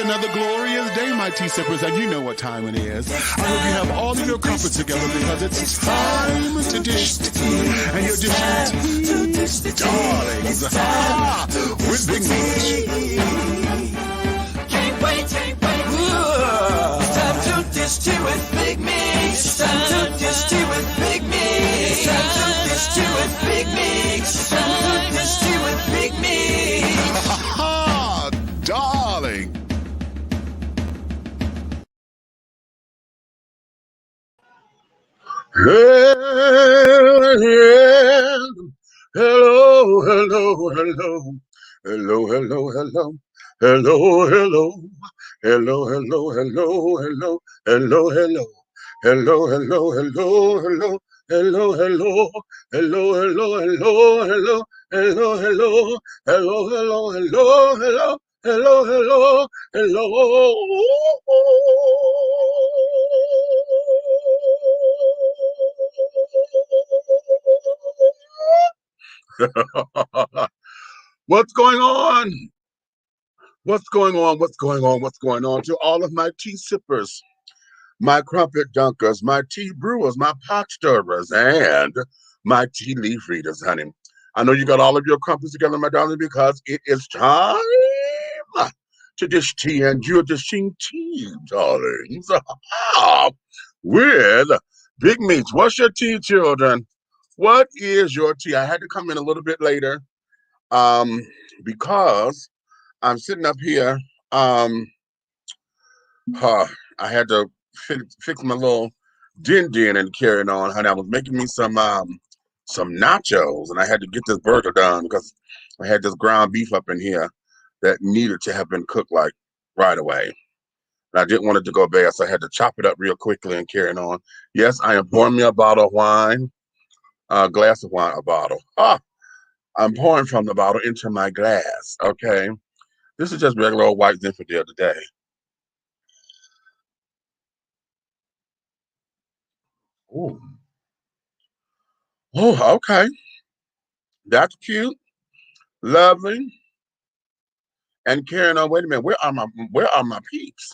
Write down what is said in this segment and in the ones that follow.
another glorious day, my tea sippers, and you know what time it is. I hope you have all of your crumpets together because it's time to dish tea, and you're dishing tea, darlings, with Big Meat. Can't wait. It's time to dish tea with Big Meat. It's time to dish tea with Big Meat. It's time to dish tea with Big Meat. It's time to dish tea with Big Meat. Darling. What's going on? What's going on to all of my tea sippers, my crumpet dunkers, my tea brewers, my pot stirrers, and my tea leaf readers, honey. I know you got all of your crumpets together, my darling, because it is time to dish tea, and you're dishing tea, darlings, with Big Meats. What's your tea, children? What is your tea? I had to come in a little bit later because I'm sitting up here. I had to fix my little din and carrying on, honey. I was making me some nachos, and I had to get this burger done because I had this ground beef up in here that needed to have been cooked like right away. And I didn't want it to go bad, so I had to chop it up real quickly and carrying on. Yes, I am pouring me a bottle of wine, a glass of wine, a bottle. I'm pouring from the bottle into my glass, okay? This is just regular old white Zinfandel today. Ooh. Oh, okay. That's cute, lovely, and carrying on. Wait a minute, where are my peeps?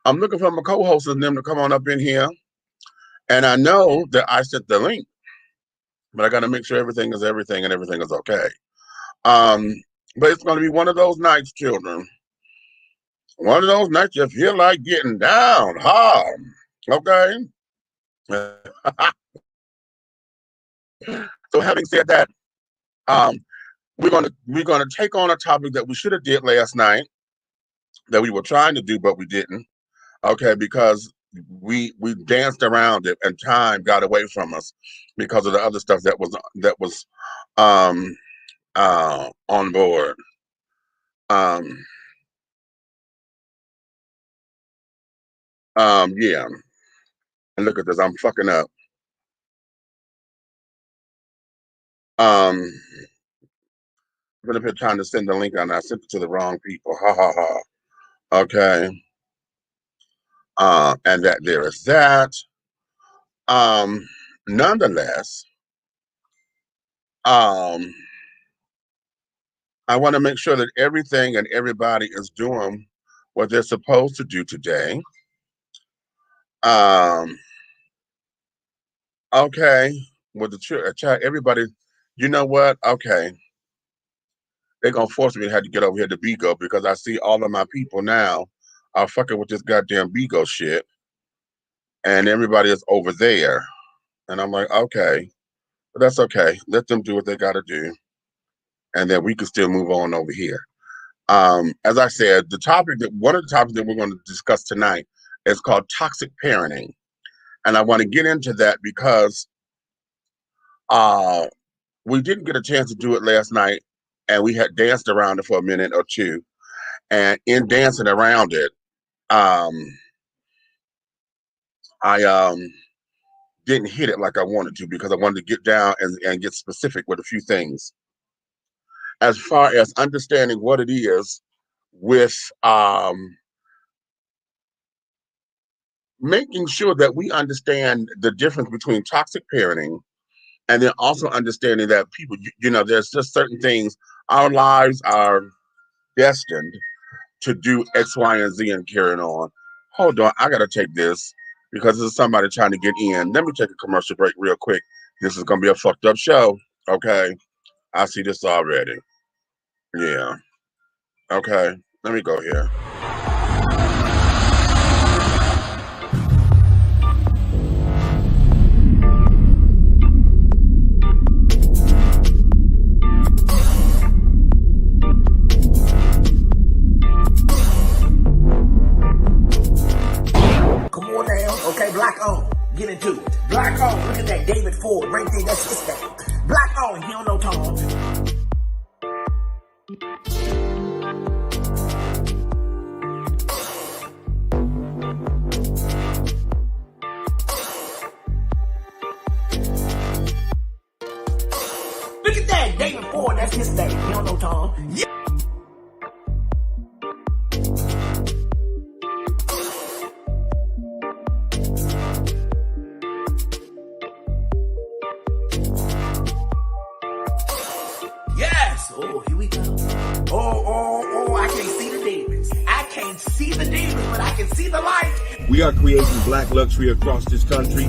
I'm looking for my co-hosts and them to come on up in here. And I know that I sent the link, but I got to make sure everything is everything and everything is okay. But it's going to be one of those nights, children. One of those nights you feel like getting down hard. Okay. So having said that, we're gonna take on a topic that we should have did last night, that we were trying to do, but we didn't. Okay, because we danced around it and time got away from us because of the other stuff that was on board. Yeah. And look at this, I'm fucking up. I'm gonna be trying to send the link and I sent it to the wrong people. Ha ha ha. Okay. And that there is that. Nonetheless, I want to make sure that everything and everybody is doing what they're supposed to do today. Okay, with the chat, everybody, you know what? Okay, they're gonna force me to have to get over here to Bigo because I see all of my people now are fucking with this goddamn Bigo shit, and everybody is over there, and I'm like, okay, but that's okay. Let them do what they got to do, and then we can still move on over here. As I said, one of the topics that we're going to discuss tonight is called toxic parenting. And I want to get into that because we didn't get a chance to do it last night, and we had danced around it for a minute or two. And in dancing around it, I didn't hit it like I wanted to because I wanted to get down and get specific with a few things. As far as understanding what it is with making sure that we understand the difference between toxic parenting and then also understanding that people, there's just certain things, our lives are destined to do X, Y, and Z and carrying on. Hold on, I gotta take this because there's somebody trying to get in. Let me take a commercial break real quick. This is gonna be a fucked up show. Okay. I see this already. Yeah. Okay. Let me go here. Okay, black on. Get into it. Black on. Look at that David Ford right there. That's his thing. Black on. He don't know Tom. Look at that David Ford. That's his thing. He don't know Tom. Yeah. Yes! Oh, here we go. Oh, I can't see the demons. I can't see the demons, but I can see the light. We are creating black luxury across this country.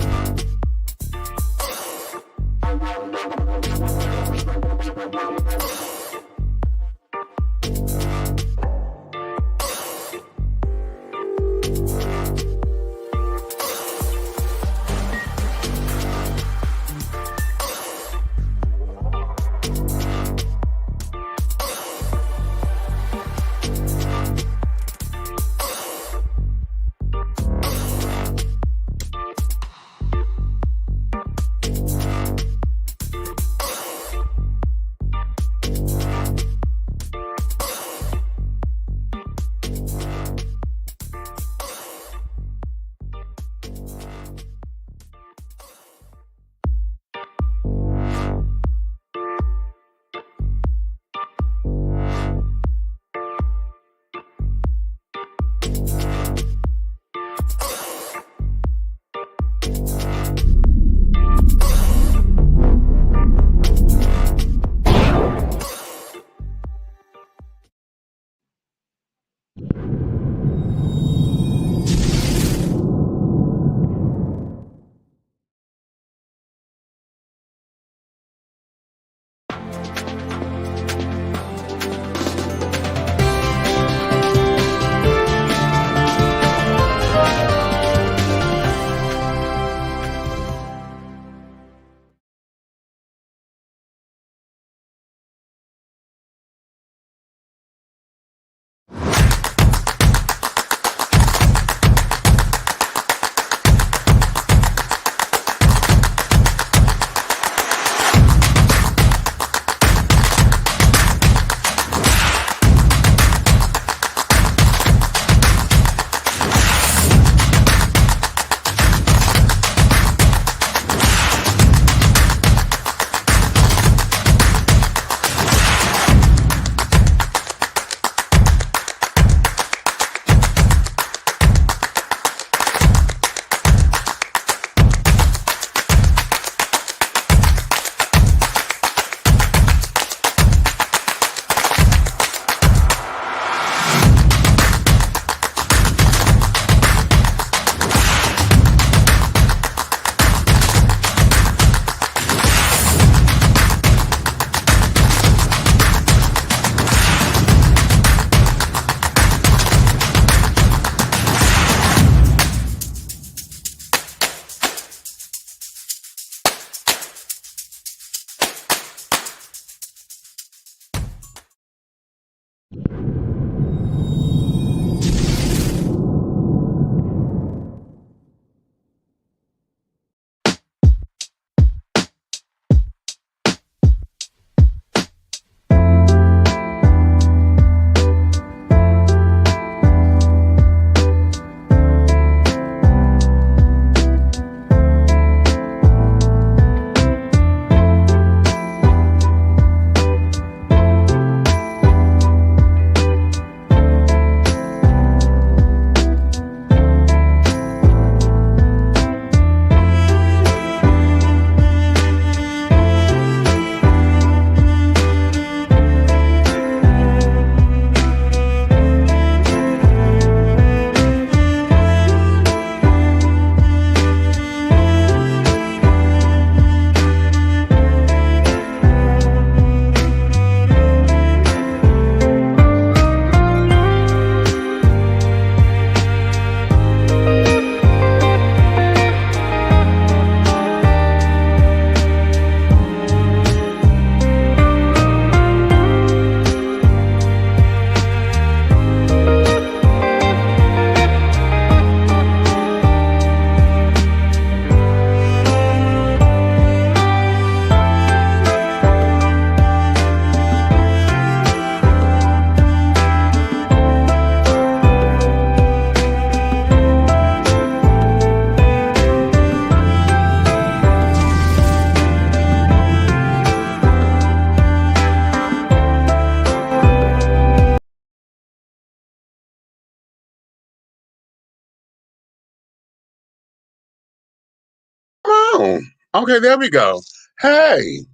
Oh, okay, there we go. Hey,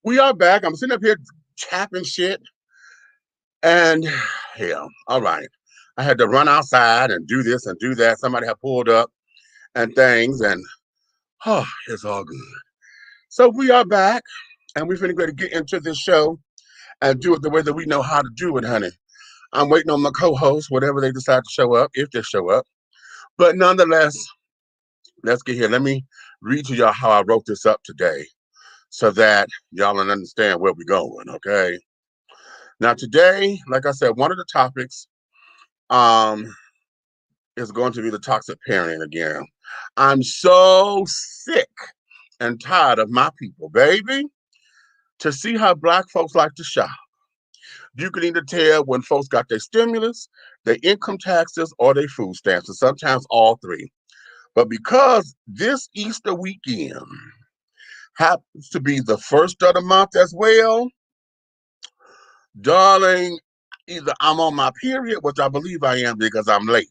we are back. I'm sitting up here tapping shit. And hell, all right. I had to run outside and do this and do that. Somebody had pulled up and things, and oh, it's all good. So we are back, and we're finna go to get into this show and do it the way that we know how to do it, honey. I'm waiting on my co-host, whatever they decide to show up, if they show up. But nonetheless, let's get here. Let me read to y'all how I wrote this up today so that y'all can understand where we're going, okay? Now today, like I said, one of the topics um is going to be the toxic parenting again. I'm so sick and tired of my people, baby. To see how Black folks like to shop, you can either tell when folks got their stimulus, their income taxes, or their food stamps, and sometimes all three. But because this Easter weekend happens to be the first of the month as well, darling, either I'm on my period, which I believe I am because I'm late.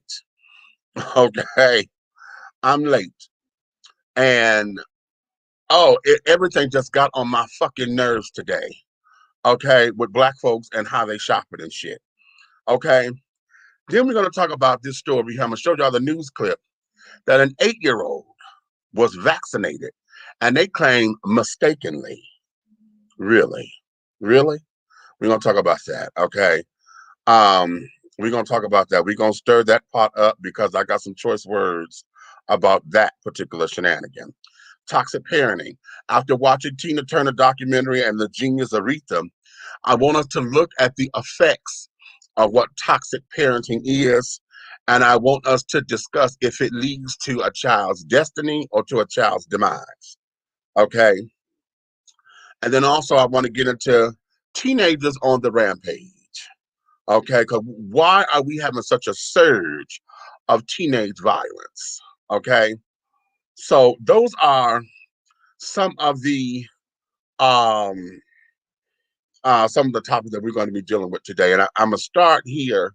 Okay, I'm late. And everything just got on my fucking nerves today. Okay, with Black folks and how they shopping and shit. Okay, then we're gonna talk about this story. I'm gonna show y'all the news clip that an 8-year-old was vaccinated, and they claim mistakenly. Really, really, we're gonna talk about that. Okay, um, we're gonna talk about that. We're gonna stir that pot up because I got some choice words about that particular shenanigan. Toxic parenting. After watching Tina Turner documentary and the genius ARETHA, I want us to look at the effects of what toxic parenting is, and I want us to discuss if it leads to a child's destiny or to a child's demise. Okay? And then also I want to get into teenagers on the rampage. Okay? Because why are we having such a surge of teenage violence? Okay? So those are some of the topics that we're going to be dealing with today. And I'm gonna start here.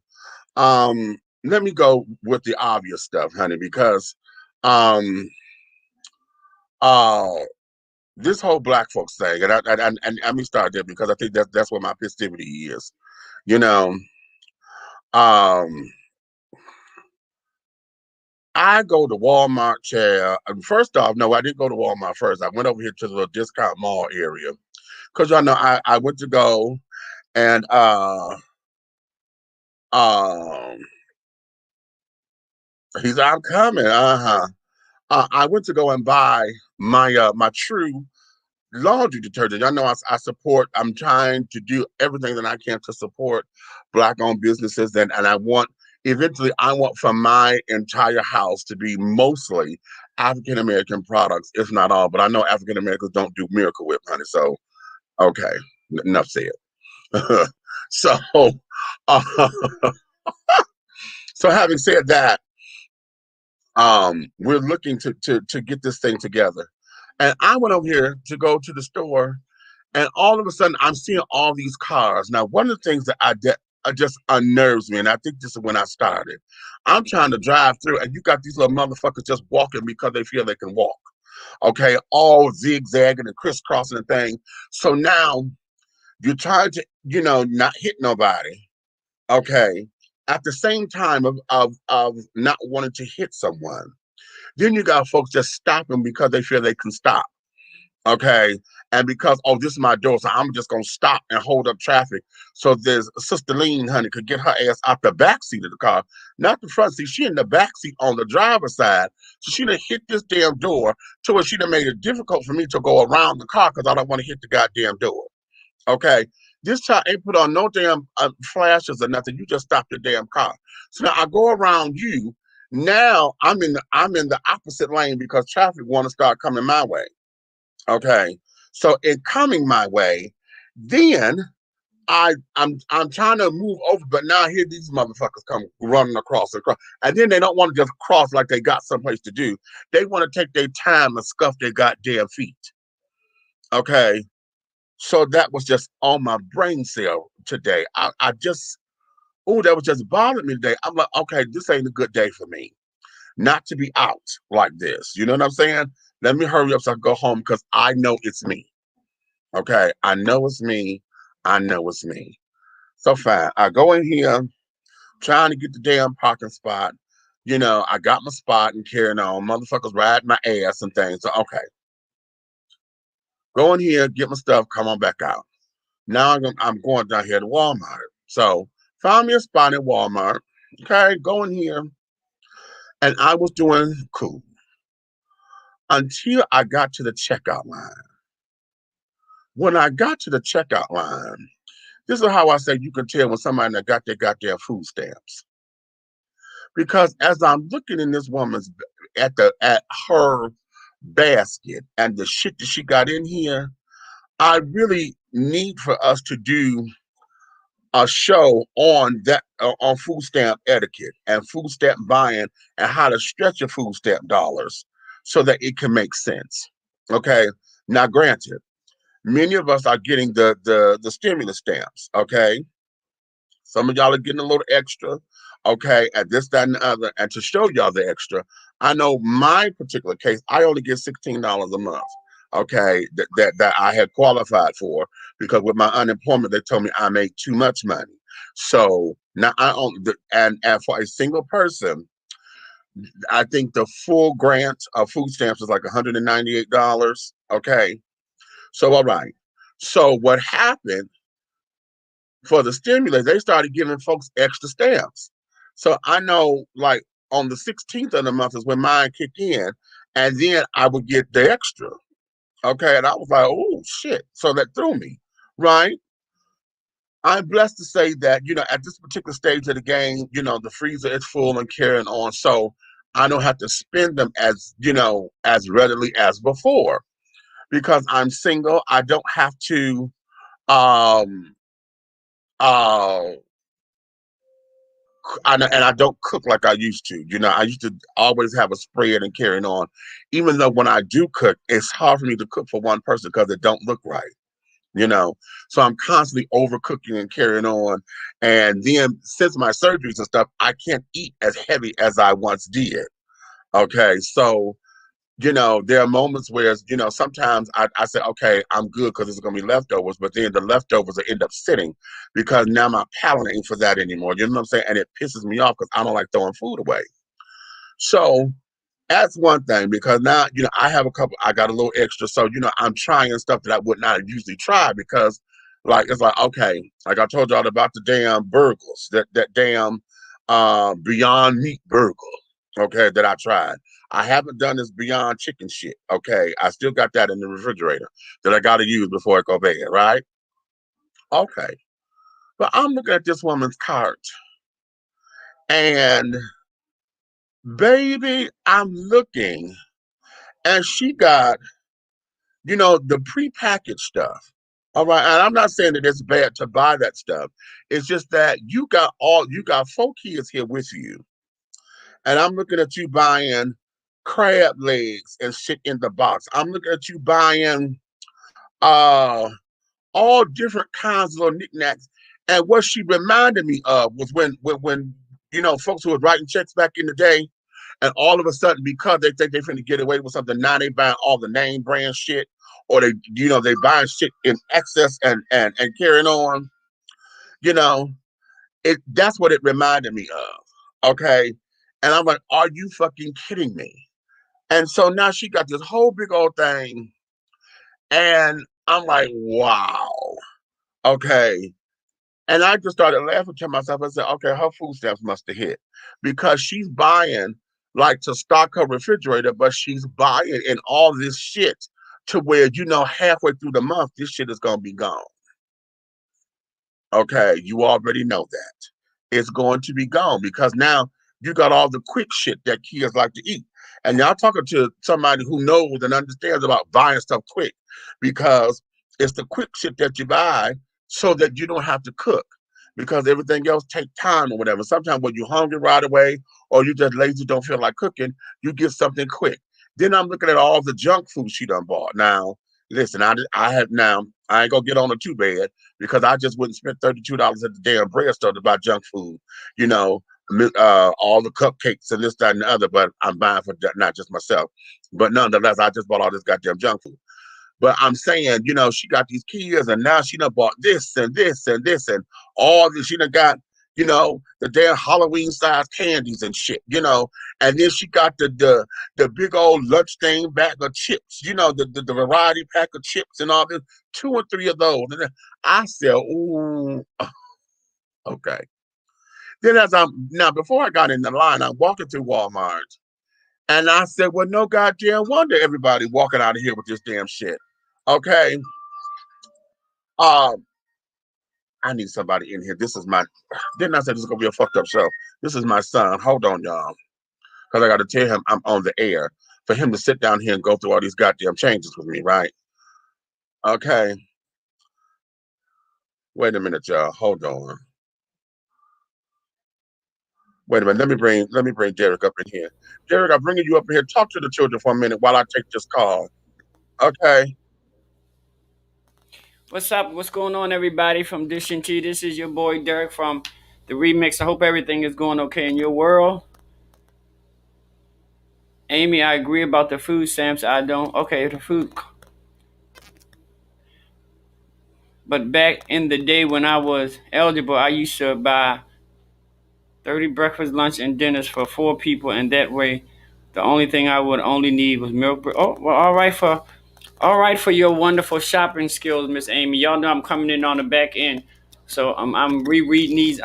Let me go with the obvious stuff, honey, because um uh this whole Black folks thing, and let me start there because I think that's where my festivity is. You know, um I go to Walmart chair. First off, no, I didn't go to Walmart first. I went over here to the little discount mall area. Because y'all know I went to go and um he's I'm coming. Uh-huh. I went to go and buy my true laundry detergent. I know I support. I'm trying to do everything that I can to support Black-owned businesses, and I want eventually I want for my entire house to be mostly African American products, if not all. But I know African Americans don't do Miracle Whip, honey. So okay, enough said. so, uh, so having said that, we're looking to get this thing together. And I went over here to go to the store, and all of a sudden I'm seeing all these cars. Now, one of the things that just unnerves me, and I think this is when I started. I'm trying to drive through, and you got these little motherfuckers just walking because they feel they can walk. Okay, all zigzagging and crisscrossing and thing. So now you're trying to, not hit nobody. Okay, at the same time of not wanting to hit someone. Then you got folks just stopping because they feel they can stop. Okay. And because, oh, this is my door, so I'm just gonna stop and hold up traffic. So there's Sister Lean, honey, could get her ass out the back seat of the car, not the front seat. She in the back seat on the driver's side. So she done hit this damn door to where she done made it difficult for me to go around the car because I don't want to hit the goddamn door. Okay. This child ain't put on no damn flashes or nothing. You just stopped the damn car. So now I go around you. Now I'm in the opposite lane because traffic want to start coming my way. Okay. So in coming my way, then I'm trying to move over, but now here these motherfuckers come running across, and then they don't want to just cross like they got someplace to do. They want to take their time and scuff their goddamn feet. Okay. So that was just on my brain cell today. I just, that was just bothering me today. I'm like, okay, this ain't a good day for me. not to be out like this. You know what I'm saying? Let me hurry up so I can go home because I know it's me. Okay, I know it's me. I know it's me. So fine. I go in here trying to get the damn parking spot. I got my spot and carrying on. Motherfuckers ride my ass and things. So okay, go in here, get my stuff, come on back out. Now I'm going down here to Walmart. So found me a spot at Walmart. Okay, go in here, and I was doing cool until I got to the checkout line. When I got to the checkout line, this is how I say you can tell when somebody that got their goddamn food stamps. Because as I'm looking in this woman's at her basket and the shit that she got in here, I really need for us to do a show on that on food stamp etiquette and food stamp buying and how to stretch your food stamp dollars so that it can make sense. Okay. Now, granted, many of us are getting the stimulus stamps. Okay. Some of y'all are getting a little extra, okay, at this, that, and the other. And to show y'all the extra, I know my particular case, I only get $16 a month, okay, that I had qualified for because with my unemployment, they told me I made too much money. So now I own, and for a single person, I think the full grant of food stamps is like $198, okay? So, all right. So what happened for the stimulus, they started giving folks extra stamps. So I know, like on the 16th of the month is when mine kicked in, and then I would get the extra. Okay, and I was like, oh shit. So that threw me, right? I'm blessed to say that, at this particular stage of the game, the freezer is full and carrying on. So I don't have to spend them as readily as before. Because I'm single, I don't have to um uh and I don't cook like I used to. I used to always have a spread and carrying on. Even though when I do cook, it's hard for me to cook for one person because it don't look right. You know, so I'm constantly overcooking and carrying on. And then since my surgeries and stuff, I can't eat as heavy as I once did. Okay, so there are moments where, sometimes I say, okay, I'm good because it's going to be leftovers, but then the leftovers will end up sitting because now my palate ain't for that anymore. You know what I'm saying? And it pisses me off because I don't like throwing food away. So that's one thing because now, I got a little extra. So, I'm trying stuff that I would not usually try because it's like, okay, like I told y'all about the damn burgers, that damn Beyond Meat burger, okay, that I tried. I haven't done this Beyond Chicken shit, okay? I still got that in the refrigerator that I got to use before I go bed, right? Okay. But I'm looking at this woman's cart and baby, I'm looking and she got, the prepackaged stuff. All right. And I'm not saying that it's bad to buy that stuff. It's just that you got 4 kids here with you. And I'm looking at you buying crab legs and shit in the box. I'm looking at you buying uh all different kinds of little knickknacks. And what she reminded me of was when folks who were writing checks back in the day, and all of a sudden because they think they're finna get away with something, now they buying all the name brand shit, or they buying shit in excess and carrying on. You know, that's what it reminded me of. Okay. And I'm like, are you fucking kidding me? And so now she got this whole big old thing. And I'm like, wow. Okay. And I just started laughing to myself. I said, okay, her food stamps must have hit because she's buying like to stock her refrigerator, but she's buying in all this shit to where, halfway through the month, this shit is going to be gone. Okay. You already know that. It's going to be gone because now you got all the quick shit that kids like to eat. And y'all talking to somebody who knows and understands about buying stuff quick because it's the quick shit that you buy so that you don't have to cook because everything else take time or whatever. Sometimes when you're hungry right away or you just lazy, don't feel like cooking, you get something quick. Then I'm looking at all the junk food she done bought. Now, listen, I ain't gonna get on her too bad because I just wouldn't spend $32 at the damn bread store to buy junk food, all the cupcakes and this, that, and the other. But I'm buying for not just myself, but nonetheless, I just bought all this goddamn junk food. But I'm saying, she got these kids, and now she done bought this and this and this and all this. She done got, the damn Halloween size candies and shit, and then she got the big old lunch thing bag of chips, the variety pack of chips and all this, 2 or 3 of those. And then I said, ooh, okay. Then before I got in the line, I'm walking through Walmart, and I said, well, no goddamn wonder everybody walking out of here with this damn shit. Okay. I need somebody in here. Didn't I say this is gonna be a fucked up show? This is my son. Hold on, y'all. Because I gotta tell him I'm on the air for him to sit down here and go through all these goddamn changes with me, right? Okay. Wait a minute, y'all. Hold on. Wait a minute. Let me bring Derek up in here. Derek, I'm bringing you up in here. Talk to the children for a minute while I take this call. Okay. What's up? What's going on, everybody from Dish and Tea? This is your boy Derek from the Remix. I hope everything is going okay in your world. Amy, I agree about the food stamps. I don't. Okay, the food. But back in the day when I was eligible, I used to buy 30 breakfast, lunch, and dinners for 4 people, and that way, the only thing I would only need was milk. Oh, well, all right for your wonderful shopping skills, Miss Amy. Y'all know I'm coming in on the back end, so I'm rereading these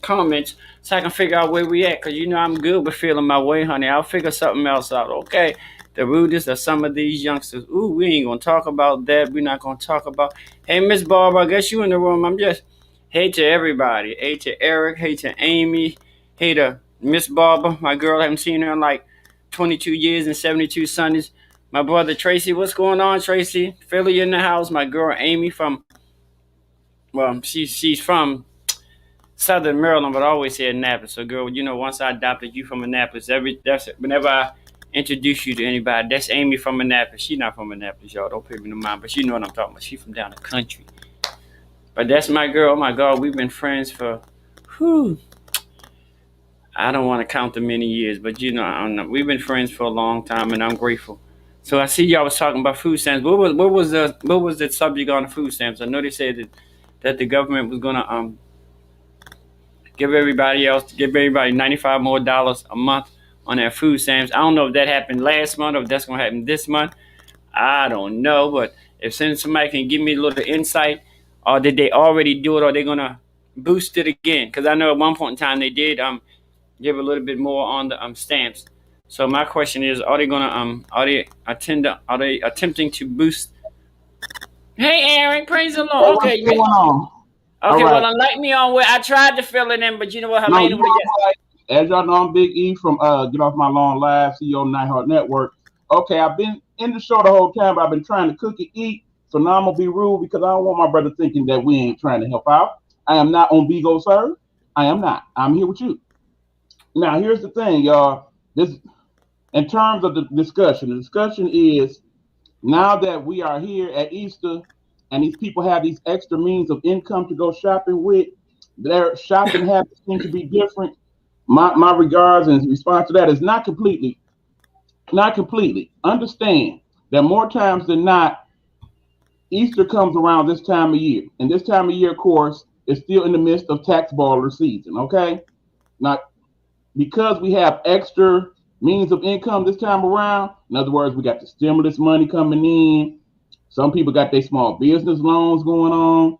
comments so I can figure out where we at. Cause I'm good with feeling my way, honey. I'll figure something else out. Okay. The rudest of some of these youngsters. Ooh, we ain't gonna talk about that. We're not gonna talk about. Hey, Miss Barbara, I guess you in the room. I'm just. Hey to everybody. Hey to Eric. Hey to Amy. Hey to Miss Barbara, my girl. I haven't seen her in like 22 years and 72 Sundays. My brother Tracy. What's going on, Tracy? Philly in the house. My girl Amy from. Well, she's from Southern Maryland, but I always say Annapolis. So, girl, once I adopted you from Annapolis, that's whenever I introduce you to anybody, that's Amy from Annapolis. She's not from Annapolis, y'all. Don't pay me no mind, but you know what I'm talking about. She's from down the country. But that's my girl. Oh my God, we've been friends for, I don't want to count the many years, but I don't know. We've been friends for a long time, and I'm grateful. So I see y'all was talking about food stamps. What was the subject on the food stamps? I know they said that the government was gonna give everybody $95 more a month on their food stamps. I don't know if that happened last month or if that's going to happen this month. I don't know, but if somebody can give me a little insight, or did they already do it, or they're going to boost it again? Because I know at one point in time they did give a little bit more on the stamps. So my question is, are they going to are they attempting to boost? Hey, Eric, praise the Lord. Okay, what's going on? Okay, right. Well, enlighten me on where I tried to fill it in, but you know what, Helena would have guessed. As y'all know, I'm Big E from Get Off My Lawn Live, CEO of Nightheart Network. Okay, I've been in the show the whole time, but I've been trying to cook and eat, so now I'm going to be rude because I don't want my brother thinking that we ain't trying to help out. I am not on Bigo, sir. I am not. I'm here with you. Now, here's the thing, y'all. In terms of the discussion is, now that we are here at Easter and these people have these extra means of income to go shopping with, their shopping habits seem to be different. My regards and response to that is not completely. Understand that more times than not, Easter comes around this time of year. And this time of year, of course, is still in the midst of tax baller season, okay? Now, because we have extra means of income this time around, in other words, we got the stimulus money coming in. Some people got their small business loans going on.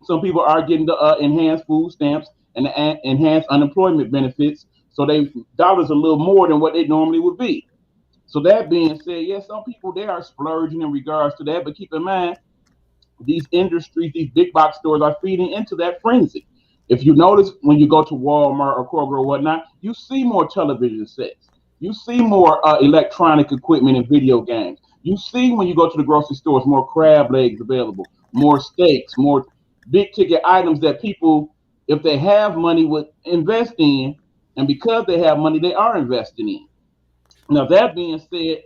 Some people are getting the enhanced food stamps and the enhanced unemployment benefits. So they dollars a little more than what they normally would be. So that being said, yes, some people, they are splurging in regards to that. But keep in mind, these industries, these big box stores are feeding into that frenzy. If you notice, when you go to Walmart or Kroger or whatnot, you see more television sets. You see more electronic equipment and video games. You see when you go to the grocery stores, more crab legs available, more steaks, more big ticket items that people, if they have money, would invest in. And because they have money, they are investing in. Now, that being said,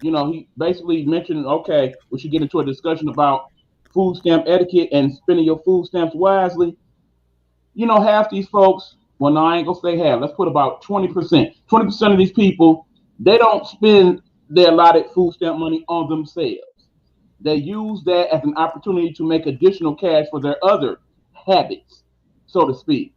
he basically mentioned, okay, we should get into a discussion about food stamp etiquette and spending your food stamps wisely. Half these folks, Well, no, I ain't gonna say half. Let's put about 20%. 20% of these people, they don't spend their allotted food stamp money on themselves. They use that as an opportunity to make additional cash for their other habits, so to speak.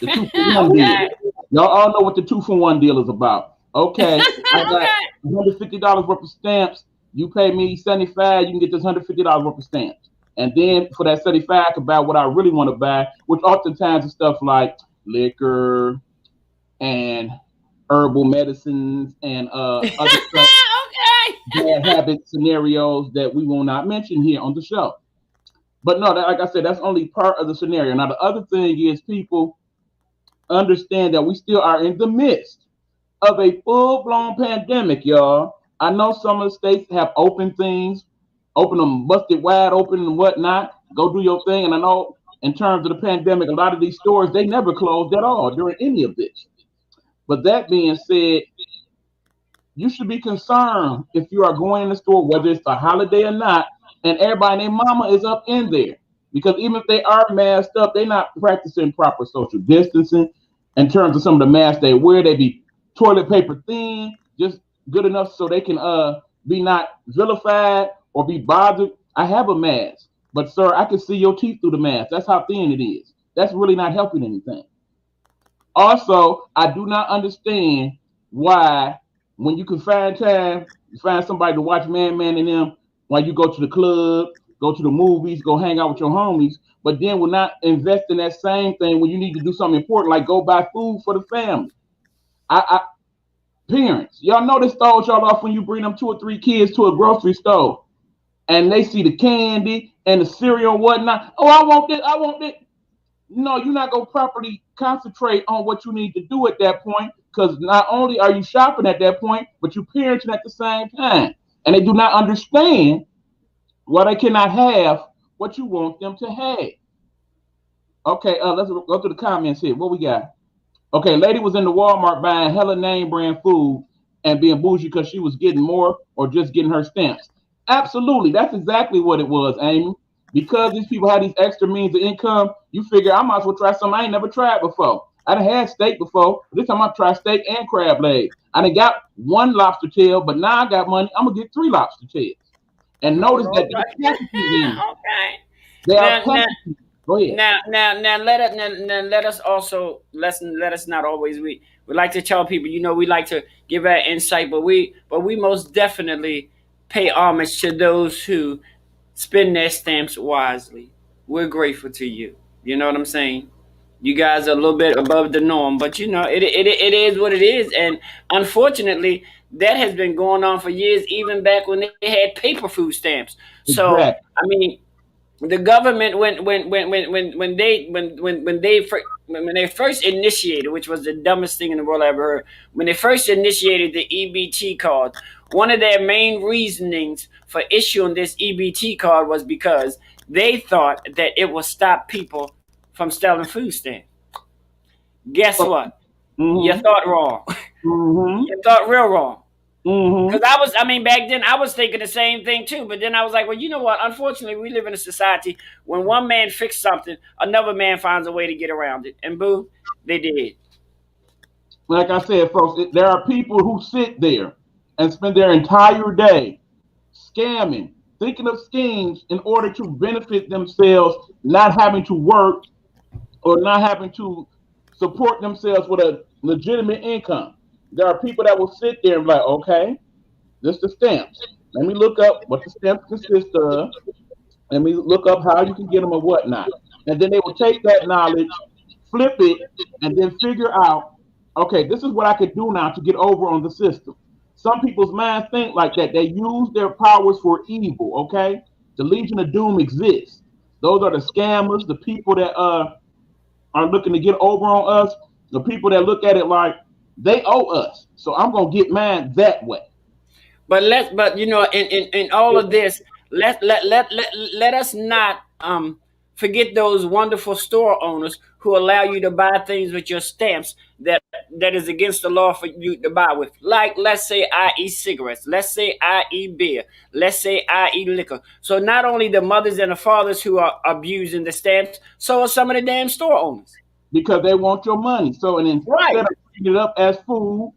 The two for one deal. Okay. Y'all all know what the 2-for-1 deal is about. Okay, I got Okay. $150 worth of stamps. You pay me 75, you can get this $150 worth of stamps. And then for that 75, I can buy what I really want to buy, which oftentimes is stuff like liquor and herbal medicines and other stuff, bad Okay. habit scenarios that we will not mention here on the show. But no, like I said, that's only part of the scenario. Now, the other thing is people understand that we still are in the midst of a full blown pandemic, y'all. I know some of the states have open things, open them busted wide open and whatnot. Go do your thing. And I know in terms of the pandemic, a lot of these stores they never closed at all during any of this. But that being said, you should be concerned if you are going in the store, whether it's a holiday or not, and everybody and their mama is up in there. Because even if they are masked up, they're not practicing proper social distancing in terms of some of the masks they wear. They be toilet paper thin, just good enough so they can be not vilified or be bothered. I have a mask, but sir, I can see your teeth through the mask. That's how thin it is. That's really not helping anything. Also, I do not understand why when you can find time, you find somebody to watch Man and them while you go to the club, go to the movies, go hang out with your homies, but then will not invest in that same thing when you need to do something important like go buy food for the family. I Parents, y'all know this throws y'all off when you bring them 2 or 3 kids to a grocery store and they see the candy and the cereal and whatnot. Oh, I want this, I want this. No, you're not going to properly concentrate on what you need to do at that point because not only are you shopping at that point, but you're parenting at the same time. And they do not understand why they cannot have what you want them to have. Okay, let's go to the comments here. What we got? Okay, lady was in the Walmart buying hella name brand food and being bougie because she was getting more or just getting her stamps. Absolutely, that's exactly what it was, Amy. Because these people have these extra means of income, you figure I might as well try something I ain't never tried before. I done had steak before. This time I try steak and crab legs. I done got one lobster tail, but now I got money. I'm gonna get 3 lobster tails. And notice that All there are packages in. right. Okay. There are Now, now, packages. Go ahead. now, let us also let us not always we like to tell people, we like to give our insight, but we most definitely pay homage to those who spend their stamps wisely. We're grateful to you. You know what I'm saying? You guys are a little bit above the norm, but it is what it is, and unfortunately, that has been going on for years, even back when they had paper food stamps. So, Exactly. I mean, the government when they first initiated, which was the dumbest thing in the world I ever heard, when they first initiated the EBT card, one of their main reasonings for issuing this EBT card was because they thought that it would stop people from selling food stamps. Guess what? You Mm-hmm. thought wrong. Mm-hmm. You thought real wrong. Because Mm-hmm. I mean, back then I was thinking the same thing too. But then I was like, well, you know what? Unfortunately, we live in a society when one man fixed something, another man finds a way to get around it. And boo, they did. Like I said, folks, there are people who sit there and spend their entire day scamming, thinking of schemes in order to benefit themselves, not having to work or not having to support themselves with a legitimate income. There are people that will sit there and be like, okay, this is the stamps. Let me look up what the stamps consist of. Let me look up how you can get them or whatnot. And then they will take that knowledge, flip it, and then figure out, okay, this is what I could do now to get over on the system. Some people's minds think like that. They use their powers for evil, okay? The Legion of Doom exists. Those are the scammers, the people that are looking to get over on us, the people that look at it like they owe us. So I'm gonna get mine that way. But in all of this, let us not forget those wonderful store owners who allow you to buy things with your stamps that is against the law for you to buy with. Like, let's say i.e. cigarettes, let's say i.e. beer, let's say i.e. liquor. So not only the mothers and the fathers who are abusing the stamps, so are some of the damn store owners. because they want your money. So, and instead Right. of bringing it up as food,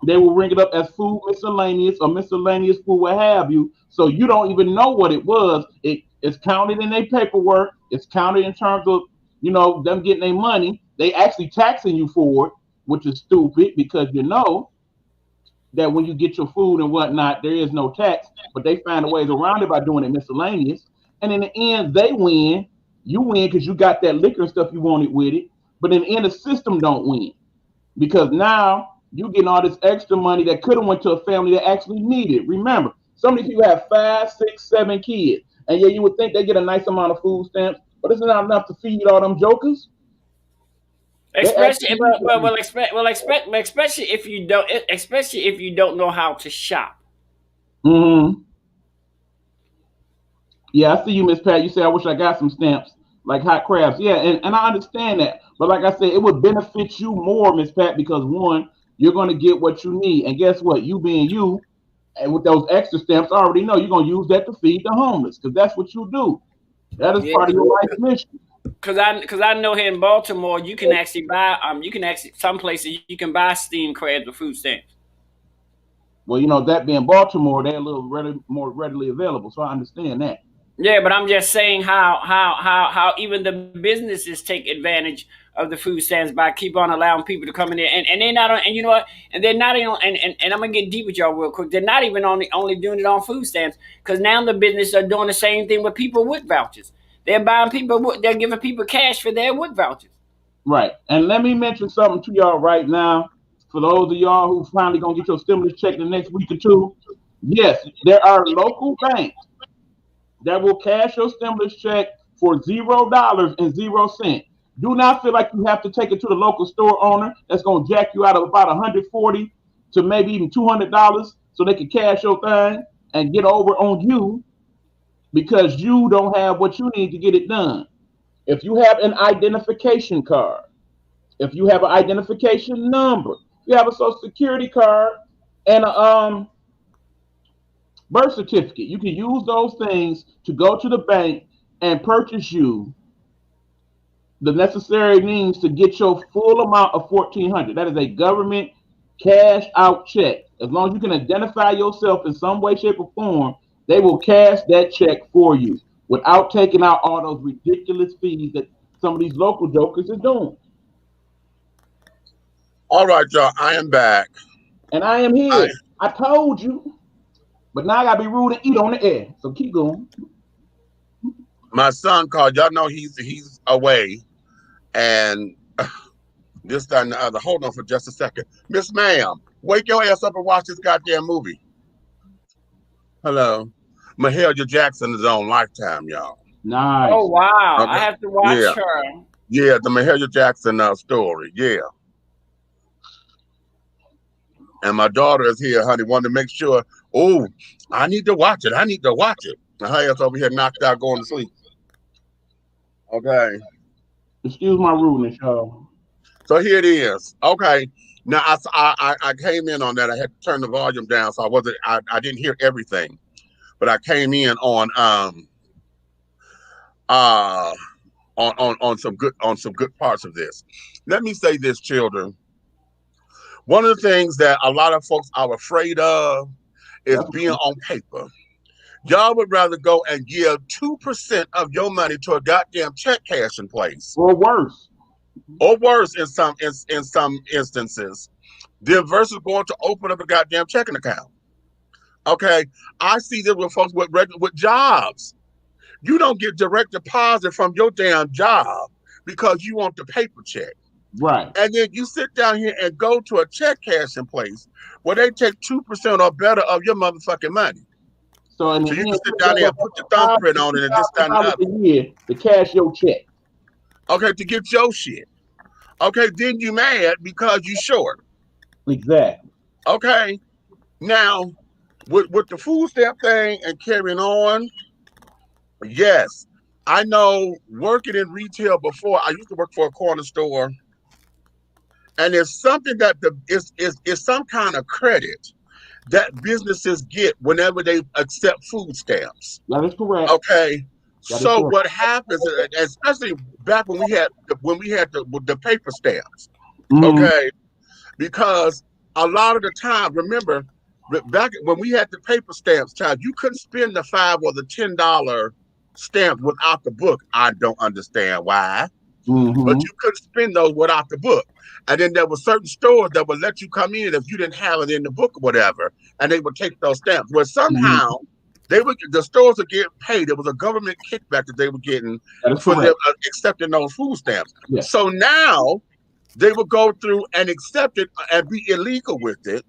they will ring it up as food miscellaneous or miscellaneous food, what have you. So you don't even know what it was. It's counted in their paperwork. It's counted in terms of, you know, them getting their money. They actually taxing you for it, which is stupid because you know that when you get your food and whatnot, there is no tax, but they find a ways around it by doing it miscellaneous. And in the end, they win. You win because you got that liquor and stuff you wanted with it. But in the end, the system don't win because now you getting all this extra money that could have went to a family that actually needed it. Remember, some of these people have 5, 6, 7 kids, and yeah, you would think they get a nice amount of food stamps, but it's not enough to feed all them jokers. Especially, especially if you don't, especially if you don't know how to shop. Mm-hmm. Yeah, I see you, Miss Pat. You say I wish I got some stamps like hot crabs. Yeah, and I understand that. But like I said, it would benefit you more, Miss Pat, because one, you're gonna get what you need. And guess what? You being you, and with those extra stamps, I already know you're gonna use that to feed the homeless, because that's what you do. That is Yeah, part of your life mission. because I know here in Baltimore you can actually buy some places you can buy steamed crabs with food stamps. Well, you know, that being Baltimore, they're a little more readily available. So I understand that. Yeah, but I'm just saying how even the businesses take advantage of the food stamps by keep on allowing people to come in there and they're not on, and you know what, and they're not even and I'm gonna get deep with y'all real quick. They're not even only doing it on food stamps because now the businesses are doing the same thing with people with vouchers. They're giving people cash for their wood vouchers. Right. And let me mention something to y'all right now. For those of y'all who finally gonna get your stimulus check in the next week or two, yes, there are local banks that will cash your stimulus check for $0 Do not feel like you have to take it to the local store owner that's gonna jack you out of about 140 to maybe even $200 so they can cash your thing and get over on you because you don't have what you need to get it done. If you have an identification card, if you have an identification number, if you have a social security card and a birth certificate, you can use those things to go to the bank and purchase you the necessary means to get your full amount of 1,400. That is a government cash out check. As long as you can identify yourself in some way, shape, or form, they will cash that check for you without taking out all those ridiculous fees that some of these local jokers are doing. All right, y'all. I am back. And I am here. I told you. But now I gotta be rude and eat on the air. So keep going. My son called. Y'all know he's away, and this, that, and the other. Hold on for just a second, Miss Ma'am. Wake your ass up and watch this goddamn movie. Hello, Mahalia Jackson is on Lifetime, y'all. Nice. Oh wow, Okay. I have to watch Yeah. her. Yeah, the Mahalia Jackson story. Yeah. And my daughter is here, honey. Wanted to make sure. Oh, I need to watch it. I need to watch it. And her ass over here knocked out, going to sleep. Okay. Excuse my rudeness, y'all. So here it is. Okay. Now I came in on that. I had to turn the volume down, so I didn't hear everything, but I came in on some good parts of this. Let me say this, children. One of the things that a lot of folks are afraid of is being on paper. Y'all would rather go and give 2% of your money to a goddamn check cashing place, or worse in some instances, than versus going to open up a goddamn checking account. Okay, I see this with folks with jobs. You don't get direct deposit from your damn job because you want the paper check. Right. And then you sit down here and go to a check cashing place where they take 2% or better of your motherfucking money. So you can sit down there and put your thumbprint on it and this, that, and the other. A year to cash your check. Okay, to get your shit. Okay, then you mad because you short. Exactly. Okay. Now, with the food stamp thing and carrying on, yes, I know working in retail before, I used to work for a corner store, and it's something that is some kind of credit that businesses get whenever they accept food stamps. That is correct. Okay. So what happens, especially back when we had the paper stamps, okay? Because a lot of the time, remember, back when we had the paper stamps, child, you couldn't spend the $5 or the $10 stamp without the book. I don't understand why, but you couldn't spend those without the book. And then there were certain stores that would let you come in if you didn't have it in the book or whatever, and they would take those stamps. Well, somehow the stores would get paid. There was a government kickback that they were getting for them accepting those food stamps. Yeah. So now they would go through and accept it and be illegal with it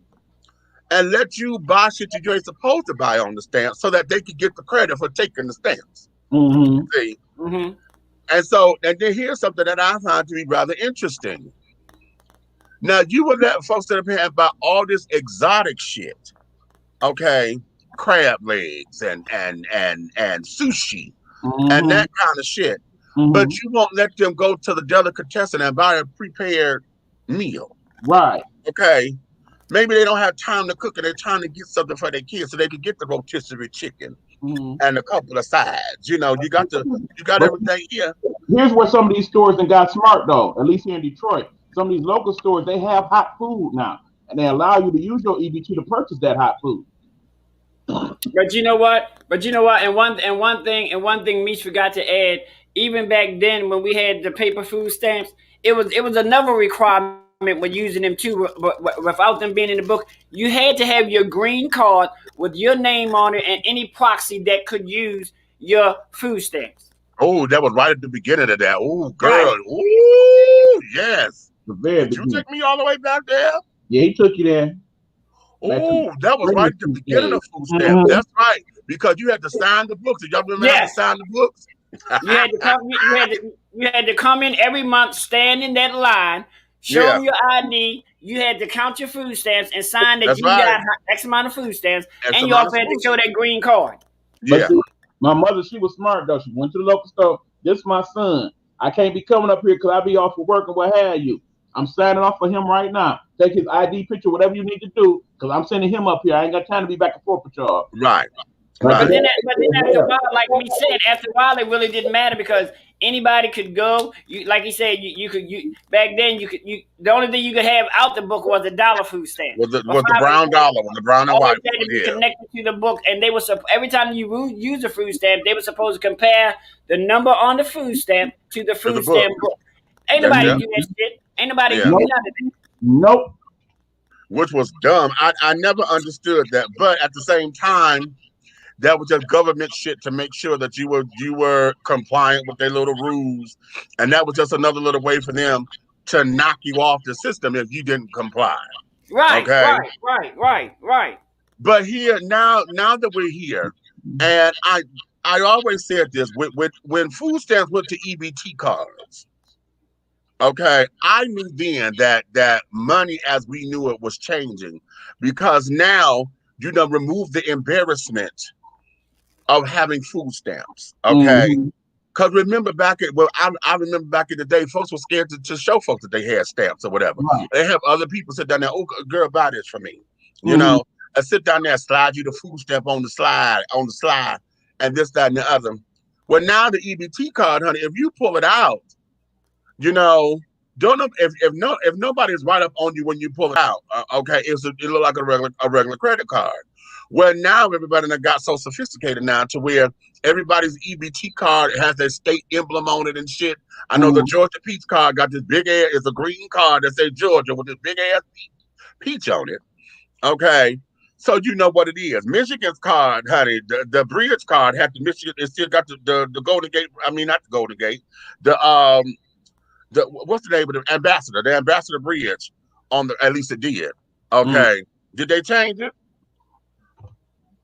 and let you buy shit you ain't supposed to buy on the stamp so that they could get the credit for taking the stamps. See? And so, and then here's something that I find to be rather interesting. Now, you would let folks sit up here and buy all this exotic shit, okay? Crab legs and sushi and that kind of shit. But you won't let them go to the delicatessen and buy a prepared meal. Right. Okay. Maybe they don't have time to cook and they're trying to get something for their kids so they can get the rotisserie chicken and a couple of sides. You know, you got everything here. Here's where some of these stores then got smart though, at least here in Detroit. Some of these local stores, they have hot food now. And they allow you to use your EBT to purchase that hot food. But you know what? And one thing Meech forgot to add, even back then when we had the paper food stamps, it was another requirement with using them too, but without them being in the book. You had to have your green card with your name on it and any proxy that could use your food stamps. Oh, that was right at the beginning of that. Oh, girl. Right. Oh, yes. Did you take me all the way back there? Yeah, he took you there. Oh, that was right at the beginning of food stamps. That's right. Because you had to sign the books. Did y'all remember how to sign the books? You had to come in every month, stand in that line, show them your ID. You had to count your food stamps and sign that got X amount of food stamps, and you also had to show that green card. Yeah. See, my mother, she was smart though. She went to the local store. This is my son. I can't be coming up here because I be off for work and what have you. I'm signing off for him right now. Take his ID picture, whatever you need to do, because I'm sending him up here. I ain't got time to be back and forth with y'all. Right. But then after a while, like we said, after a while, it really didn't matter because anybody could go. You, like he said, you could back then. The only thing you could have out the book was $1 food stamp. Was the brown dollar, the brown and white. Always had to be connected to the book, and they were every time you use a food stamp, they were supposed to compare the number on the food stamp to the food stamp book. Ain't nobody do that shit. Ain't nobody do none of that. Nope. Which was dumb. I never understood that, but at the same time, that was just government shit to make sure that you were compliant with their little rules, and that was just another little way for them to knock you off the system if you didn't comply. Right. Okay? Right. But here now that we're here, and I always said this when food stamps went to EBT cards. Okay, I knew then that money as we knew it was changing because now remove the embarrassment of having food stamps. Okay, because remember I remember back in the day, folks were scared to show folks that they had stamps or whatever. Right. They have other people sit down there. Oh, girl, buy this for me. You know, and sit down there, slide you the food stamp on the slide, and this, that, and the other. Well, now the EBT card, honey, if you pull it out. Don't know if nobody's right up on you when you pull it out. Okay, it look like a regular credit card. Well, now everybody that got so sophisticated now to where everybody's EBT card has their state emblem on it and shit. I know the Georgia Peach card got this big ass. It's a green card that says Georgia with this big ass peach on it. Okay, so you know what it is. Michigan's card, honey, the Bridge card had the Michigan. It still got the Golden Gate. I mean, not the Golden Gate. What's the name of the ambassador? The ambassador bridge on at least it did. Okay. Did they change it?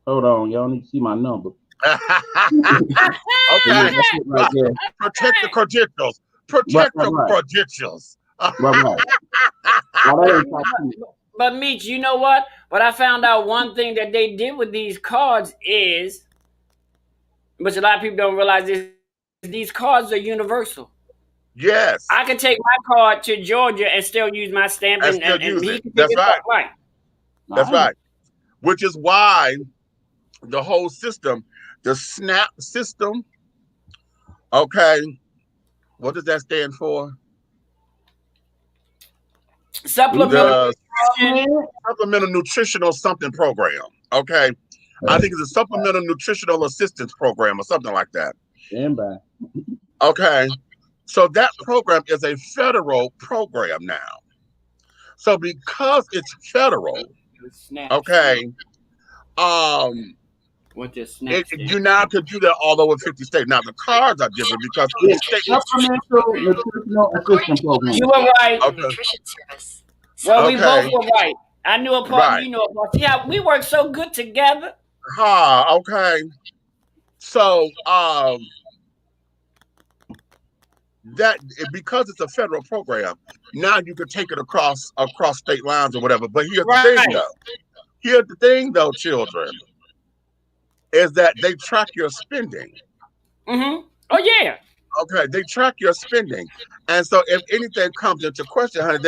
Hold on, y'all need to see my number. Okay. Protect the credentials. Protect the credentials. But Meech, you know what? But I found out one thing that they did with these cards is, which a lot of people don't realize, is these cards are universal. Yes. I can take my card to Georgia and still use my stamp and he can That's right. Right. That's right. Which is why the whole system, the SNAP system, Okay, what does that stand for? Supplemental The nutrition. supplemental nutritional something program. Okay, I think it's a supplemental nutritional assistance program or something like that. Stand by. Okay, so that program is a federal program now. So because it's federal, Snap okay, um, what this snap stand? you now could do that all over 50 states. Now the cards are different because each Yes, state. supplemental nutritional assistance program. You were right. Okay. Well, we both Okay. were right. I knew a part, and Right. you know a part. See how we work so good together. Okay. So that because it's a federal program, now you can take it across state lines or whatever. But here's the thing Right. though. Here's the thing though, children, is that they track your spending. Mm-hmm. Oh yeah. Okay, they track your spending, and so if anything comes into question, honey,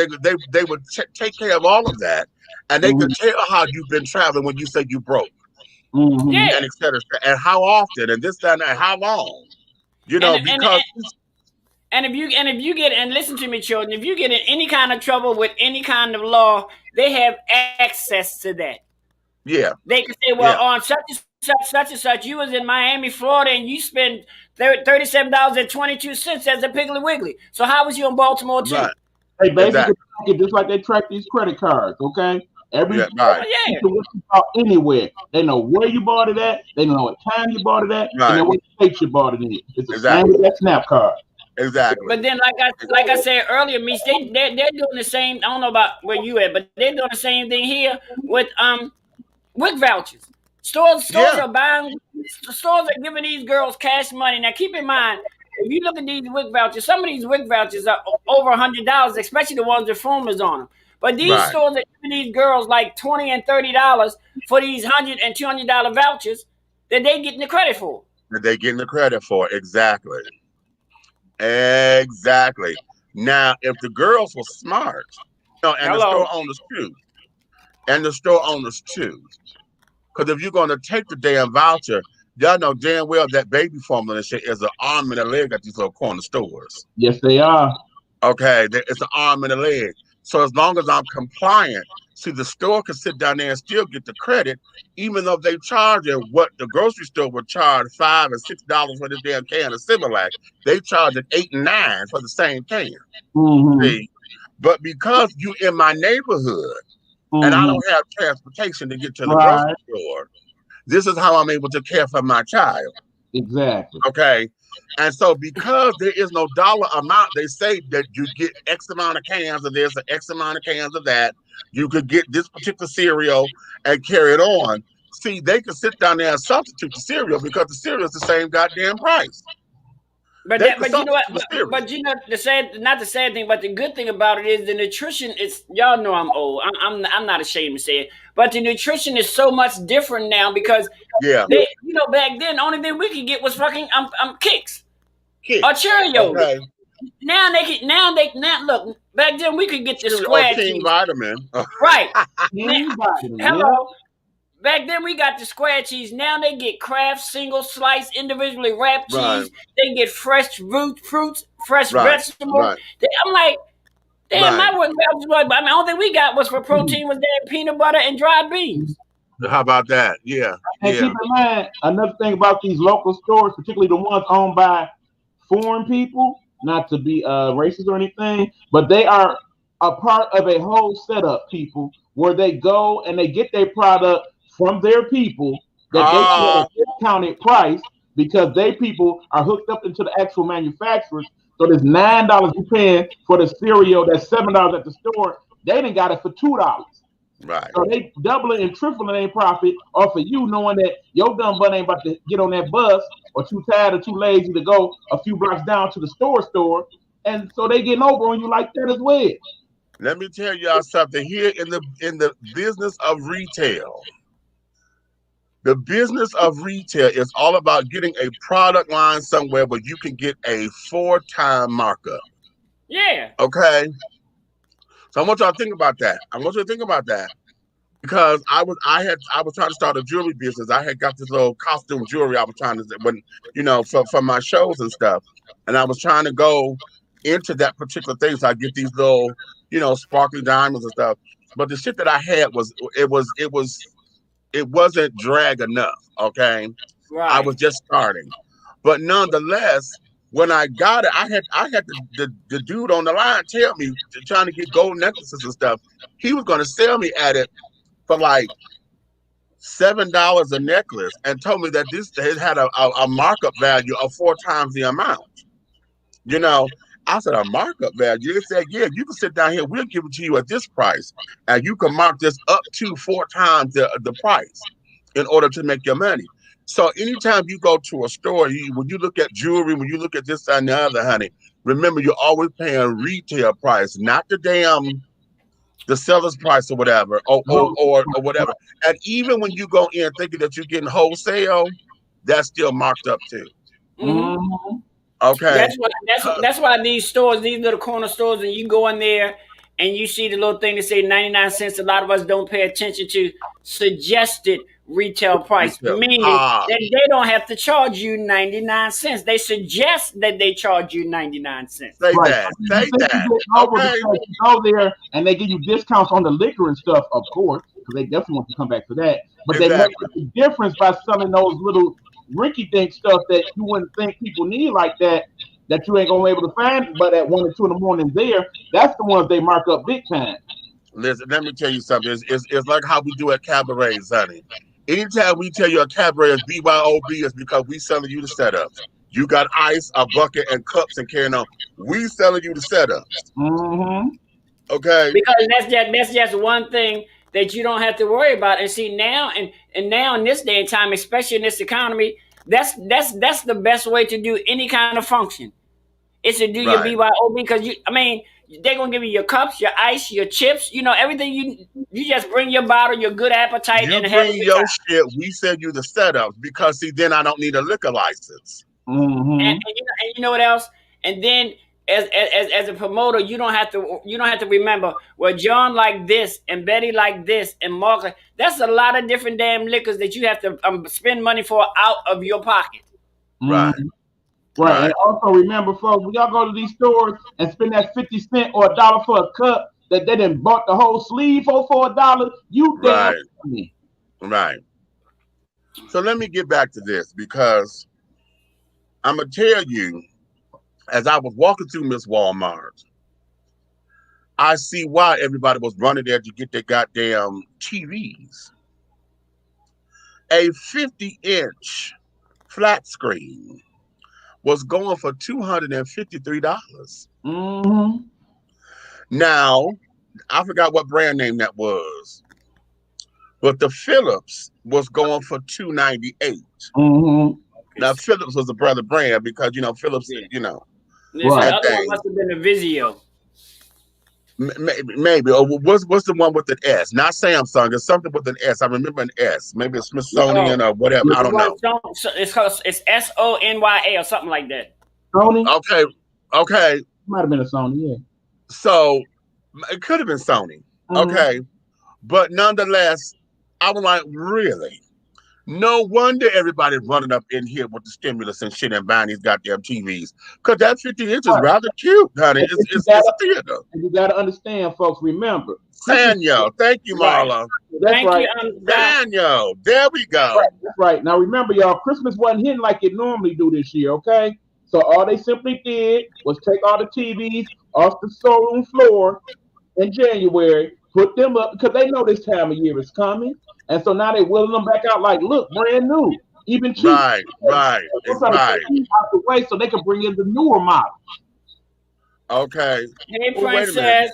they would take care of all of that, and they could tell how you've been traveling when you say you broke, Yeah. and et cetera, and how often, and this, that, and that, how long, you know, And because if you get, and listen to me, children, if you get in any kind of trouble with any kind of law, they have access to that. yeah, They can say, well, on such and such, you was in Miami, Florida, and you spent $37.22 as a Piggly Wiggly. So how was you in Baltimore too? right, They basically exactly, track it just like they track these credit cards, okay? Every yeah, right, Yeah. what you bought anywhere. They know where you bought it at, they know what time you bought it at, and right, then what state you bought it in. It's the same exactly, with that SNAP card. exactly, But then, like I said earlier, Meech, they're doing the same. I don't know about where you at, but they're doing the same thing here with WIC vouchers. Stores yeah, are buying. Stores are giving these girls cash money. Now, keep in mind, if you look at these WIC vouchers, some of these WIC vouchers are over $100, especially the ones with formers on them. But these right, stores are giving these girls like $20 and $30 for these $100 and $200 vouchers that they getting the credit for. that they getting the credit for, exactly, exactly. Now, if the girls were smart, and the Hello. store owners too, and the store owners too. Because if you're going to take the damn voucher, y'all know damn well that baby formula and shit is an arm and a leg at these little corner stores. Yes, they are. Okay, it's an arm and a leg. So as long as I'm compliant, see, the store can sit down there and still get the credit, even though they charge it what the grocery store would charge $5 and $6 for this damn can of Similac. They charge it $8 and $9 for the same can. See, but because you in my neighborhood, and I don't have transportation to get to the grocery store, this is how I'm able to care for my child. Exactly. Okay. And so because there is no dollar amount, they say that you get X amount of cans of this or X amount of cans of that. You could get this particular cereal and carry it on. See, they can sit down there and substitute the cereal because the cereal is the same goddamn price. But They that, can but you know what? substitute the cereal. But you know the sad, not the sad thing, but the good thing about it is the nutrition is. Y'all know I'm old. I'm not ashamed to say it. But the nutrition is so much different now because Yeah. they, back then the only thing we could get was fucking Kicks or Cheerios. Okay. Now look. Back then we could get the square King cheese. Vitamin. Right. King Vitamin, Hello. Back then we got the square cheese. Now they get Kraft single slice, individually wrapped cheese. Right. They get fresh fruits, fresh Right. vegetables. Right. I'm like, damn, Right. my work was. I mean, the only thing we got was for protein was that peanut butter and dried beans. How about that? Yeah. And Yeah. keep in mind, another thing about these local stores, particularly the ones owned by foreign people, not to be racist or anything, but they are a part of a whole setup, people, where they go and they get their product from their people that they get at a discounted price because they people are hooked up into the actual manufacturers. So there's $9 you're paying for the cereal that's $7 at the store. They done got it for $2. Right. So they doubling and tripling their profit off of you, knowing that your dumb butt ain't about to get on that bus or too tired or too lazy to go a few blocks down to the store, and so they getting over on you like that as well. Let me tell y'all something. Here in the business of retail, the business of retail is all about getting a product line somewhere where you can get a 4-time markup. Yeah. Okay. So I want y'all to think about that. because I was trying to start a jewelry business. I had got this little costume jewelry I was trying to when for my shows and stuff, and I was trying to go into that particular thing. So I get these little sparkly diamonds and stuff. But the shit that I had it wasn't drag enough. Okay, I Right. was just starting, but nonetheless. When I got it, I had the dude on the line tell me trying to get gold necklaces and stuff. He was going to sell me at it for like $7 a necklace and told me that this it had a markup value of 4 times the amount. You know, I said a markup value. They said, yeah, you can sit down here, we'll give it to you at this price. And you can mark this up to 4 times the price in order to make your money. So anytime you go to a store, when you look at jewelry, when you look at this and the other, honey, remember you're always paying retail price, not the seller's price or whatever, or whatever. And even when you go in thinking that you're getting wholesale, that's still marked up too. Mm-hmm. Okay. That's why these stores, these little corner stores, and you go in there and you see the little thing that say 99 cents. A lot of us don't pay attention to suggested retail price, Retail. meaning that they don't have to charge you 99 cents. They suggest that they charge you 99 cents. Say Right. that. You Say think that. you get over Okay. because you go there and they give you discounts on the liquor and stuff, of course, because they definitely want to come back to that. But they make Exactly. the difference by selling those little rinky dink stuff that you wouldn't think people need like that you ain't gonna be able to find, but at 1 or 2 in the morning there, that's the ones they mark up big time. Listen, let me tell you something. It's like how we do at cabarets, honey. Anytime we tell you a cabaret is BYOB, it's because we selling you the setups. You got ice, a bucket, and cups and carrying on. We selling you the setups. Mm-hmm. Okay. Because that's just one thing that you don't have to worry about. And see now and now in this day and time, especially in this economy, that's the best way to do any kind of function. It's to do your Right. BYOB because they're gonna give you your cups, your ice, your chips, everything you just bring your bottle, your good appetite, You and have a bring good your time. shit, we sell you the setups because see, then I don't need a liquor license. Mm-hmm. And you know what else? And then as a promoter, you don't have to remember, well, John like this and Betty like this and Mark that's a lot of different damn liquors that you have to spend money for out of your pocket. Right. Mm-hmm. Right. Right. And also remember, folks, when y'all go to these stores and spend that 50 cents or $1 for a cup that they done bought the whole sleeve for $1, you damn Right. money. Right. So let me get back to this because I'm gonna tell you, as I was walking through Miss Walmart, I see why everybody was running there to get their goddamn TVs. A 50-inch flat screen was going for $253. Mm-hmm. Now, I forgot what brand name that was, but the Philips was going for $298. Mm-hmm. Now, Philips was a brother brand because Philips, Yeah. Listen, the Right. that other one thing. must have been a Vizio. Maybe. Or what's the one with an S? Not Samsung. It's something with an S. I remember an S. Maybe it's Smithsonian or whatever. I don't know. It's SONYA or something like that. Sony? Okay. Okay. Might have been a Sony, yeah. So it could have been Sony. Mhm. Okay. But nonetheless, I was like, really? No wonder everybody's running up in here with the stimulus and shit and buying these goddamn TVs. Because that 50-inch is Right. rather cute, honey. And It's a theater. you gotta understand, folks, remember. Sanyo. Thank you, Right. Marla. That's Thank right. you, Doc. Sanyo. There we go. Right, that's right. Now remember, y'all, Christmas wasn't hitting like it normally do this year, okay? So all they simply did was take all the TVs off the showroom floor in January, put them up because they know this time of year is coming. And so now they're wheeling them back out like, look, brand new, even cheap. Right. They're trying to Right. take these out the way so they can bring in the newer model. Okay. Hey, Well, wait a minute.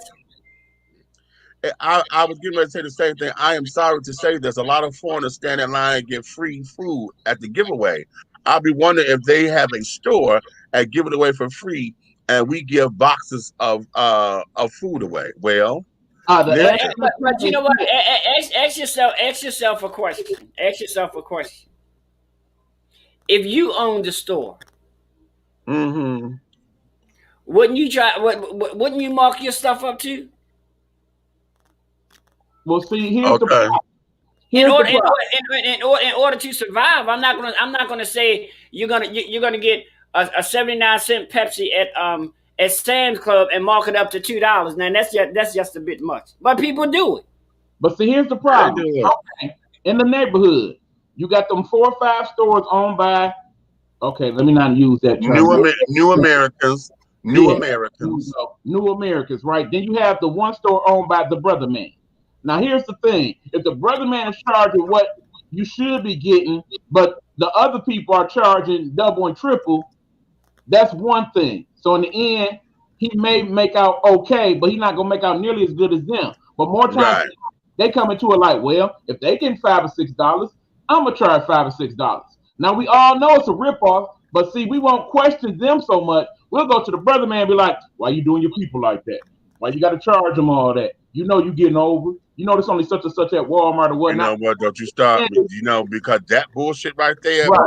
Princess. I was getting ready to say the same thing. I am sorry to say there's a lot of foreigners stand in line and get free food at the giveaway. I'll be wondering if they have a store and give it away for free, and we give boxes of food away. Well, The But you know what? Ask yourself a question. Ask yourself a question. If you owned the store, mm-hmm. wouldn't you mark your stuff up too? Well, see, here's the Okay. In here's the order, in problem. order, in order to survive, I'm not gonna say you're gonna get a 79-cent Pepsi at Sam's Club and mark it up to $2. Now that's just a bit much, but people do it. But see, here's the They problem. do it. Okay, in the neighborhood, you got them 4 or 5 stores owned by. Okay, let me not use that term. New Americans. New Yeah, Americans. New Americans, right? Then you have the one store owned by the brother man. Now here's the thing: if the brother man is charging what you should be getting, but the other people are charging double and triple, that's one thing. So in the end, he may make out okay, but he's not gonna make out nearly as good as them. But more times Right. they come into it like, well, if they getting $5 or $6, I'm gonna charge $5 or $6. Now we all know it's a ripoff, but see, we won't question them so much. We'll go to the brother man and be like, why you doing your people like that? Why you gotta charge them all that? You know you getting over. You know there's only such and such at Walmart or You whatnot. know what? Don't you start? And- Because that bullshit right there Right.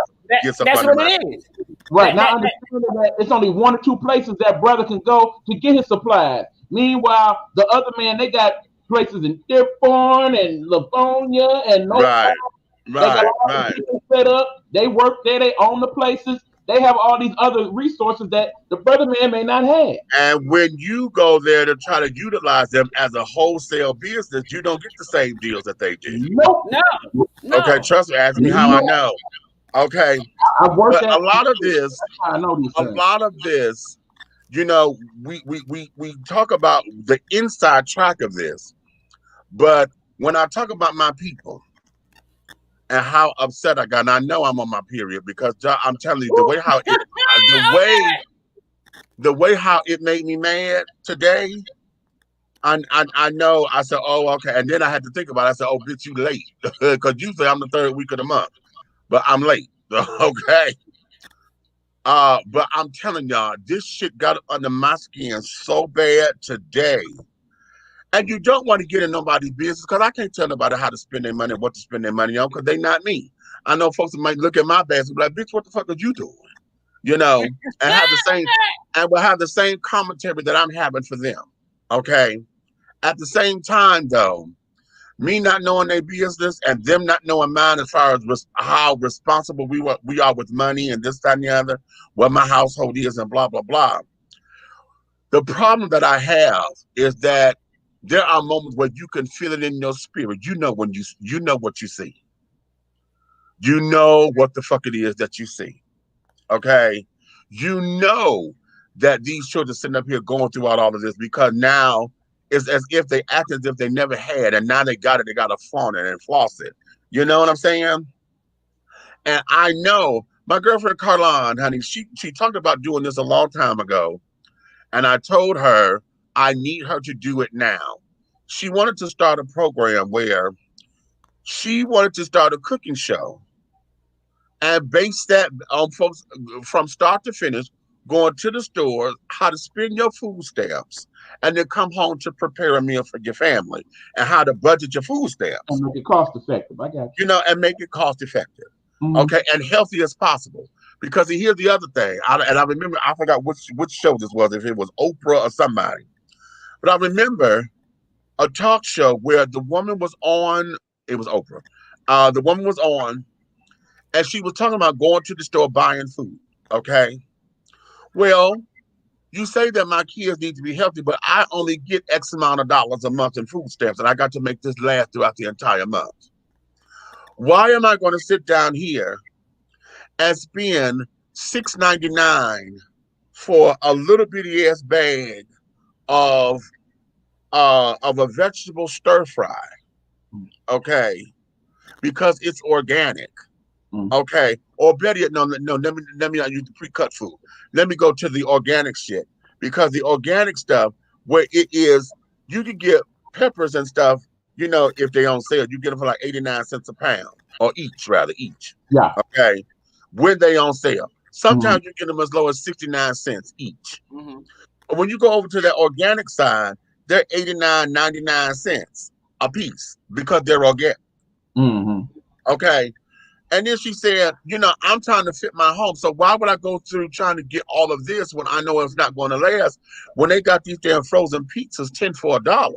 gets up That's under what my. it is. Right now, That- understanding that it's only 1 or 2 places that brother can go to get his supplies. Meanwhile, the other man, they got places in Dearborn and Livonia and no. Right. They got Right. all the Right. people set up. They work there. They own the places. They have all these other resources that the brother man may not have. And when you go there to try to utilize them as a wholesale business, you don't get the same deals that they do. Nope. No, no. Okay, trust me. Ask me how I know. Okay, I worked but at a lot of this, that's how I know these a things. lot of this, you know, we talk about the inside track of this, but when I talk about my people and how upset I got, and I know I'm on my period because I'm telling you the way how it, the way how it made me mad today. I know. I said, oh, okay, and then I had to think about it. I said, oh, bitch, you late because usually I'm the 3rd week of the month, but I'm late. Okay. But I'm telling y'all, this shit got under my skin so bad today. And you don't want to get in nobody's business because I can't tell nobody how to spend their money, what to spend their money on, because they not me. I know folks that might look at my basket and be like, bitch, what the fuck are you doing? You know, and have the same and will have the same commentary that I'm having for them. Okay. At the same time, though, me not knowing their business and them not knowing mine as far as how responsible we are with money and this, that, and the other, what my household is and blah, blah, blah. The problem that I have is that there are moments where you can feel it in your spirit. You know when you know what you see. You know what the fuck it is that you see. Okay? You know that these children sitting up here going through all of this because now it's as if they act as if they never had, and now they got it, they got to flaunt it and floss it. You know what I'm saying? And I know my girlfriend Carlon, honey, she talked about doing this a long time ago. And I told her I need her to do it now. She wanted to start a program where she wanted to start a cooking show and base that on folks from start to finish, going to the store, how to spend your food stamps, and then come home to prepare a meal for your family, and how to budget your food stamps. And make it cost effective. I got you. You know, and make it cost effective. Mhm. Okay, and healthy as possible. Because here's the other thing, and I remember, I forgot which show this was, if it was Oprah or somebody, but I remember a talk show where the woman was on. It was Oprah. The woman was on, and she was talking about going to the store buying food. Okay, well, you say that my kids need to be healthy, but I only get X amount of dollars a month in food stamps, and I got to make this last throughout the entire month. Why am I going to sit down here and spend $6.99 for a little bitty ass bag of a vegetable stir fry? Okay, because it's organic. Okay, or better yet, no. Let me not use the pre-cut food. Let me go to the organic shit, because the organic stuff, where it is, you can get peppers and stuff. You know, if they on sale, you get them for like 89 cents a pound, or each. Yeah. Okay, when they on sale, sometimes you get them as low as 69 cents each. But when you go over to the organic side, they're 89, 99 cents a piece because they're organic. Okay. And then she said, you know, I'm trying to fit my home. So why would I go through trying to get all of this when I know it's not going to last, when they got these damn frozen pizzas 10 for $1?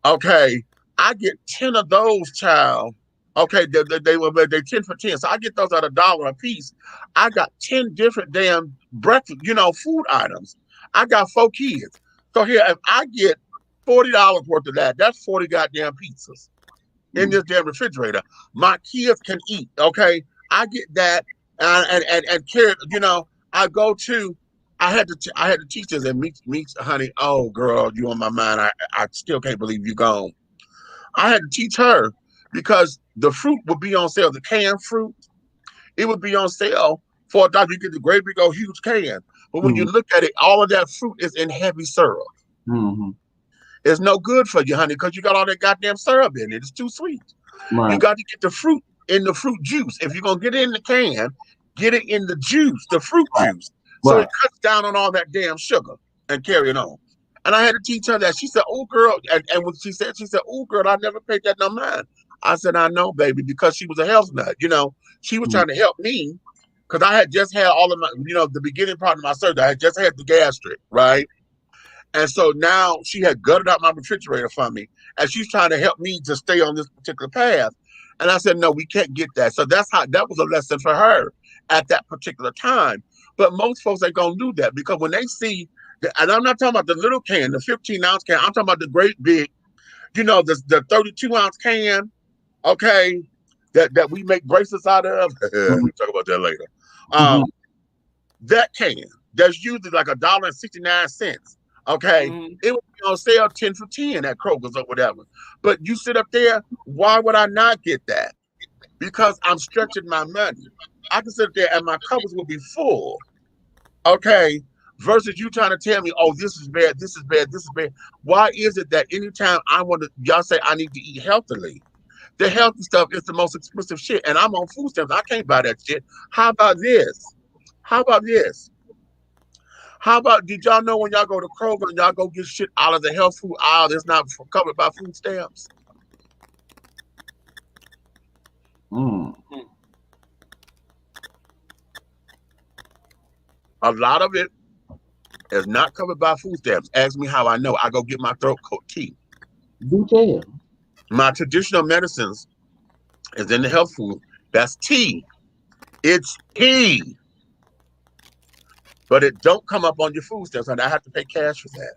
Okay. I get 10 of those, child. Okay, they 10 for 10. So I get those at $1 a piece. I got 10 different damn breakfast, food items. I got 4 kids. So here, if I get $40 worth of that, that's 40 goddamn pizzas in this damn refrigerator. My kids can eat. Okay, I get that, and carrot. I go to. I had to teach this and meet, honey. Oh, girl, you on my mind. I still can't believe you gone. I had to teach her because the fruit would be on sale. The canned fruit, it would be on sale for $1. You get the great big old huge can, but when you look at it, all of that fruit is in heavy syrup. It's no good for you, honey, because you got all that goddamn syrup in it. It's too sweet. Right. You got to get the fruit in the fruit juice. If you're gonna get it in the can, get it in the juice, the fruit juice. So it cuts down on all that damn sugar and carry it on. And I had to teach her that. She said, "Oh, girl," and when she said, "Oh, girl, I never paid that no mind." I said, "I know, baby," because she was a health nut. She was trying to help me because I had just had all of my, the beginning part of my surgery. I had just had the gastric, right? And so now she had gutted out my refrigerator for me, and she's trying to help me to stay on this particular path. And I said, "No, we can't get that." So that was a lesson for her at that particular time. But most folks ain't gonna do that because when they see, and I'm not talking about the little can, the 15-ounce can. I'm talking about the great big, the 32-ounce can. Okay, that we make bracelets out of. We talk about that later. That can that's usually like $1.69. Okay, it would be on sale 10 for 10 at Kroger's or whatever. But you sit up there, why would I not get that? Because I'm stretching my money. I can sit there and my cupboards will be full. Okay, versus you trying to tell me, oh, this is bad, this is bad, this is bad. Why is it that anytime y'all say I need to eat healthily, the healthy stuff is the most expensive shit, and I'm on food stamps. I can't buy that shit. How about this? How about this? How about, did y'all know when y'all go to Kroger and y'all go get shit out of the health food aisle that's not covered by food stamps? A lot of it is not covered by food stamps. Ask me how I know. I go get my throat coat tea. Do tell. My traditional medicines is in the health food. That's tea. It's tea. But it don't come up on your food stamps, and I have to pay cash for that.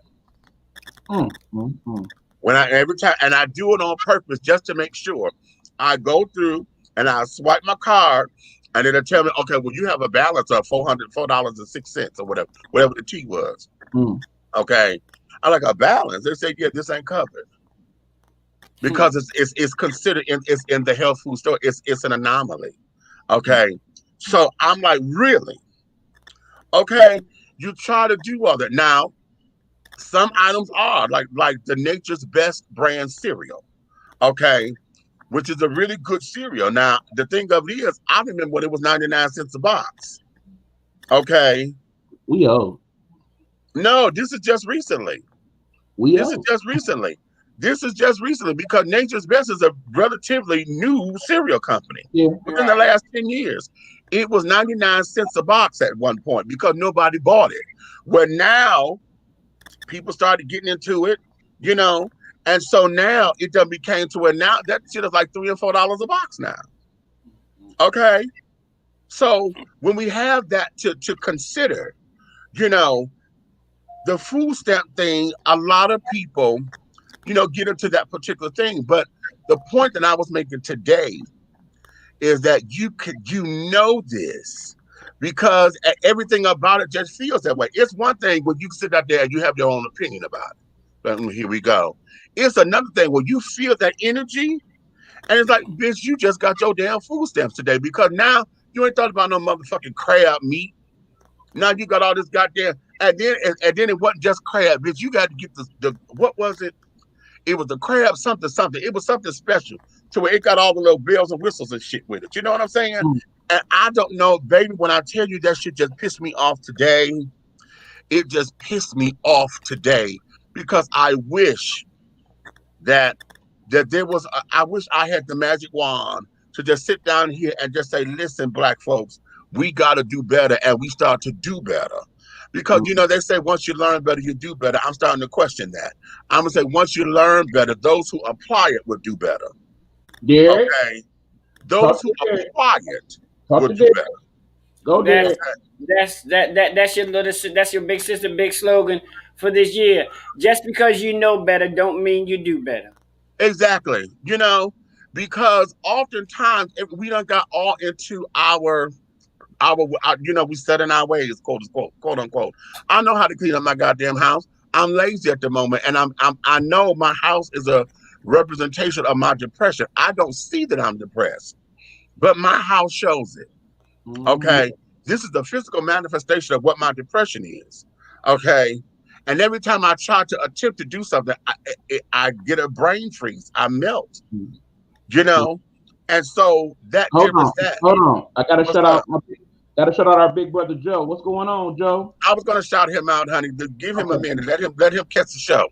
When every time, and I do it on purpose just to make sure. I go through and I swipe my card, and it'll tell me, okay, well, you have a balance of $4.06 or whatever the tea was. Okay, I like a balance. They say, yeah, this ain't covered because it's considered it's in the health food store. It's an anomaly. Okay, so I'm like, really? Okay, you try to do all that. Now, some items are like the Nature's Best brand cereal, okay, which is a really good cereal. Now, the thing of it is, I remember when it was 99 cents a box. Okay. We owe. No, this is just recently. This is just recently because Nature's Best is a relatively new cereal company. Within the last 10 years. It was 99 cents a box at one point because nobody bought it. Where now people started getting into it, and so now it done became to where now that shit is like $3 or $4 a box now. Okay. So when we have that to consider, the food stamp thing, a lot of people, get into that particular thing. But the point that I was making today is that you this because everything about it just feels that way. It's one thing when you sit out there and you have your own opinion about it. But here we go. It's another thing when you feel that energy and it's like, bitch, you just got your damn food stamps today because now you ain't thought about no motherfucking crab meat. Now you got all this goddamn, and then it wasn't just crab, bitch. You got to get the what was it? It was the crab something. It was something special to where it got all the little bells and whistles and shit with it. You know what I'm saying? And I don't know, baby, when I tell you that shit just pissed me off today, it just pissed me off today because I wish that there was, I wish I had the magic wand to just sit down here and just say, listen, black folks, we got to do better, and we start to do better. Because they say once you learn better, you do better. I'm starting to question that. I'm gonna say once you learn better, those who apply it will do better. Derek, Okay, those talk who to Derek. apply it Talk will to do Derek. better. Go, That's Derek. that's your big sister big slogan for this year. Just because you know better don't mean you do better. Exactly. Because oftentimes if we done got all into we set in our ways, quote unquote. I know how to clean up my goddamn house. I'm lazy at the moment, and I know my house is a representation of my depression. I don't see that I'm depressed, but my house shows it. Okay, this is the physical manifestation of what my depression is. Okay, and every time I try to attempt to do something, I get a brain freeze. I melt. And so that Hold there on. is that. Hold on. I gotta What's shut up? out. Gotta shut out our big brother Joe. What's going on, Joe? I was gonna shout him out, honey. Give him a minute. Let him catch the show.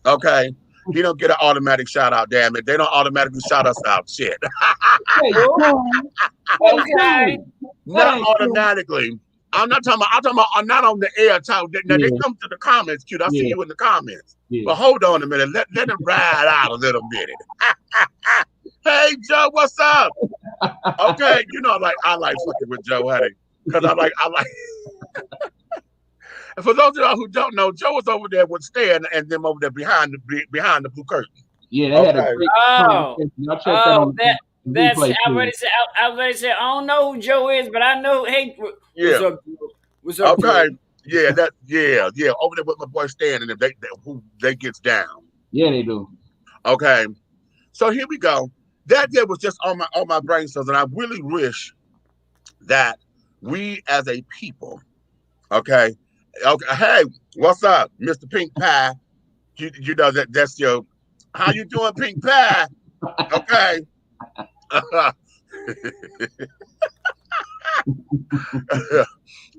Okay. He don't get an automatic shout out, damn it. They don't automatically shout us out. Shit. Hey, Joe. Hey, Okay. Joe. That Not ain't true. automatically. I'm talking about not on the air talk. Now they come to the comments, cute. I see Yeah. you in the comments. Yeah. But hold on a minute. Let him ride out a little minute. Hey Joe, what's up? Okay, I like fucking with Joe, honey. Because I like And for those of y'all who don't know, Joe was over there with Stan and them over there behind the blue curtain. Yeah, they had a Okay. great Oh, conversation. Y'all check that on that's replay. I already said I already said I don't know who Joe is, but I know. Hey, what's Yeah. up, Joe? What's up, Okay. Joe? Yeah. Over there with my boy Stan and them, they gets down. Yeah, they do. Okay. So here we go. That day was just on my brain cells, and I really wish that we as a people, okay. Hey, what's up, Mr. Pink Pie? You know that's your. How you doing, Pink Pie? Okay.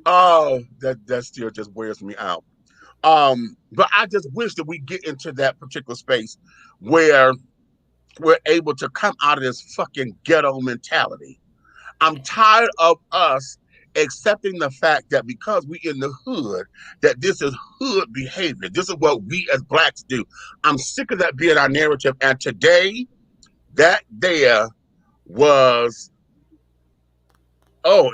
Oh, that still just wears me out. But I just wish that we get into that particular space where we're able to come out of this fucking ghetto mentality. I'm tired of us accepting the fact that because we in the hood, that this is hood behavior. This is what we as blacks do. I'm sick of that being our narrative. And today, that there was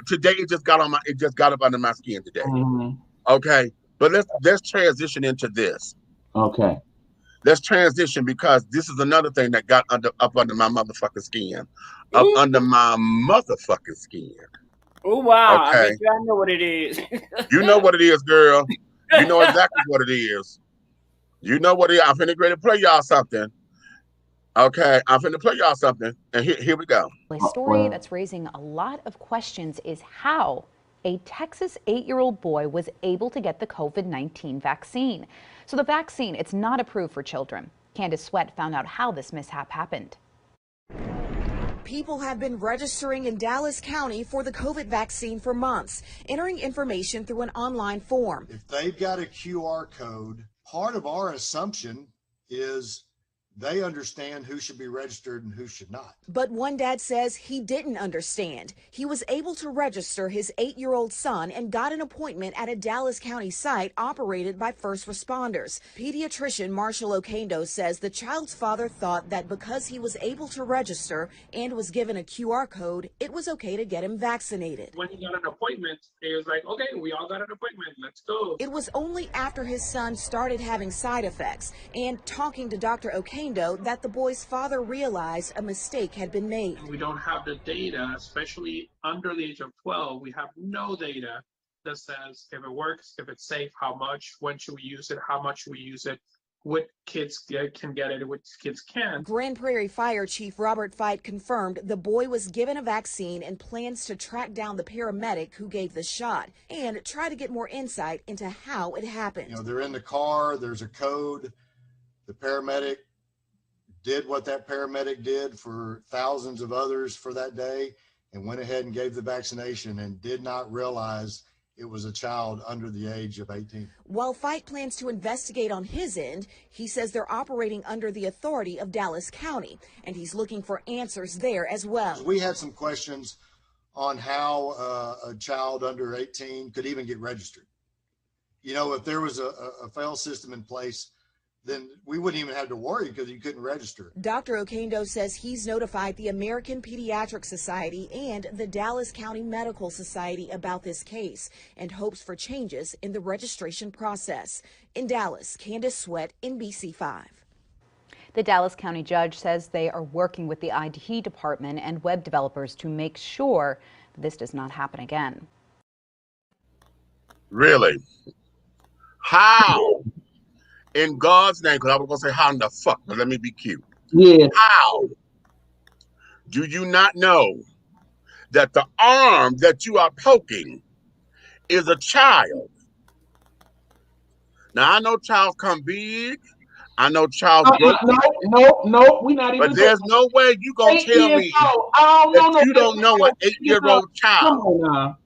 today it just got up under my skin today. Mm-hmm. Okay. But let's transition into this. Okay. Let's transition because this is another thing that got up under my motherfucking skin. Up under my motherfucking skin. Oh wow! Okay. I bet you I know what it is. You know what it is, girl. You know exactly what it is. You know what it is. I'm finna ready to play y'all something. Okay, I'm finna play y'all something. And here we go. A story that's raising a lot of questions is how a Texas 8-year-old boy was able to get the COVID-19 vaccine. So the vaccine, it's not approved for children. Candace Sweat found out how this mishap happened. People have been registering in Dallas County for the COVID vaccine for months, entering information through an online form. If they've got a QR code, part of our assumption is they understand who should be registered and who should not. But one dad says he didn't understand. He was able to register his 8-year-old son and got an appointment at a Dallas County site operated by first responders. Pediatrician Marshall Okendo says the child's father thought that because he was able to register and was given a QR code, it was okay to get him vaccinated. When he got an appointment, he was like, okay, we all got an appointment, let's go. It was only after his son started having side effects and talking to Dr. Okendo that the boy's father realized a mistake had been made. We don't have the data, especially under the age of 12. We have no data that says if it works, if it's safe, how much, when should we use it, how much should we use it, what kids can get it, what kids can't. Grand Prairie Fire Chief Robert Fite confirmed the boy was given a vaccine and plans to track down the paramedic who gave the shot and try to get more insight into how it happened. You know, they're in the car, there's a code, the paramedic did what that paramedic did for thousands of others for that day and went ahead and gave the vaccination and did not realize it was a child under the age of 18. While Fite plans to investigate on his end, he says they're operating under the authority of Dallas County, and he's looking for answers there as well. We had some questions on how a child under 18 could even get registered. you know, if there was a fail system in place, then we wouldn't even have to worry because you couldn't register. Dr. Oquendo says he's notified the American Pediatric Society and the Dallas County Medical Society about this case and hopes for changes in the registration process. In Dallas, Candace Sweat, NBC5. The Dallas County judge says they are working with the IT department and web developers to make sure this does not happen again. Really? How? In God's name, because I was going to say how in the fuck, but let me be cute. Yeah. How do you not know that the arm that you are poking is a child? Now, I know childs come big. I know childs grow. No, we're not even. But there's no way you going to tell me that you don't know an 8-year-old child. Come on now.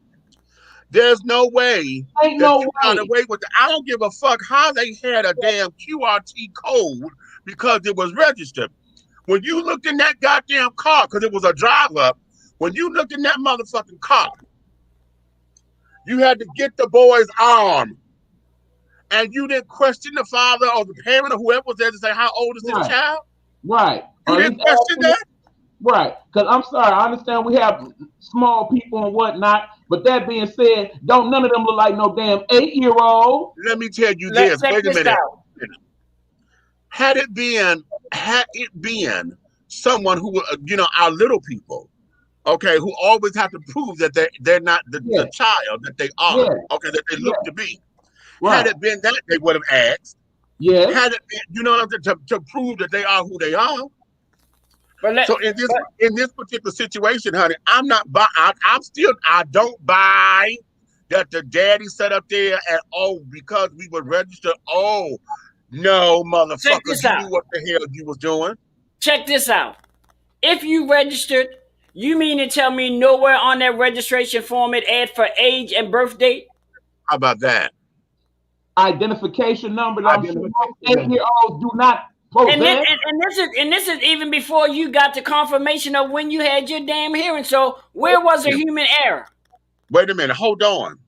There's no way that you got away with it. I don't give a fuck how they had a damn QRT code because it was registered. When you looked in that goddamn car, because it was a drive-up, when you looked in that motherfucking car, you had to get the boy's arm. And you didn't question the father or the parent or whoever was there to say, how old is this child? Right. You didn't question that? Right. Because I'm sorry, I understand we have small people and whatnot, but that being said, don't none of them look like no damn 8-year-old. Let me tell you this. Wait a minute. Had it been someone who, you know, our little people, okay, who always have to prove that they're not the child that they are, okay, that they look to be. Right. Had it been that, they would have asked. Yeah. Had it been, you know what I'm saying, to prove that they are who they are. So in this particular situation, honey, I don't buy that the daddy sat up there and because we were registered. Oh no, motherfucker, you knew what the hell you was doing. Check this out. If you registered, you mean to tell me nowhere on that registration form it asked for age and birth date? How about that? Identification number. 8-year-olds do not. And this is even before you got the confirmation of when you had your damn hearing. So where was the human error? Wait a minute. Hold on.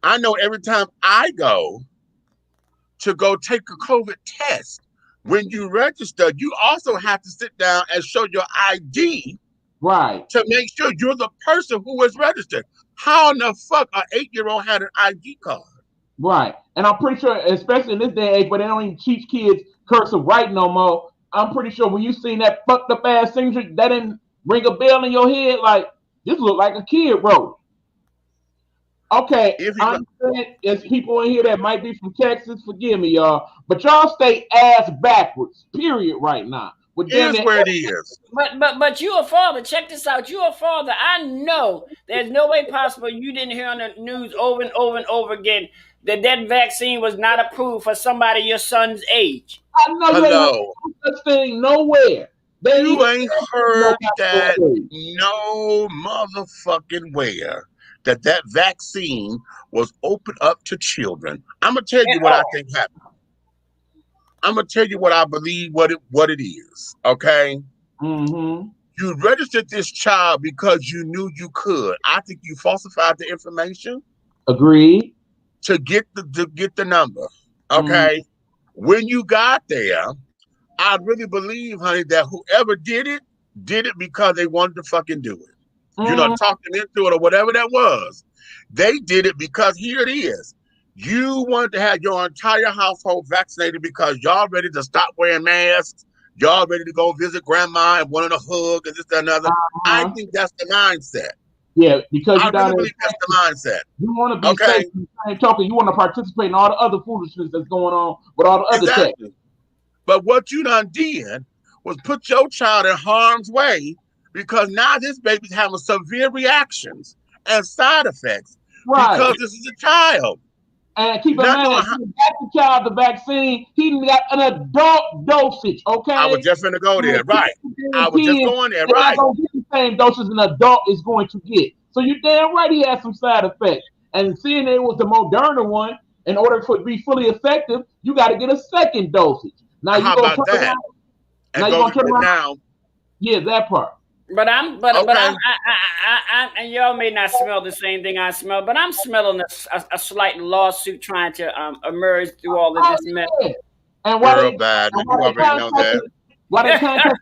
I know every time I go to take a COVID test, when you register, you also have to sit down and show your ID. Right. To make sure you're the person who is registered. How in the fuck an 8-year-old had an ID card? Right. And I'm pretty sure, especially in this day and age, but they don't even teach kids cursive writing no more. I'm pretty sure when you seen that fucked up ass signature, that didn't ring a bell in your head like, this look like a kid wrote. Okay, I understand there's people in here that might be from Texas, forgive me, y'all, but y'all stay ass backwards, period, right now. Here's where it is. But you're a father. Check this out. You're a father. I know there's no way possible you didn't hear on the news over and over and over again that vaccine was not approved for somebody your son's age. I know you ain't such thing nowhere. You ain't heard that no motherfucking where that vaccine was opened up to children. I'm gonna tell you what I think happened. I'm gonna tell you what I believe what it is. Okay. Mm-hmm. You registered this child because you knew you could. I think you falsified the information. Agreed. To get the number. Okay. Mm-hmm. When you got there, I really believe, honey, that whoever did it because they wanted to fucking do it. Mm-hmm. You know, talk them into it or whatever that was. They did it because here it is. You wanted to have your entire household vaccinated because y'all ready to stop wearing masks. Y'all ready to go visit grandma and wanting a hug and this and another. I think that's the mindset. Yeah, because I really believe that's the mindset. You want to be safe. You want to participate in all the other foolishness that's going on with all the other tech. But what you done did was put your child in harm's way because now this baby's having severe reactions and side effects because this is a child. And keep in mind, if you got the child the vaccine, he got an adult dosage, okay? I was just going to go there, right. I was just going there, right. Not going to get the same dosage an adult is going to get. So you're damn right he has some side effects. And seeing it was the Moderna one, in order for it to be fully effective, you got to get a second dosage. Now how about that? Now you're going to turn around. Yeah, that part. But Okay. and y'all may not smell the same thing I smell, but I'm smelling a slight lawsuit trying to emerge through all of Oh this mess. yeah. And Girl, bad. And you already know that. why they contacted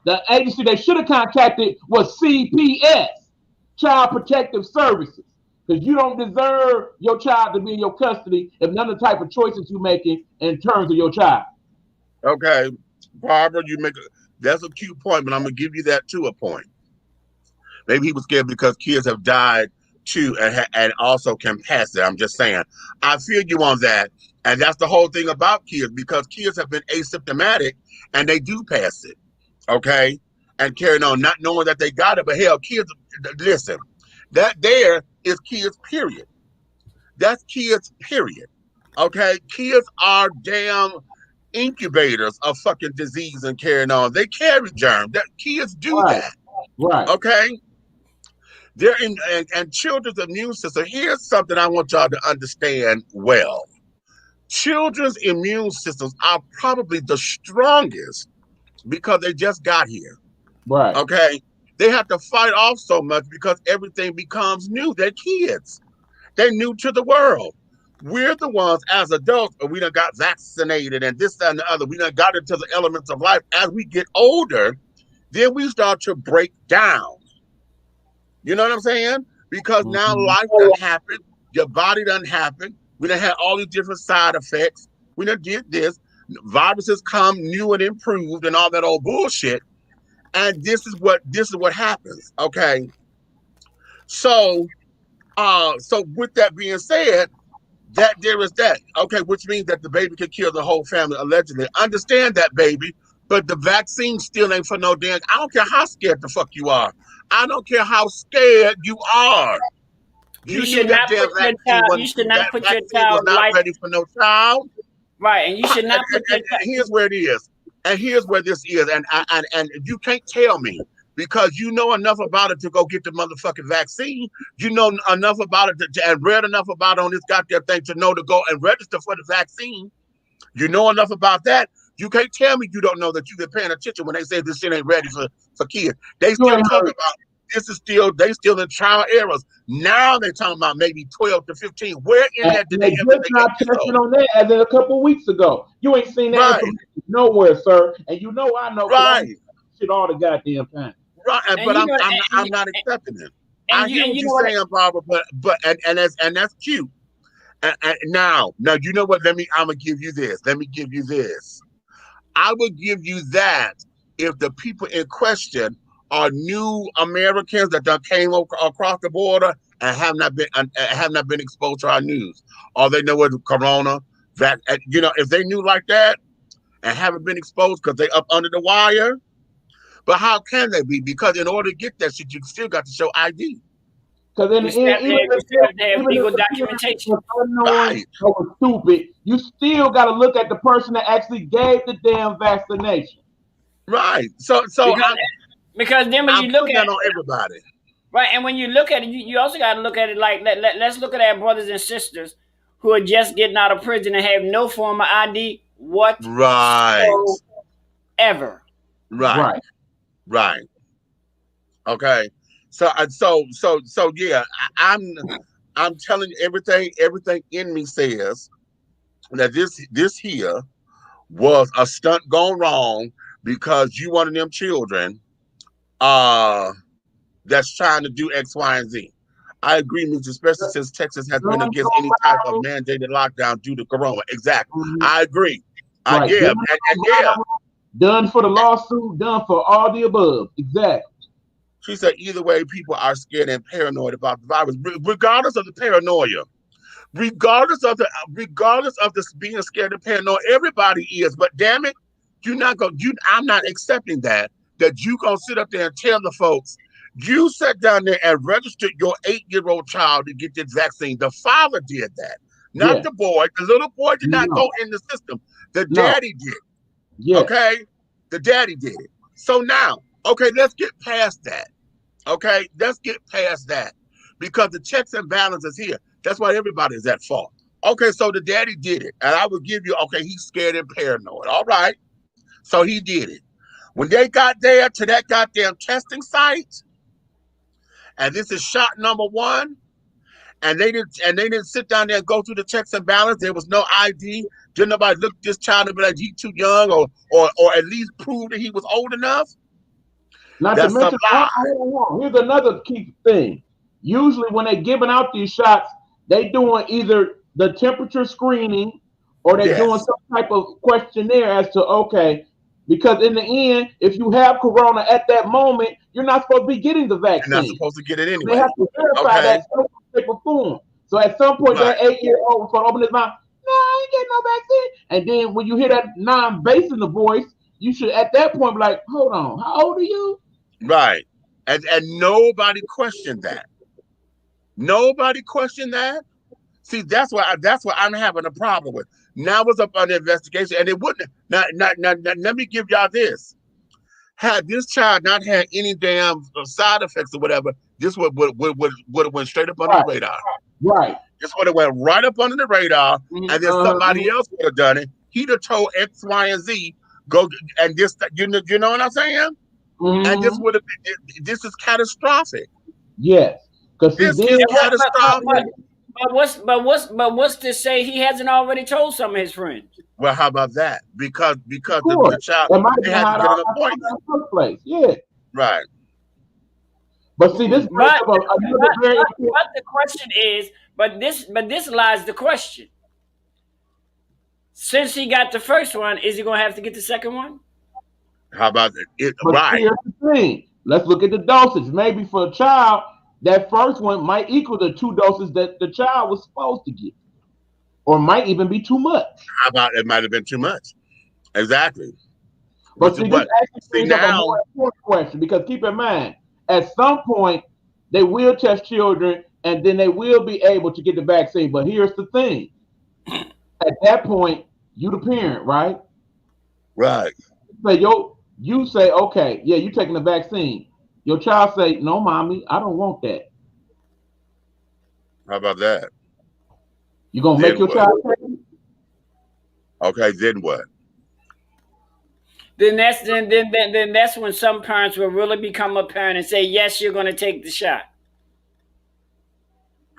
the agency they should have contacted was CPS, Child Protective Services. Because you don't deserve your child to be in your custody if none of the type of choices you're making in terms of your child. Okay. Barbara, that's a cute point, but I'm gonna give you that to a point. Maybe he was scared because kids have died too, and also can pass it. I'm just saying. I feel you on that, and that's the whole thing about kids because kids have been asymptomatic and they do pass it. Okay, and carrying on, not knowing that they got it. But hell, kids, listen, that there is kids. Period. That's kids. Period. Okay, kids are damn incubators of fucking disease and carrying on. They carry germs. That kids do Right. that. Right. Okay. They're in and children's immune system. Here's something I want y'all to understand well. Children's immune systems are probably the strongest because they just got here. Right. Okay. They have to fight off so much because everything becomes new. They're kids. They're new to the world. We're the ones as adults, we done got vaccinated and this, that, and the other. We done got into the elements of life. As we get older, then we start to break down. You know what I'm saying? Because now life doesn't happen. Your body doesn't happen. We done had all these different side effects. We done did this. Viruses come new and improved and all that old bullshit. And this is what happens. Okay. So with that being said, that there is that. Okay, which means that the baby could kill the whole family allegedly. Understand that, baby. But the vaccine still ain't for no damn. I don't care how scared the fuck you are. I don't care how scared you are. You should not put your child. You should not put your child not ready for no child. Right, and you should not put your child. Here's where it is, and here's where this is, and you can't tell me because you know enough about it to go get the motherfucking vaccine. You know enough about it and read enough about it on this goddamn thing to know to go and register for the vaccine. You know enough about that. You can't tell me you don't know that you've been paying attention when they say this shit ain't ready for kids. They still talk about this is still they still in trial errors. Now they're talking about maybe 12 to 15. Where in that did they ever not testing on that as in a couple weeks ago? You ain't seen that right. information nowhere, sir. And you know I know right. shit all the goddamn time. Right, but I'm not accepting it. I hear what you're saying, Barbara, but that's cute. And now you know what? I'm gonna give you this. Let me give you this. I would give you that if the people in question are new Americans that done came across the border and have not been exposed to our news, or they know what corona that if they knew like that and haven't been exposed because they up under the wire. But how can they be? Because in order to get that shit, you still got to show ID. Because even if legal documentation, unknown or stupid, you still got to look at the person that actually gave the damn vaccination. Right. So because then when you look at it on everybody, right, and when you look at it, you also got to look at it like let's look at our brothers and sisters who are just getting out of prison and have no form of ID. Ever. Right. Right. Okay. So yeah, I'm telling you everything in me says that this here was a stunt gone wrong because you one of them children that's trying to do X, Y, and Z. I agree, especially since Texas has been against any type of mandated lockdown due to corona. Exactly. I agree. Right. Yeah. Done for the lawsuit, done for all the above. Exactly. She said either way, people are scared and paranoid about the virus, regardless of the paranoia, regardless of this being scared and paranoid. Everybody is, but damn it, I'm not accepting that you gonna sit up there and tell the folks you sat down there and registered your 8-year-old child to get this vaccine. The father did that, not the boy. The little boy did not go in the system. The daddy did. Yeah. Okay, the daddy did it. So now, okay, let's get past that. Okay, let's get past that because the checks and balances here. That's why everybody's at fault. Okay, so the daddy did it, and I would give you. Okay, he's scared and paranoid. All right, so he did it. When they got there to that goddamn testing site, and this is shot number 1, and they didn't sit down there and go through the checks and balance. There was no ID. Didn't nobody look at this child and be like, he's too young, or at least prove that he was old enough. Not to mention, here's another key thing. Usually when they're giving out these shots, they doing either the temperature screening or they're doing some type of questionnaire as to, okay, because in the end, if you have corona at that moment, you're not supposed to be getting the vaccine. You're not supposed to get it anyway. They have to verify that some shape or form. So at some point, that 8-year-old was going to open his mouth, no, I ain't getting no vaccine. And then when you hear that non-bass in the voice, you should at that point be like, hold on, how old are you? Right. And nobody questioned that. Nobody questioned that. See, that's what I'm having a problem with. Now it's up on the investigation, and it wouldn't. Now, let me give y'all this. Had this child not had any damn side effects or whatever, this would have went straight up under the radar. Right. This would have went right up under the radar, and then somebody else would have done it. He'd have told X, Y, and Z, go and this. You know what I'm saying? And this would have been. This is catastrophic. Yes, because this is catastrophic. But what's to say he hasn't already told some of his friends? Well, how about that? Because the child they had to get an appointment. In the first place. Yeah. Right. But see, this. But the question is, but this lies the question. Since he got the first one, is he going to have to get the second one? How about it? But right. Here's the thing. Let's look at the dosage. Maybe for a child, that first one might equal the 2 doses that the child was supposed to get, or might even be too much. How about it might have been too much? Exactly. But see, this actually brings up a more important question, because keep in mind, at some point they will test children, and then they will be able to get the vaccine. But here's the thing: at that point, you the parent, right? Right. So you say, okay, yeah, you taking the vaccine. Your child say, no, mommy, I don't want that. How about that? You gonna make your child take it? Okay, then what? Then that's when some parents will really become a parent and say, yes, you're gonna take the shot.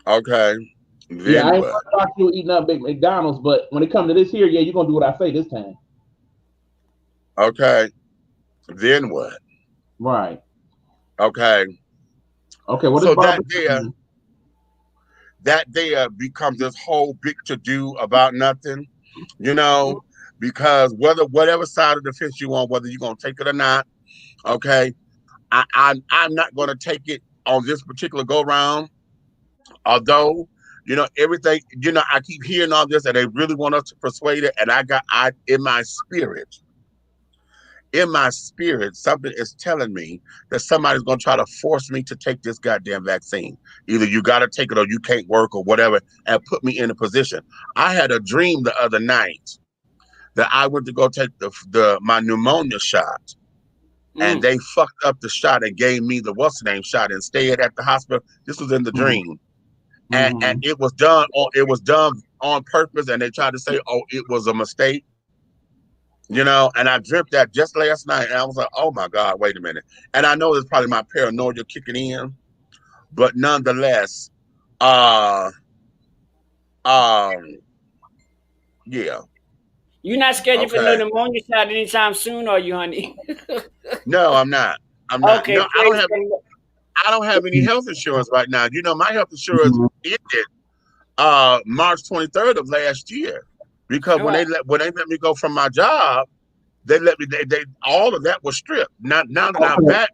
Okay. Yeah, I ain't gonna talk you eating up big McDonald's, but when it comes to this here, yeah, you're gonna do what I say this time. Okay. Then what? Right. Okay. Okay. What so is that there becomes this whole big to do about nothing, you know, because whatever side of the fence you on, whether you're gonna take it or not, okay, I'm not gonna take it on this particular go round. Although, you know, everything, you know, I keep hearing all this, and they really want us to persuade it, and I in my spirit. In my spirit, something is telling me that somebody's going to try to force me to take this goddamn vaccine. Either you got to take it or you can't work or whatever, and put me in a position. I had a dream the other night that I went to go take my pneumonia shot, and they fucked up the shot and gave me the what's the name shot and stayed at the hospital. This was in the dream, and it was done on purpose, and they tried to say, oh, it was a mistake. You know, and I dreamt that just last night, and I was like, oh my God, wait a minute. And I know it's probably my paranoia kicking in, but nonetheless, yeah. You're not scheduled for no pneumonia shot anytime soon, are you, honey? No, I'm not. I'm not. Okay, no, I don't have any health insurance right now. You know, my health insurance ended March 23rd of last year. Because when they let me go from my job, they let me. They all of that was stripped. Now that I'm back,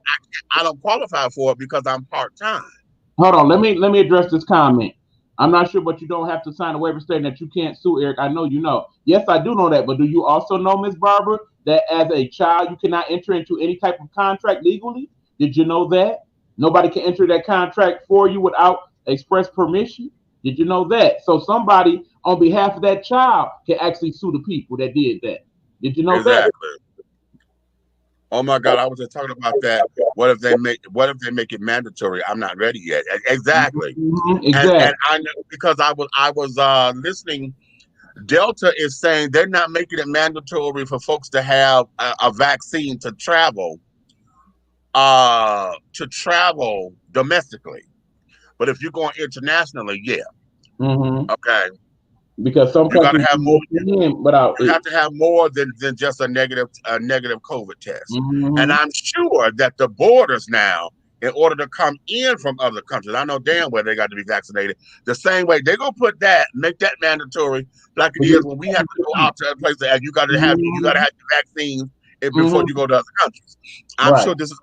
I don't qualify for it because I'm part-time. Hold on, let me address this comment. I'm not sure, but you don't have to sign a waiver stating that you can't sue, Eric. I know you know. Yes, I do know that, but do you also know, Ms. Barbara, that as a child you cannot enter into any type of contract legally? Did you know that? Nobody can enter that contract for you without express permission. Did you know that? So somebody on behalf of that child can actually sue the people that did that. Did you know that? Oh my God, I was just talking about that. What if they make it mandatory? I'm not ready yet. Exactly. Exactly. And I know because I was listening Delta is saying they're not making it mandatory for folks to have a vaccine to travel domestically. But if you're going internationally, yeah. Okay. Because some You got to countries have more. without You it. have to have more than just a negative COVID test. And I'm sure that the borders now, in order to come in from other countries, I know damn well they got to be vaccinated. The same way they're gonna make that mandatory, like it is when we have to go out to other places. And you got to have your vaccines before you go to other countries. I'm Right. sure this is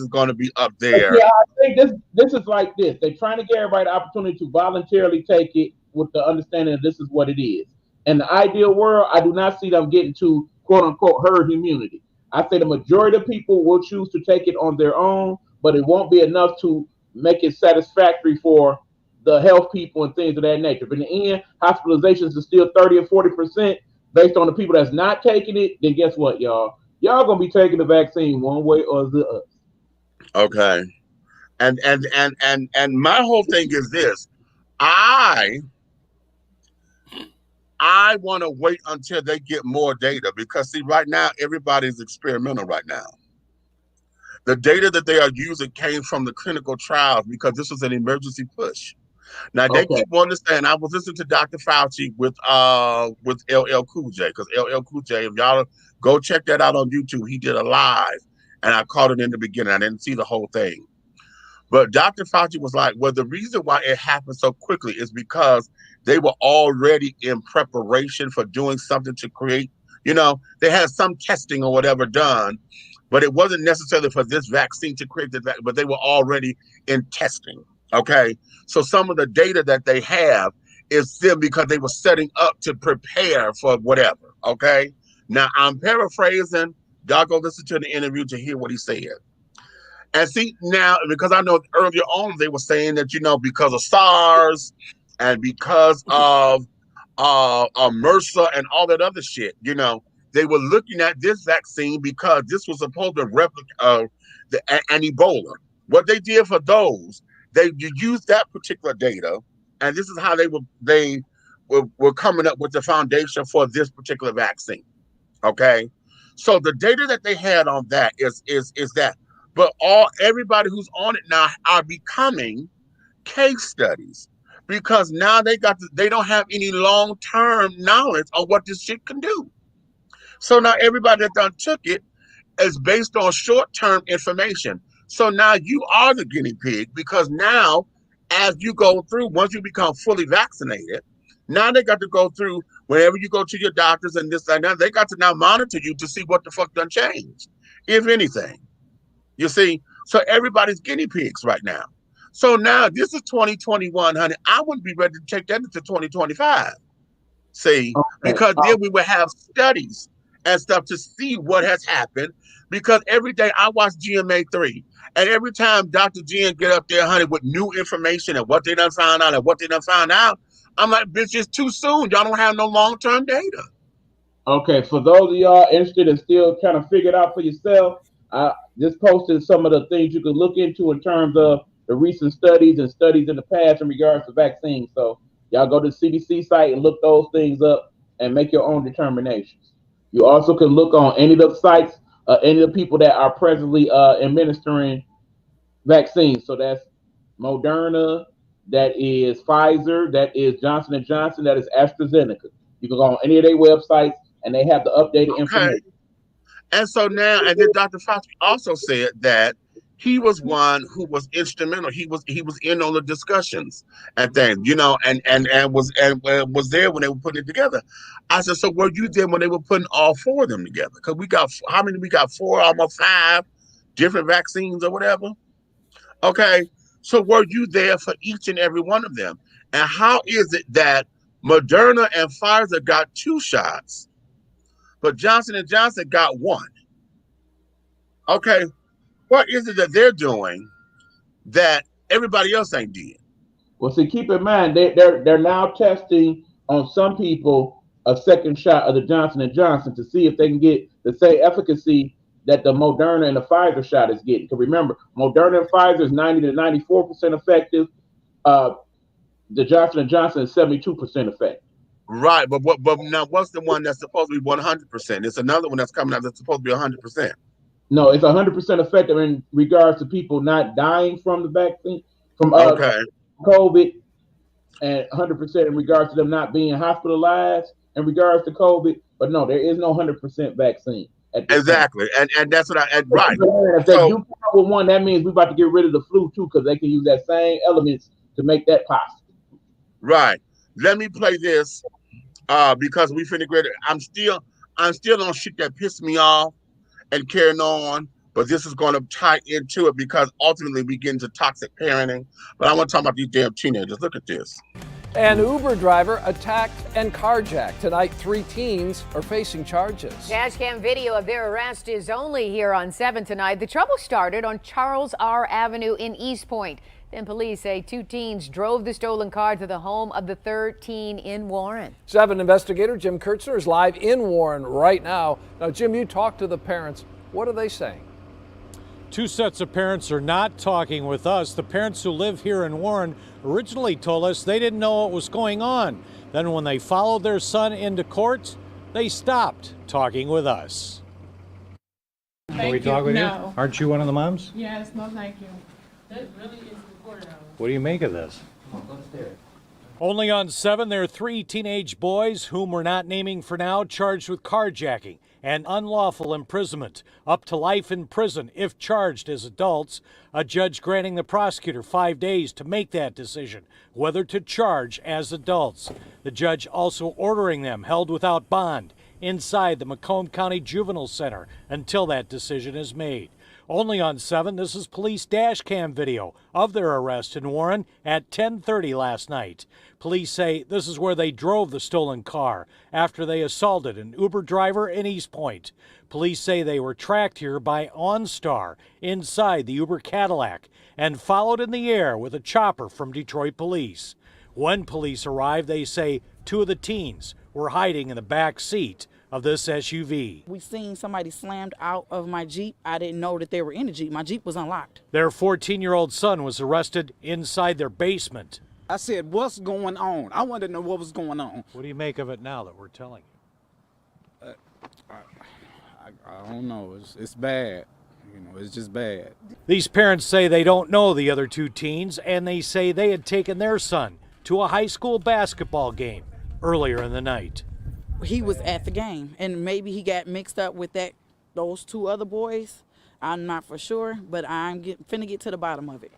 going to be up But there. yeah, I think this is like this. They're trying to give everybody the opportunity to voluntarily take it with the understanding that this is what it is. In the ideal world, I do not see them getting to quote unquote herd immunity. I say the majority of people will choose to take it on their own, but it won't be enough to make it satisfactory for the health people and things of that nature. But in the end, hospitalizations are still 30 or 40% based on the people that's not taking it. Then guess what, y'all? Y'all gonna be taking the vaccine one way or the other. Okay. And my whole thing is this. I want to wait until they get more data because see, right now everybody's experimental right now. The data that they are using came from the clinical trials because this was an emergency push. Now they keep on saying, I was listening to Dr. Fauci with LL Cool J, because LL Cool J, if y'all go check that out on YouTube, he did a live and I caught it in the beginning. I didn't see the whole thing. But Dr. Fauci was like, well, the reason why it happened so quickly is because they were already in preparation for doing something to create, they had some testing or whatever done, but it wasn't necessarily for this vaccine to create the vaccine, but they were already in testing. Okay. So some of the data that they have is them because they were setting up to prepare for whatever. Okay. Now I'm paraphrasing. Y'all go listen to the interview to hear what he said. And see now, because I know earlier on they were saying that, because of SARS and because of MRSA and all that other shit, they were looking at this vaccine because this was supposed to replicate an Ebola. What they did for those, they used that particular data, and this is how they were coming up with the foundation for this particular vaccine. Okay, so the data that they had on that is that. But everybody who's on it now are becoming case studies because now they don't have any long-term knowledge of what this shit can do. So now everybody that done took it is based on short-term information. So now you are the guinea pig because now as you go through, once you become fully vaccinated, now they got to go through whenever you go to your doctors and this and that, they got to now monitor you to see what the fuck done changed, if anything. You see, so everybody's guinea pigs right now. So now this is 2021, honey. I wouldn't be ready to take that into 2025. See, because then we would have studies and stuff to see what has happened. Because every day I watch GMA3, and every time Dr. Jen get up there, honey, with new information and what they done found out and what they done found out, I'm like, bitch, it's too soon. Y'all don't have no long-term data. Okay, for those of y'all interested and still trying to figure it out for yourself, I just posted some of the things you could look into in terms of the recent studies and studies in the past in regards to vaccines. So y'all go to the CDC site and look those things up and make your own determinations. You also can look on any of the sites, any of the people that are presently administering vaccines. So that's Moderna, that is Pfizer, that is Johnson & Johnson, that is AstraZeneca. You can go on any of their websites and they have the updated information. And so now, and then Dr. Fauci also said that he was one who was instrumental. He was in on the discussions and things, and was there when they were putting it together. I said, so were you there when they were putting all four of them together? Because we got how many? We got four, almost five different vaccines or whatever. Okay, so were you there for each and every one of them? And how is it that Moderna and Pfizer got 2 shots, but Johnson & Johnson got 1? Okay, what is it that they're doing that everybody else ain't did? Well, see, keep in mind they're now testing on some people a second shot of the Johnson & Johnson to see if they can get the same efficacy that the Moderna and the Pfizer shot is getting. Because remember, Moderna and Pfizer is 90 to 94% effective. The Johnson & Johnson is 72% effective. Right, but now what's the one that's supposed to be 100%? It's another one that's coming out that's supposed to be 100%. No, it's 100% effective in regards to people not dying from the vaccine, from Okay. COVID, and 100% in regards to them not being hospitalized in regards to COVID. But no, there is no 100% vaccine at this Exactly, and that's what right. If they do come out with one, that means we're about to get rid of the flu too, because they can use that same elements to make that possible. Right. Let me play this because we finna get it. I'm still on shit that pissed me off and carrying on, but this is going to tie into it because ultimately we get into toxic parenting. But I want to talk about these damn teenagers. Look at this. An Uber driver attacked and carjacked. Tonight, 3 teens are facing charges. Dashcam video of their arrest is only here on 7 tonight. The trouble started on Charles R. Avenue in East Point. Then police say 2 teens drove the stolen car to the home of the third teen in Warren. 7 investigator Jim Kurtzner is live in Warren right now. Now, Jim, you talked to the parents. What are they saying? 2 sets of parents are not talking with us. The parents who live here in Warren originally told us they didn't know what was going on. Then when they followed their son into court, they stopped talking with us. Can we talk with you? Aren't you one of the moms? Yes, no thank you. That really is the courthouse. What do you make of this? Only on 7, there are 3 teenage boys, whom we're not naming for now, charged with carjacking and unlawful imprisonment, up to life in prison if charged as adults. A judge granting the prosecutor 5 days to make that decision, whether to charge as adults. The judge also ordering them held without bond inside the Macomb County Juvenile Center until that decision is made. Only on 7, this is police dash cam video of their arrest in Warren at 10:30 last night. Police say this is where they drove the stolen car after they assaulted an Uber driver in East Point. Police say they were tracked here by OnStar inside the Uber Cadillac and followed in the air with a chopper from Detroit police. When police arrived, they say 2 of the teens were hiding in the back seat of this SUV. We seen somebody slammed out of my Jeep. I didn't know that they were in the Jeep. My Jeep was unlocked. Their 14-year-old son was arrested inside their basement. I said, what's going on? I wanted to know what was going on. What do you make of it now that we're telling you? I don't know. It's bad. You know, it's just bad. These parents say they don't know the other 2 teens, and they say they had taken their son to a high school basketball game earlier in the night. He was at the game, and maybe he got mixed up with those 2 other boys. I'm not for sure, but I'm finna get to the bottom of it.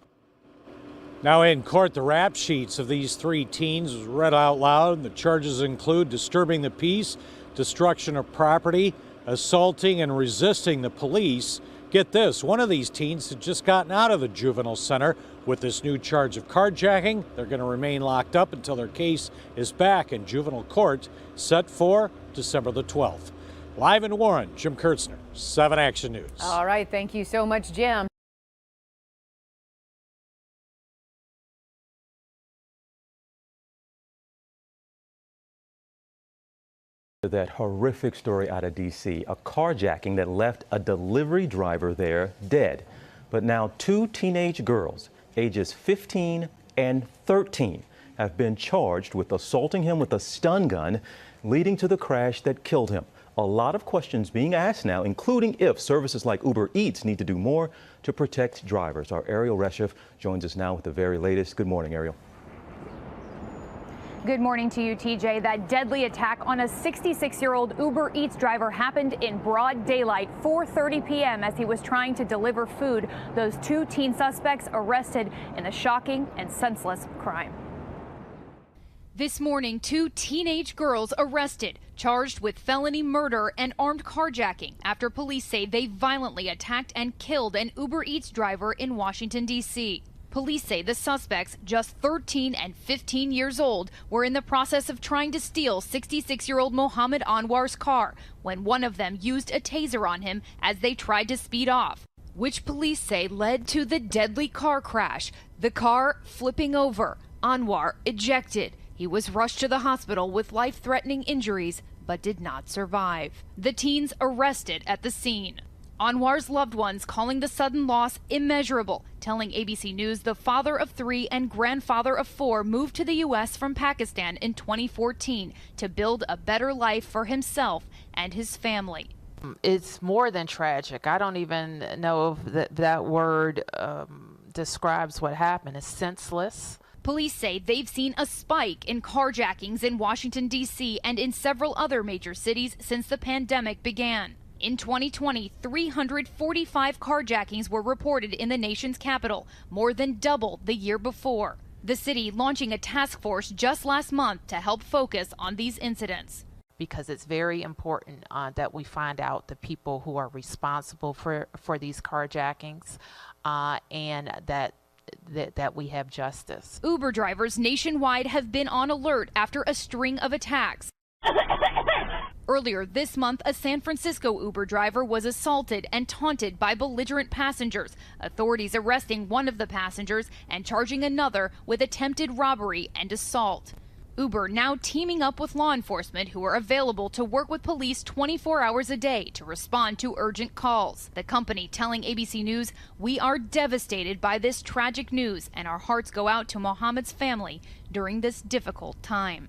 Now in court, the rap sheets of these 3 teens was read out loud. The charges include disturbing the peace, destruction of property, assaulting and resisting the police. Get this, one of these teens had just gotten out of the juvenile center with this new charge of carjacking. They're going to remain locked up until their case is back in juvenile court, set for December the 12th. Live in Warren, Jim Kurtzner, 7 Action News. All right, thank you so much, Jim. That horrific story out of D.C., a carjacking that left a delivery driver there dead. But now 2 teenage girls, ages 15 and 13, have been charged with assaulting him with a stun gun, leading to the crash that killed him. A lot of questions being asked now, including if services like Uber Eats need to do more to protect drivers. Our Ariel Reshef joins us now with the very latest. Good morning, Ariel. Good morning to you, TJ. That deadly attack on a 66-year-old Uber Eats driver happened in broad daylight, 4:30 p.m. as he was trying to deliver food. Those 2 teen suspects arrested in a shocking and senseless crime. This morning, 2 teenage girls arrested, charged with felony murder and armed carjacking after police say they violently attacked and killed an Uber Eats driver in Washington, D.C. Police say the suspects, just 13 and 15 years old, were in the process of trying to steal 66-year-old Mohammed Anwar's car when one of them used a taser on him as they tried to speed off, which police say led to the deadly car crash, the car flipping over, Anwar ejected. He was rushed to the hospital with life-threatening injuries but did not survive. The teens arrested at the scene. Anwar's loved ones calling the sudden loss immeasurable, telling ABC News the father of 3 and grandfather of 4 moved to the U.S. from Pakistan in 2014 to build a better life for himself and his family. It's more than tragic. I don't even know if that word describes what happened. It's senseless. Police say they've seen a spike in carjackings in Washington, D.C. and in several other major cities since the pandemic began. In 2020, 345 carjackings were reported in the nation's capital, more than double the year before. The city launching a task force just last month to help focus on these incidents. Because it's very important that we find out the people who are responsible for these carjackings and that we have justice. Uber drivers nationwide have been on alert after a string of attacks. Earlier this month, a San Francisco Uber driver was assaulted and taunted by belligerent passengers, authorities arresting one of the passengers and charging another with attempted robbery and assault. Uber now teaming up with law enforcement who are available to work with police 24 hours a day to respond to urgent calls. The company telling ABC News, "We are devastated by this tragic news and our hearts go out to Mohammed's family during this difficult time."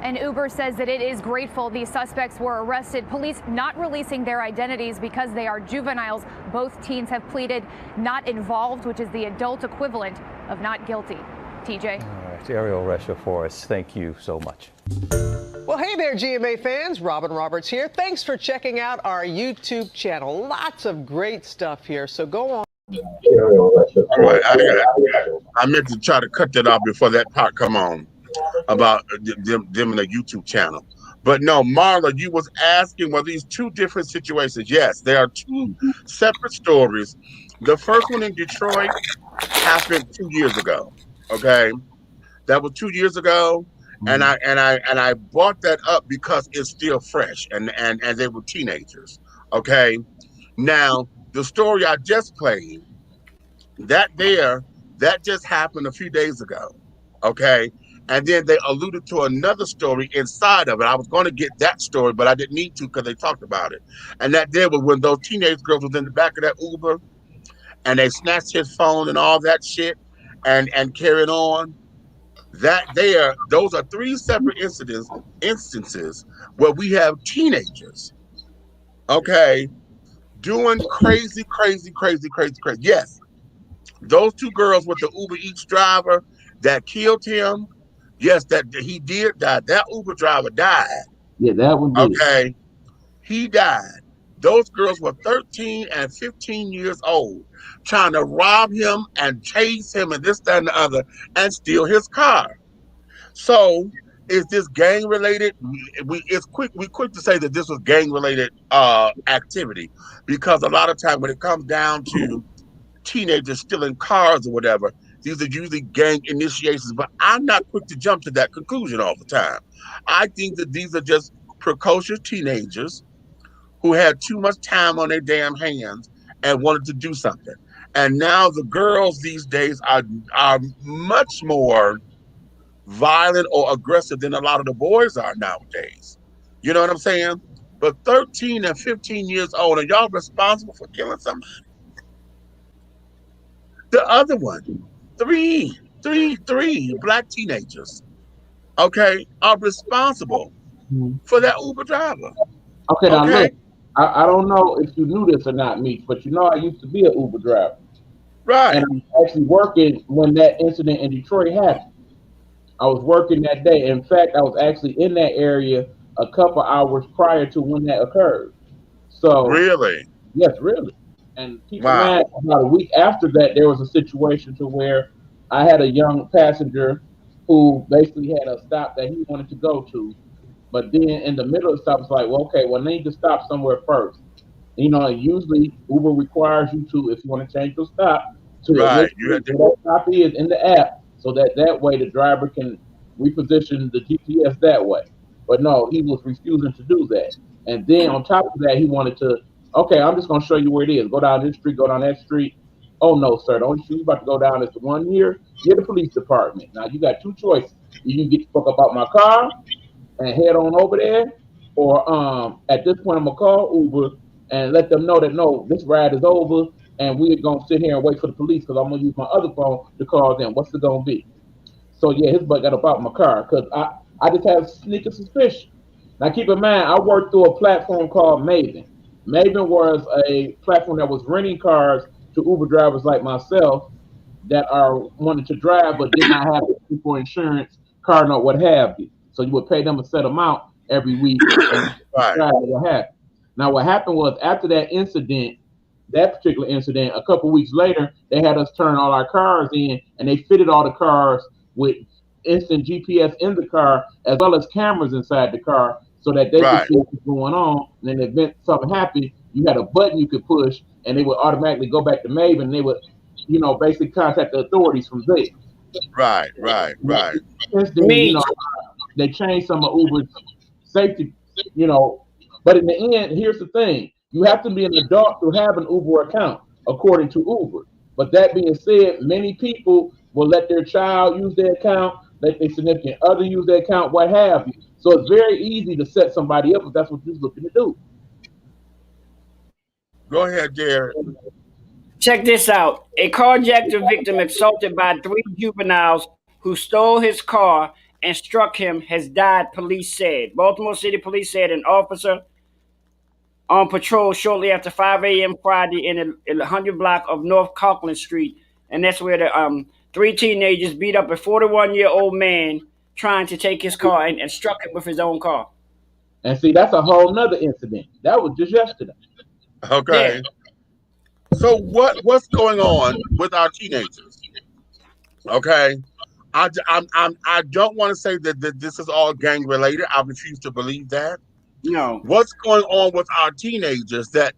And Uber says that it is grateful these suspects were arrested. Police not releasing their identities because they are juveniles. Both teens have pleaded not involved, which is the adult equivalent of not guilty. TJ. All right, Ariel Resha for us. Thank you so much. Well, hey there, GMA fans. Robin Roberts here. Thanks for checking out our YouTube channel. Lots of great stuff here, so go on. All right, I meant to try to cut that off before that part come on about them in the YouTube channel. But no, Marla, you was asking, well, these two different situations. Yes, there are two separate stories. The first one in Detroit happened 2 years ago. Okay, that was 2 years ago, and I brought that up because it's still fresh, and they were teenagers. Okay, now the story I just played, that just happened a few days ago. Okay, and then they alluded to another story inside of it. I was going to get that story, but I didn't need to because they talked about it. And that there was when those teenage girls was in the back of that Uber, and they snatched his phone and all that shit. And carried on. Those are three separate instances where we have teenagers, okay, doing crazy. Yes, those two girls with the Uber Eats driver that killed him. Yes, that he did die. That Uber driver died. Yeah, that one did. Okay, he died. Those girls were 13 and 15 years old, trying to rob him and chase him and this, that, and the other, and steal his car. So, is this gang related? We quick to say that this was gang related activity, because a lot of time when it comes down to teenagers stealing cars or whatever, these are usually gang initiations. But I'm not quick to jump to that conclusion all the time. I think that these are just precocious teenagers who had too much time on their damn hands and wanted to do something. And now the girls these days are much more violent or aggressive than a lot of the boys are nowadays. You know what I'm saying? But 13 and 15 years old, and y'all responsible for killing somebody? The other one, three black teenagers, okay, are responsible for that Uber driver. Okay, now look, I don't know if you knew this or not, Meech, but you know I used to be an Uber driver. Right. And I was actually working when that incident in Detroit happened. I was working that day. In fact, I was actually in that area a couple hours prior to when that occurred. So really? Yes, really. And keep in mind, about a week after that, there was a situation to where I had a young passenger who basically had a stop that he wanted to go to. But then in the middle of the stop, it's like, well, okay, well, I need to stop somewhere first. You know, usually Uber requires you to, if you want to change your stop, to where that stop is in the app, so that way the driver can reposition the GPS that way. But no, he was refusing to do that. And then on top of that, he wanted to, okay, I'm just going to show you where it is. Go down this street, go down that street. Oh, no, sir. The only street you're about to go down is the one here. You're the police department. Now, you got two choices. You can get the fuck up out my car and head on over there, or at this point I'm gonna call Uber and let them know that no, this ride is over, and we're gonna sit here and wait for the police because I'm gonna use my other phone to call them. What's it gonna be? So yeah, his butt got up out my car because I just have sneaking suspicion. Now keep in mind, I worked through a platform called Maven. Maven was a platform that was renting cars to Uber drivers like myself that are wanted to drive but did not have for insurance, car note, what have you. So you would pay them a set amount every week and Right. drive what happened. Now what happened was after that incident, that particular incident, a couple weeks later, they had us turn all our cars in and they fitted all the cars with instant GPS in the car as well as cameras inside the car so that they could Right. see what's going on. And in the event something happened, you had a button you could push and they would automatically go back to Maven and they would, basically contact the authorities from there. Right. Since then, they changed some of Uber's safety, but in the end, here's the thing. You have to be an adult to have an Uber account, according to Uber. But that being said, many people will let their child use their account, let their significant other use their account, what have you. So it's very easy to set somebody up if that's what you're looking to do. Go ahead, Jared. Check this out. A carjacker victim assaulted by 3 juveniles who stole his car and struck him has died, police said. Baltimore City Police said an officer on patrol shortly after 5 a.m. Friday in the 100 block of North Coughlin Street. And that's where the 3 teenagers beat up a 41-year-old man trying to take his car and struck him with his own car. And see, that's a whole nother incident. That was just yesterday. Okay. Yeah. So what's going on with our teenagers? Okay. I don't want to say that this is all gang related. I refuse to believe that. No. What's going on with our teenagers? That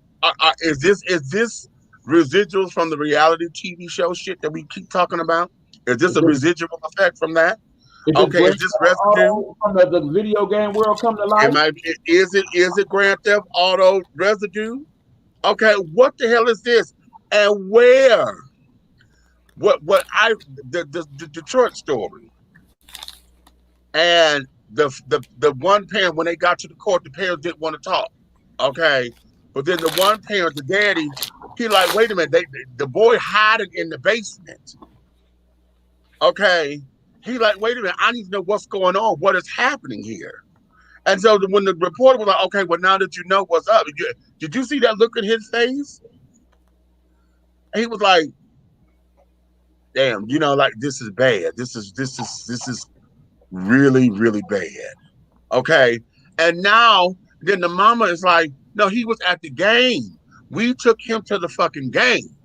is this residuals from the reality TV show shit that we keep talking about? Is this a residual effect from that? Okay, is this residue from the video game world come to life? Is it Grand Theft Auto residue? Okay, what the hell is this? And where? The Detroit story. And the one parent, when they got to the court, the parents didn't want to talk. Okay. But then the one parent, the daddy, he like, wait a minute, the boy hiding in the basement. Okay. He like, wait a minute, I need to know what's going on, what is happening here. And so when the reporter was like, okay, well, now that you know what's up, did you see that look in his face? And he was like, damn, like this is bad. This is really, really bad. Okay. And now then the mama is like, no, he was at the game. We took him to the fucking game.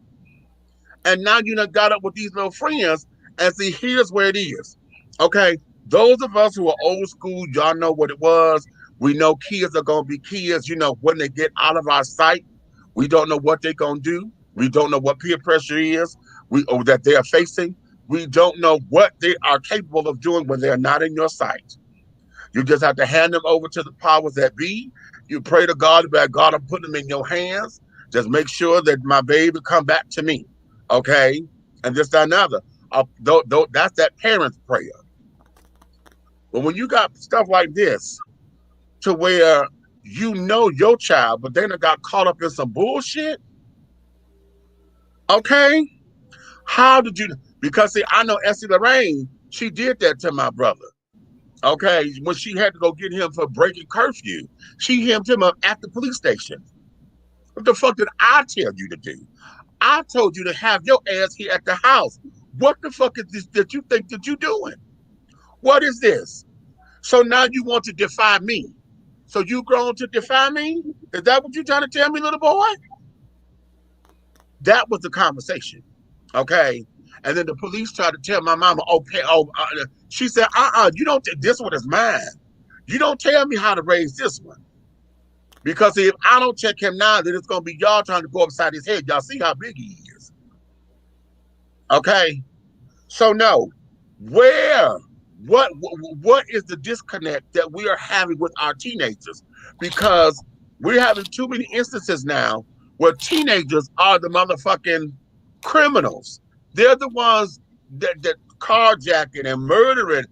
And now you done got up with these little friends and see, here's where it is. Okay. Those of us who are old school, y'all know what it was. We know kids are going to be kids. When they get out of our sight, we don't know what they're going to do. We don't know what peer pressure is that they are facing. We don't know what they are capable of doing when they're not in your sight. You just have to hand them over to the powers that be. You pray to God about God, I'm putting them in your hands. Just make sure that my baby come back to me. Okay? And this, that, and other. That's that parent's prayer. But when you got stuff like this, to where your child, but then it got caught up in some bullshit. Okay? How did you? Because see, I know Essie Lorraine, she did that to my brother. Okay, when she had to go get him for breaking curfew, she hemmed him up at the police station. What the fuck did I tell you to do? I told you to have your ass here at the house. What the fuck is this that you think that you're doing? What is this? So now you want to defy me. So you grown to defy me? Is that what you're trying to tell me, little boy? That was the conversation. Okay. And then the police tried to tell my mama, she said, you don't, this one is mine. You don't tell me how to raise this one. Because if I don't check him now, then it's going to be y'all trying to go upside his head. Y'all see how big he is. Okay. So no, what is the disconnect that we are having with our teenagers? Because we're having too many instances now where teenagers are the motherfucking criminals. They're the ones that carjacking and murder.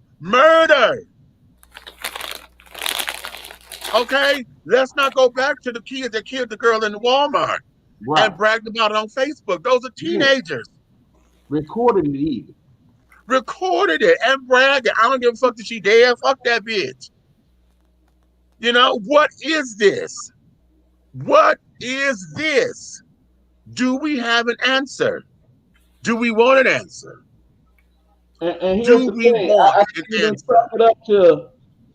Okay, let's not go back to the kid that killed the girl in the Walmart and bragged about it on Facebook. Those are teenagers. Recorded it even. Recorded it and bragged it. I don't give a fuck that she dead. Fuck that bitch. You know, what is this? What is this? Do we have an answer? Do we want an answer? And here's Do the we thing, want I an even answer? chalk it up to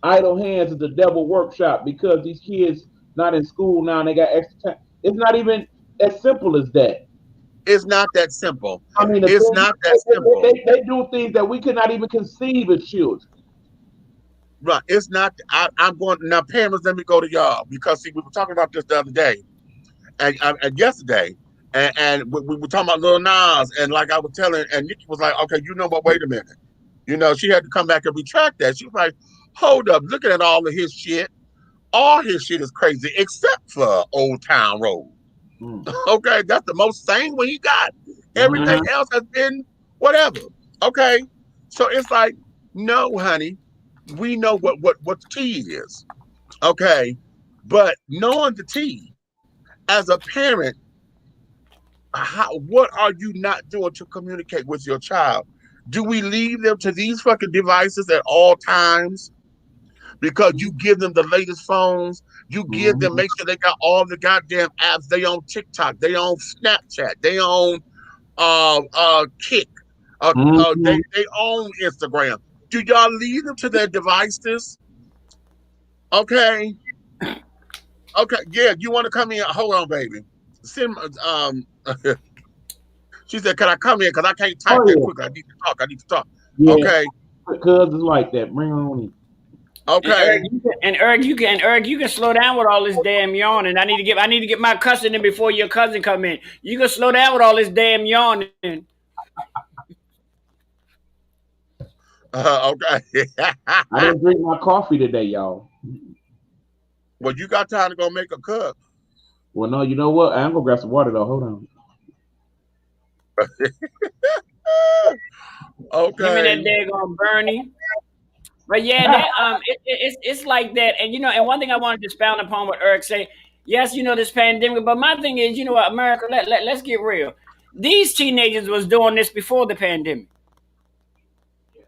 idle hands at the devil workshop because these kids not in school now and they got extra time. It's not even as simple as that. It's not that simple. I mean, It's not that simple. They do things that we could not even conceive as children. Right. It's not. I'm going now. Parents, let me go to y'all because see, we were talking about this the other day and yesterday, and we were talking about Lil Nas, and like I was telling, and Nikki was like, "Okay, you know what? Wait a minute." You know, she had to come back and retract that. She was like, "Hold up, looking at all of his shit. All his shit is crazy except for Old Town Road." Okay, that's the most sane one he got. Everything else has been whatever. Okay, so it's like, no, honey, we know what the tea is. Okay, but knowing the tea as a parent, what are you not doing to communicate with your child? Do we leave them to these fucking devices at all times? Because you give them the latest phones, you give them, make sure they got all the goddamn apps. They on TikTok, they on Snapchat, they on Kick, they own Instagram. Do y'all leave them to their devices? Okay, okay, yeah. You want to come in? Hold on, baby. Send She said, "Can I come in? Because I can't type that quick. I need to talk. I need to talk." Yeah, okay, because it's like that. Bring her on in. Okay. And Eric, you can slow down with all this damn yawning. I need to get my cousin in before your cousin come in. You can slow down with all this damn yawning. Okay. I didn't drink my coffee today, y'all. Well, you got time to go make a cup. Well, no, you know what? I'm gonna grab some water though. Hold on. Okay. Him and that daggone Bernie. But yeah, that, it's like that. And and one thing I wanted to expound upon what Eric say. Yes, this pandemic, but my thing is, what, America, let's get real. These teenagers was doing this before the pandemic.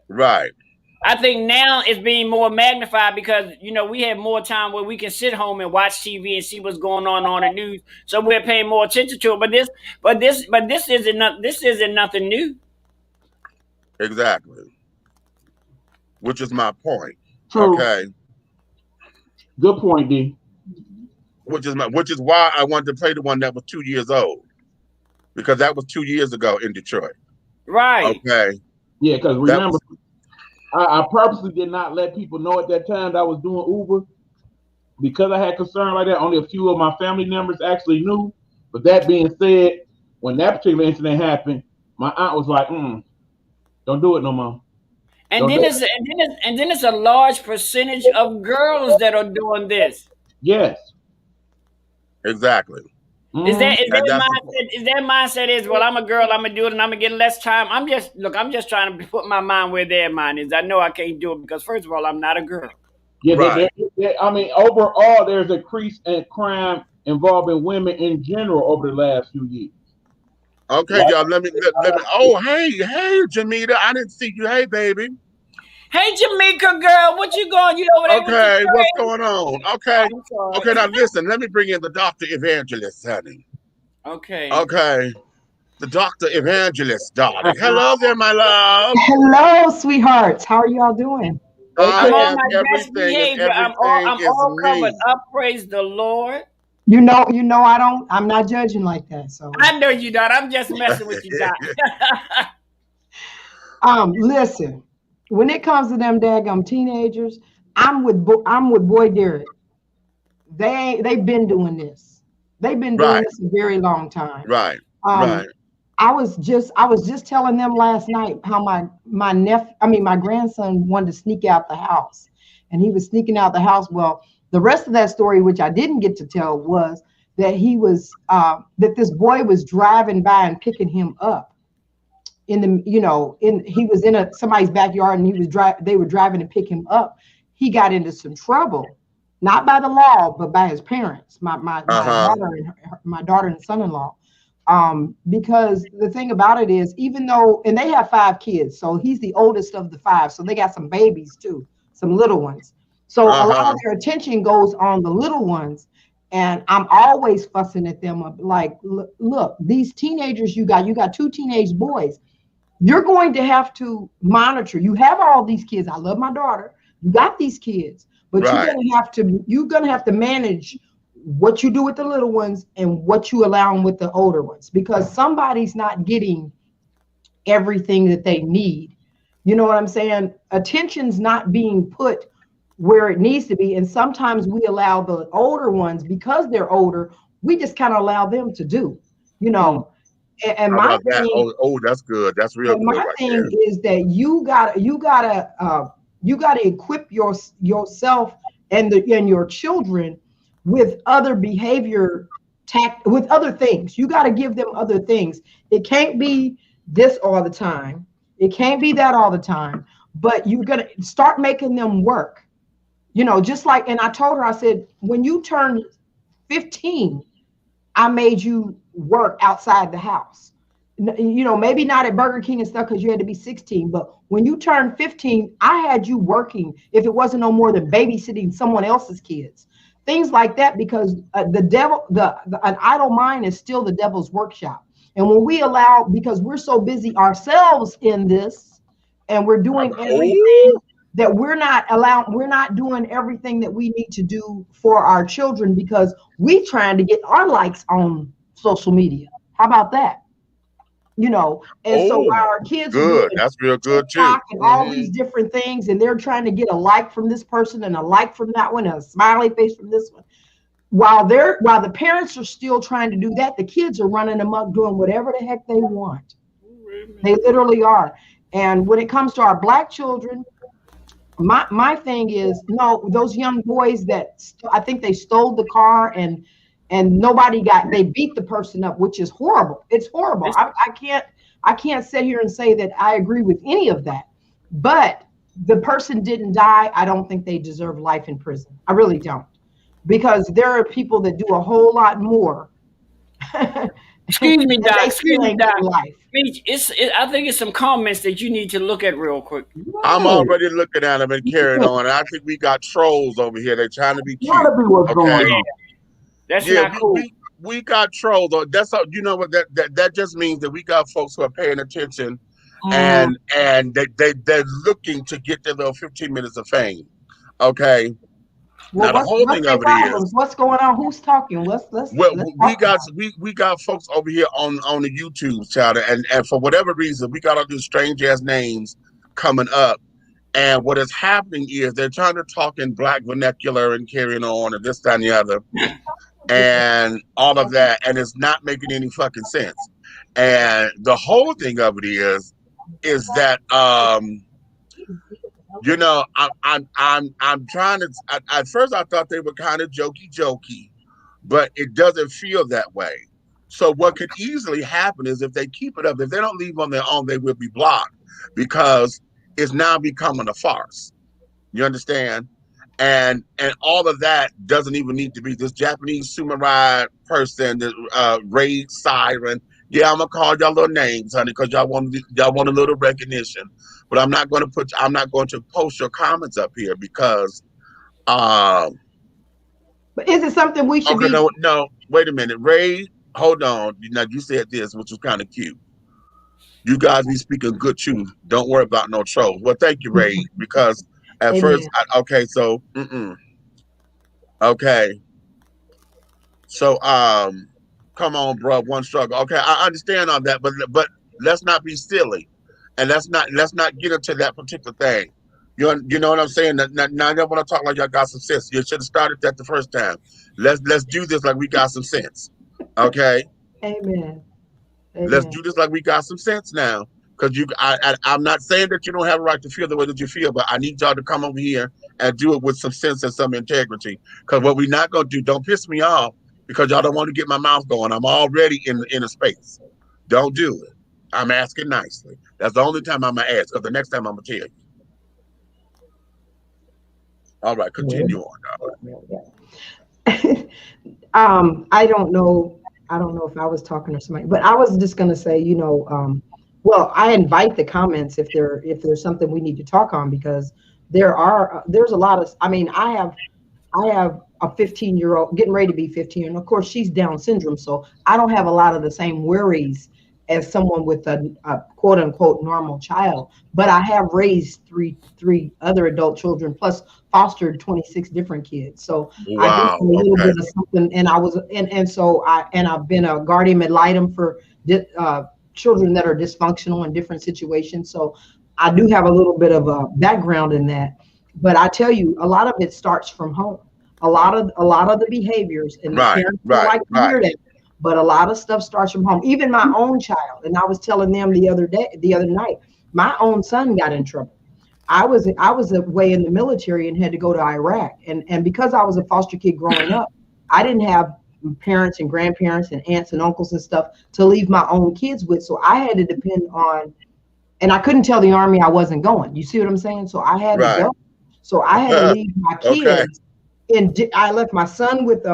Right. I think now it's being more magnified because we have more time where we can sit home and watch TV and see what's going on the news. So we're paying more attention to it. But this isn't nothing new. Exactly. Which is my point. True. Okay. Good point, D. Which is why I wanted to play the one that was 2 years old. Because that was 2 years ago in Detroit. Right. Okay. Yeah, because remember, I purposely did not let people know at that time that I was doing Uber because I had concern like that. Only a few of my family members actually knew. But that being said, when that particular incident happened, my aunt was like, "Don't do it no more." And then it's a large percentage of girls that are doing this. Yes. Exactly. Is that mindset is, well, I'm a girl, I'm gonna do it, and I'm gonna get less time. I'm just trying to put my mind where their mind is. I know I can't do it because first of all, I'm not a girl. Yeah, right. I mean, overall, there's a increase in crime involving women in general over the last few years. Okay, y'all. Let me. Oh, hey, Jamita, I didn't see you. Hey, baby. Hey, Jamaica girl, what you going? You over there? Okay, what's going on? Okay, okay. Now listen. Let me bring in the Dr. Evangelist, honey. Okay. Okay, the Dr. Evangelist, darling. Hello there, my love. Hello, sweethearts. How are y'all doing? I'm on my best behavior. I'm all covered up. Praise the Lord. You know, I'm not judging like that. So I know you don't. I'm just messing with you, Doc. Listen. When it comes to them daggum teenagers, I'm with Boy Derek. They've been doing this. They've been doing this a very long time. Right. Right. I was just telling them last night how my grandson wanted to sneak out the house, and he was sneaking out the house. Well, the rest of that story, which I didn't get to tell, was that he was that this boy was driving by and picking him up. He was in somebody's backyard and they were driving to pick him up. He got into some trouble not by the law, but by his parents, my Uh-huh. daughter and my daughter and son-in-law. Because the thing about it is, even though, and they have 5 kids, so he's the oldest of the 5, so they got some babies too, some little ones. So a lot of their attention goes on the little ones, and I'm always fussing at them like, look, these teenagers you got 2 teenage boys. You're going to have to monitor. You have all these kids. I love my daughter. You got these kids, but Right. you're gonna have to manage what you do with the little ones and what you allow them with the older ones, because somebody's not getting everything that they need. You know what I'm saying? Attention's not being put where it needs to be. And sometimes we allow the older ones, because they're older, we just kind of allow them to do, you know. And How my about that? thing, Oh, that's good. That's real and good my right thing there. is that you gotta equip yourself and your children with other behavior with other things. You got to give them other things. It can't be this all the time. It can't be that all the time. But you're gonna start making them work. You know, just like, and I told her, I said, when you turn 15, I made you work outside the house. You know, maybe not at Burger King and stuff because you had to be 16, but when you turned 15, I had you working if it wasn't no more than babysitting someone else's kids. Things like that, because the devil, an idle mind is still the devil's workshop. And when we allow, because we're so busy ourselves in this, and we're doing everything that we're not doing everything that we need to do for our children because we trying to get our likes on social media. How about that? You know, and so while our kids are doing good. That's real good too. TikTok and all these different things, and they're trying to get a like from this person and a like from that one, and a smiley face from this one. While the parents are still trying to do that, the kids are running amok doing whatever the heck they want. They literally are. And when it comes to our Black children, my thing is, no, those young boys that I think they stole the car and they beat the person up, which is horrible. It's horrible. I can't sit here and say that I agree with any of that, but the person didn't die. I don't think they deserve life in prison. I really don't, because there are people that do a whole lot more. Excuse me, Doc. Excuse me, Doc. Life. I think it's some comments that you need to look at real quick. I'm already looking at them and carrying on. And I think we got trolls over here. They're trying to be cute. What's going on? That's not cool. We got trolls. That's all. You know what? That just means that we got folks who are paying attention, and they're looking to get their little 15 minutes of fame. Okay. Well, now the whole thing of it is, what's going on? Who's talking? Let's we got folks over here on the YouTube channel, and for whatever reason, we got all these strange ass names coming up. And what is happening is they're trying to talk in Black vernacular and carrying on and this, that, and the other, and all of that, and it's not making any fucking sense. And the whole thing of it is that you know, I'm trying to. At first, I thought they were kind of jokey, but it doesn't feel that way. So what could easily happen is if they keep it up, if they don't leave on their own, they will be blocked because it's now becoming a farce. You understand? And all of that doesn't even need to be this Japanese samurai person, this raid siren. Yeah, I'm gonna call y'all little names, honey, because y'all want a little recognition. But I'm not going to post your comments up here because. But is it something we should be? No, wait a minute, Ray. Hold on. Now you said this, which was kind of cute. You guys be speaking good truth. Don't worry about no trolls. Well, thank you, Ray, because at Amen. first, okay, so, okay, so, come on, bro, one struggle. Okay, I understand all that, but let's not be silly, and let's not get into that particular thing. You know what I'm saying? Now I want to talk like y'all got some sense. You should have started that the first time. Let's do this like we got some sense. Okay. Amen. Let's do this like we got some sense now. Because I'm not saying that you don't have a right to feel the way that you feel, but I need y'all to come over here and do it with some sense and some integrity. Because what we're not going to do, don't piss me off because y'all don't want to get my mouth going. I'm already in a space. Don't do it. I'm asking nicely. That's the only time I'm going to ask, because the next time I'm going to tell you. All right, continue on. I don't know. I don't know if I was talking to somebody, but I was just going to say, well, I invite the comments if there's something we need to talk on, because there's a lot of, I have a 15-year-old getting ready to be 15, and of course she's Down syndrome, so I don't have a lot of the same worries as someone with a quote unquote normal child. But I have raised three other adult children, plus fostered 26 different kids. So I do Wow. know a little Okay. bit of something, and I've been a guardian ad litem for children that are dysfunctional in different situations. So I do have a little bit of a background in that. But I tell you, a lot of it starts from home. A lot of the behaviors, and the Right. parents don't like to hear that, but a lot of stuff starts from home. Even my own child, and I was telling them the other night, my own son got in trouble. I was away in the military and had to go to Iraq, and because I was a foster kid growing up, I didn't have parents and grandparents and aunts and uncles and stuff to leave my own kids with, so I had to depend on, and I couldn't tell the Army I wasn't going. You see what I'm saying? So I had to Right. go. So I had to leave my Okay. kids, and I left my son with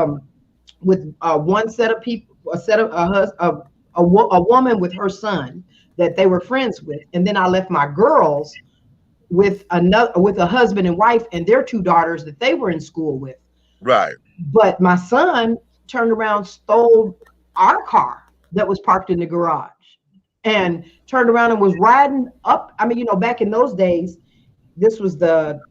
one set of people, a woman with her son that they were friends with, and then I left my girls with a husband and wife and their two daughters that they were in school with. Right. But my son turned around, stole our car that was parked in the garage, and turned around and was riding up. Back in those days, this was the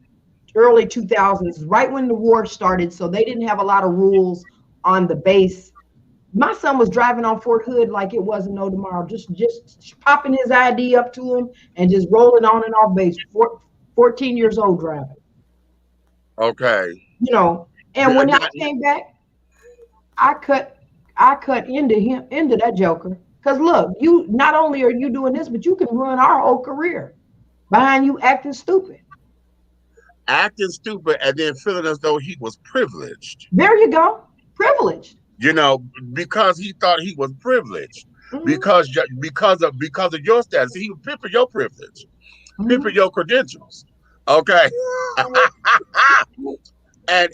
early 2000s, right when the war started, so they didn't have a lot of rules on the base. My son was driving on Fort Hood like it wasn't no tomorrow, just popping his ID up to him and just rolling on and off base. 14 years old driving. Okay. And when I came back, I cut into that joker. Because look, you not only are you doing this, but you can ruin our whole career behind you acting stupid. Acting stupid and then feeling as though he was privileged. There you go. Privileged. Because he thought he was privileged. Mm-hmm. Because of your status. He was pimping your privilege. Mm-hmm. Pimping your credentials. Okay. and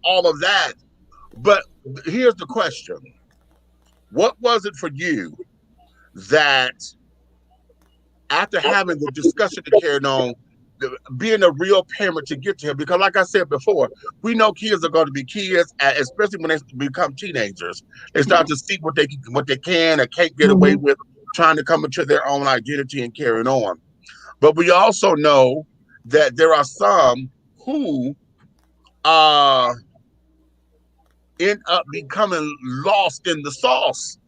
all of that. But here's the question. What was it for you that after having the discussion that carried on, being a real parent to get to him? Because like I said before, we know kids are going to be kids, especially when they become teenagers. They start to see what they can and can't get away with, trying to come into their own identity and carrying on. But we also know that there are some who end up becoming lost in the sauce,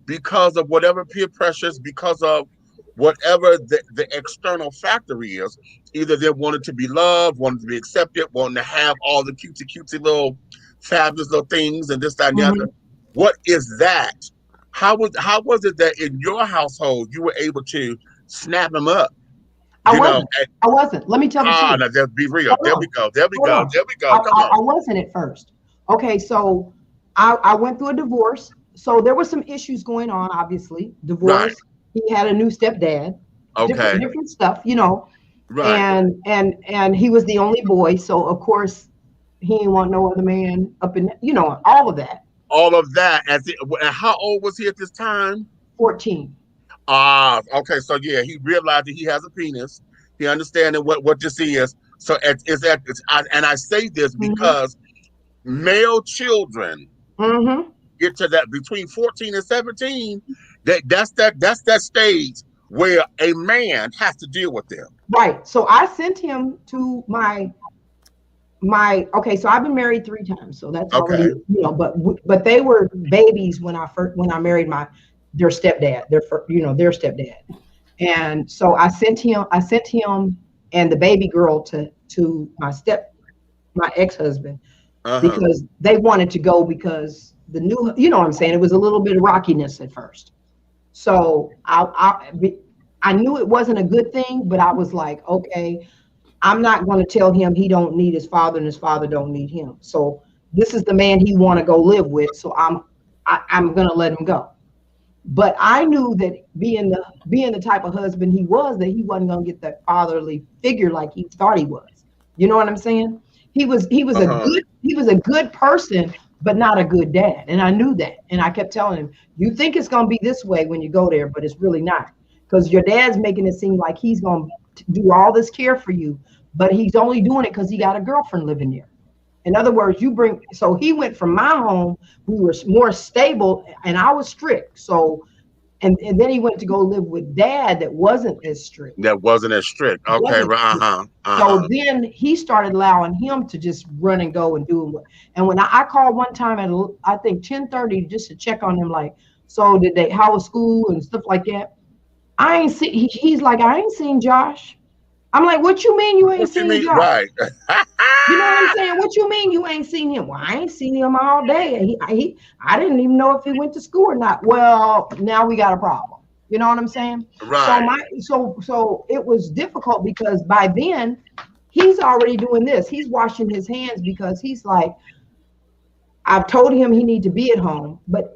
because of whatever peer pressures, because of whatever the external factor is. Either they wanted to be loved, wanted to be accepted, wanting to have all the cutesy little fabulous little things and this, that, and the other. What is that? How was it that in your household you were able to snap them up? I wasn't. Let me tell you. No, just be real. There we go. Come on. I wasn't at first. Okay, so I went through a divorce. So there were some issues going on, obviously. Divorce. Right. He had a new stepdad. Okay. Different stuff, Right. And he was the only boy, so of course he didn't want no other man up in, all of that. All of that. How old was he at this time? 14. Okay. So yeah, he realized that he has a penis. He understands what this is. So and I say this because male children get to that between 14 and 17. That's that stage where a man has to deal with them. Right. So I sent him to my okay, so I've been married 3 times, so that's already, but they were babies when I married their stepdad, their stepdad. And so I sent him and the baby girl to my ex-husband because they wanted to go because the new, what I'm saying, it was a little bit of rockiness at first. So I knew it wasn't a good thing, but I was like, okay, I'm not going to tell him he don't need his father and his father don't need him. So this is the man he want to go live with. So I'm going to let him go. But I knew that being the type of husband he was, that he wasn't gonna get that fatherly figure like he thought he was. You know what I'm saying? He was a good person, but not a good dad. And I knew that. And I kept telling him, you think it's gonna be this way when you go there, but it's really not. Because your dad's making it seem like he's gonna do all this care for you, but he's only doing it because he got a girlfriend living there. In other words, so he went from my home, we were more stable, and I was strict. So, and then he went to go live with dad that wasn't as strict. Okay, right. So then he started allowing him to just run and go and do it. And when I called one time at I think 10:30 just to check on him, like, so how was school and stuff like that. I ain't see. He's like, I ain't seen Josh. I'm like, what you mean you ain't seen Josh? Right. You know what I'm saying? What you mean you ain't seen him? Well, I ain't seen him all day. I didn't even know if he went to school or not. Well, now we got a problem. You know what I'm saying? Right. So it was difficult because by then he's already doing this. He's washing his hands because he's like, I've told him he need to be at home, but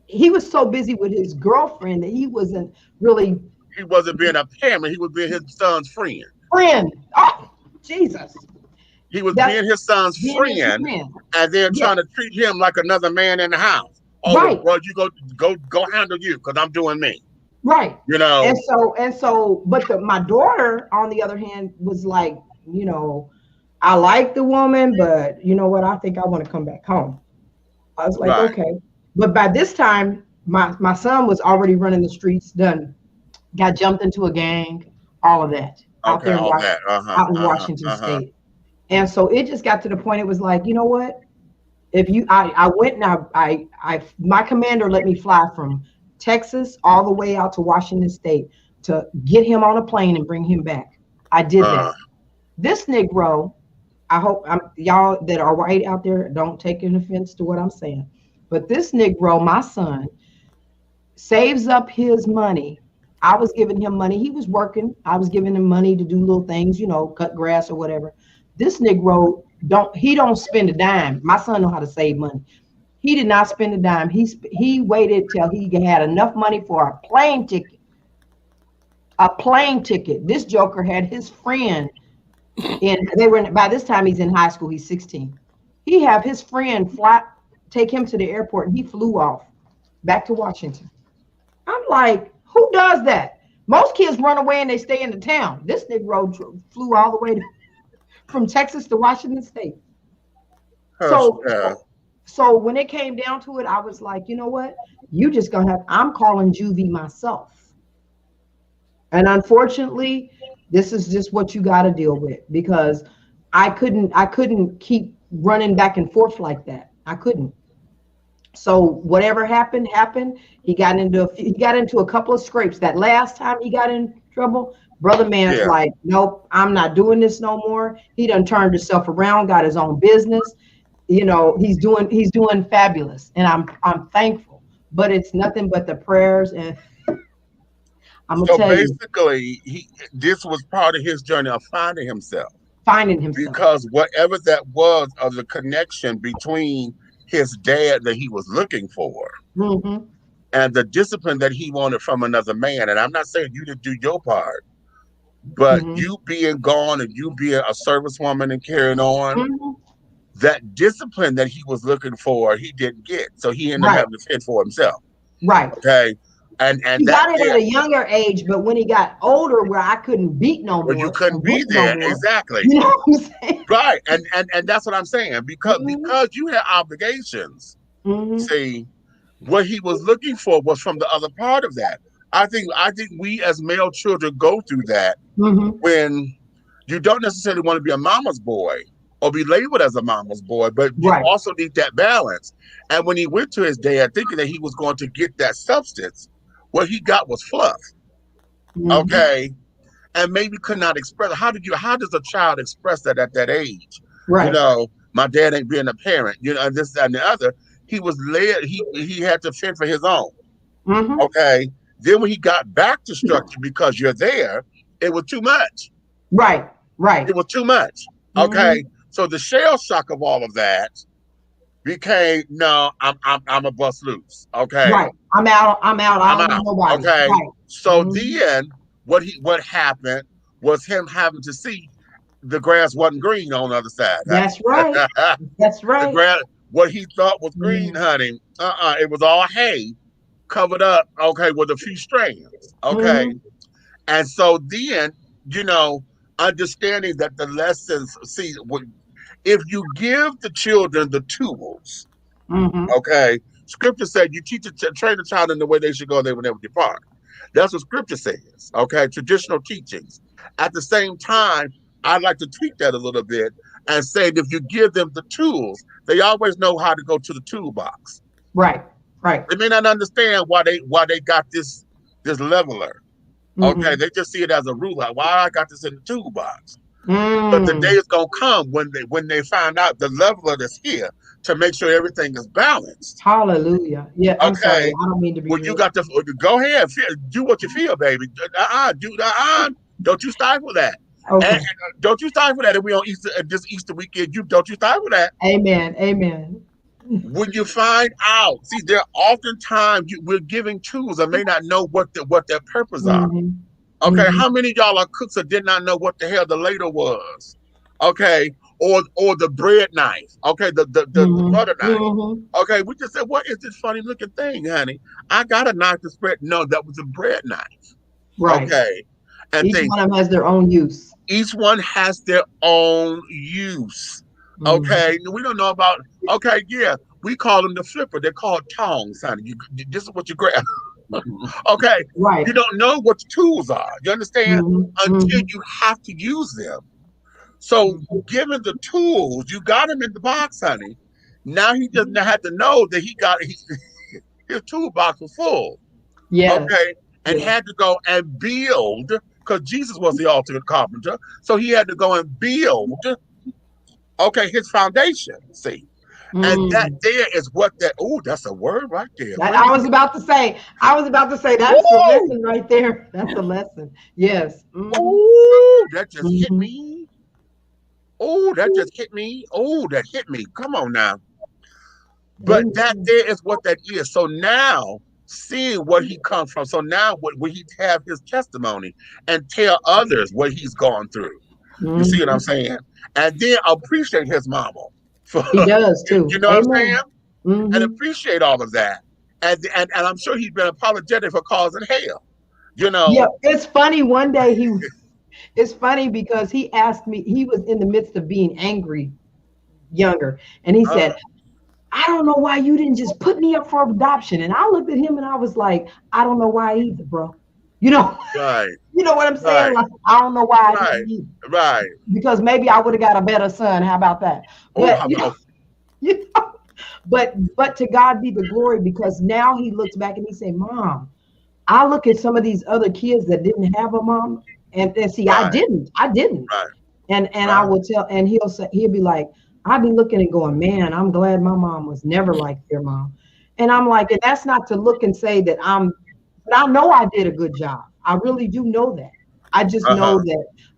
he was so busy with his girlfriend that he wasn't really. He wasn't being a parent. He was being his son's friend. Oh, Jesus. He was being his son's friend, and they're trying to treat him like another man in the house. Oh, right. Well, you go handle you because I'm doing me. Right. You know. And so, but my daughter, on the other hand, was like, you know, I like the woman, but you know what? I think I want to come back home. I was like, okay. But by this time, my son was already running the streets, got jumped into a gang, all of that. Out there out in Washington State. And so it just got to the point, it was like, you know what? I went and my commander let me fly from Texas all the way out to Washington State to get him on a plane and bring him back. I did that. This Negro, I hope y'all that are white out there don't take an offense to what I'm saying. But this Negro, my son, saves up his money. I was giving him money. He was working. I was giving him money to do little things, you know, cut grass or whatever. This Negro don't spend a dime. My son know how to save money. He did not spend a dime. He waited till he had enough money for a plane ticket. A plane ticket. This joker had his friend, and by this time he's in high school. He's 16. He have his friend take him to the airport, and he flew off back to Washington. I'm like, who does that? Most kids run away and they stay in the town. This Negro flew all the way from Texas to Washington State. So when it came down to it, I was like, you know what? I'm calling juvie myself. And unfortunately, this is just what you got to deal with, because I couldn't keep running back and forth like that. I couldn't. So whatever happened. He got into a couple of scrapes. That last time he got in trouble, brother man's like, nope, I'm not doing this no more. He done turned himself around, got his own business. You know, he's doing fabulous, and I'm thankful. But it's nothing but the prayers, and I'm gonna tell you. So basically, this was part of his journey of finding himself. Because whatever that was of the connection between his dad that he was looking for, and the discipline that he wanted from another man. And I'm not saying you to do your part, but you being gone and you being a servicewoman and carrying on, that discipline that he was looking for, he didn't get. So he ended up having to fend for himself. Right. Okay. And he got it at a younger age, but when he got older, where I couldn't beat no more. You couldn't be there, exactly. You know what I'm saying? Right, and that's what I'm saying, because you had obligations. See, what he was looking for was from the other part of that. I think we as male children go through that when you don't necessarily want to be a mama's boy or be labeled as a mama's boy, but you also need that balance. And when he went to his dad thinking that he was going to get that substance, what he got was fluff. Okay. And maybe could not express. How does a child express that at that age? Right. You know, my dad ain't being a parent, you know, and this, that, and the other. He was led, he had to fend for his own. Okay. Then when he got back to structure, because you're there, it was too much. Right. It was too much. Okay. So the shell shock of all of that became no, I'm a bust loose. Okay. Right. I'm out. I I'm don't out. need nobody. Okay. Right. So Mhm. then what happened was him having to see the grass wasn't green on the other side, That's honey. right. That's The right. grass, what he thought was green, Mhm. honey, it was all hay covered up, okay, with a few strands, okay. Mhm. And so then, you know, understanding that the lessons, see, if you give the children the tools, Mhm. okay, scripture said you train a child in the way they should go, they will never depart. That's what scripture says, okay, traditional teachings. At the same time, I'd like to tweak that a little bit and say that if you give them the tools, they always know how to go to the toolbox. Right. Right. They may not understand why they got this leveler. Okay, Mhm. they just see it as a ruler. Why I got this in the toolbox? But the day Mm. is gonna come when they find out the leveler that's here to make sure everything is balanced. Hallelujah. Yeah, I'm sorry. Okay, I don't mean to be well you rude. got to go ahead, do what you feel, baby. Don't you stifle that. And Okay. don't you stifle that. If we on Easter this Easter weekend, you don't you stifle that. Amen. Amen. When you find out, see, there oftentimes we're giving tools and may not know what their purpose are. Mhm. Okay, Mhm. how many of y'all are cooks that did not know what the hell the ladle was? Okay, or the bread knife. Okay, the Mhm. butter knife. Mhm. Okay, we just said, what is this funny looking thing, honey? I got a knife to spread. No, that was a bread knife. Right. Okay, and Each things. one of them has their own use. Each one has their own use. Mhm. Okay, we don't know about. Okay, yeah, we call them the flipper. They're called tongs, honey. This is what you grab. Okay, Right. you don't know what the tools are. You understand? Mhm. Until Mhm. you have to use them. So, Mhm. given the tools, you got him in the box, honey. Now he doesn't have to know that his toolbox was full. Yes. Okay, and Yes. had to go and build because Jesus was the ultimate carpenter. So he had to go and build. Okay, his foundation. See, and that Mm. there is what that. Oh, that's a word right there. That When I you was about to say. I was about to say that's the woo, lesson right there. That's the lesson. Yes. Mhm. oh, that just hit Mhm. me. Oh, that just hit me. Oh, that hit me. Come on now. But that Amen. there is what that is. So now, seeing what he comes from, so now what he have his testimony and tell others what he's gone through. You see what I'm Mhm. saying? And then appreciate his mama for He does you too. know what I'm saying? Amen. And Mhm. appreciate all of that. And I'm sure he's been apologetic for causing hell. You Yeah, know. it's funny. One day it's funny because he asked me, he was in the midst of being angry younger, and he Uh, said, I don't know why you didn't just put me up for adoption. And I looked at him and I was like, I don't know why either, bro. You know, right, you know what I'm saying? right, Like, I don't know why I right, didn't either. right. Because maybe I would have got a better son. How about that? Oh, But how about you know, but to God be the glory, because now he looks back and he say, Mom, I look at some of these other kids that didn't have a mom, and see, I right, didn't. I didn't. right, And I right. will tell, and he'll be like, I'll be looking and going, man, I'm glad my mom was never like your mom. And I'm like, and that's not to look and say that but I know I did a good job. I really do know that. Uh-huh.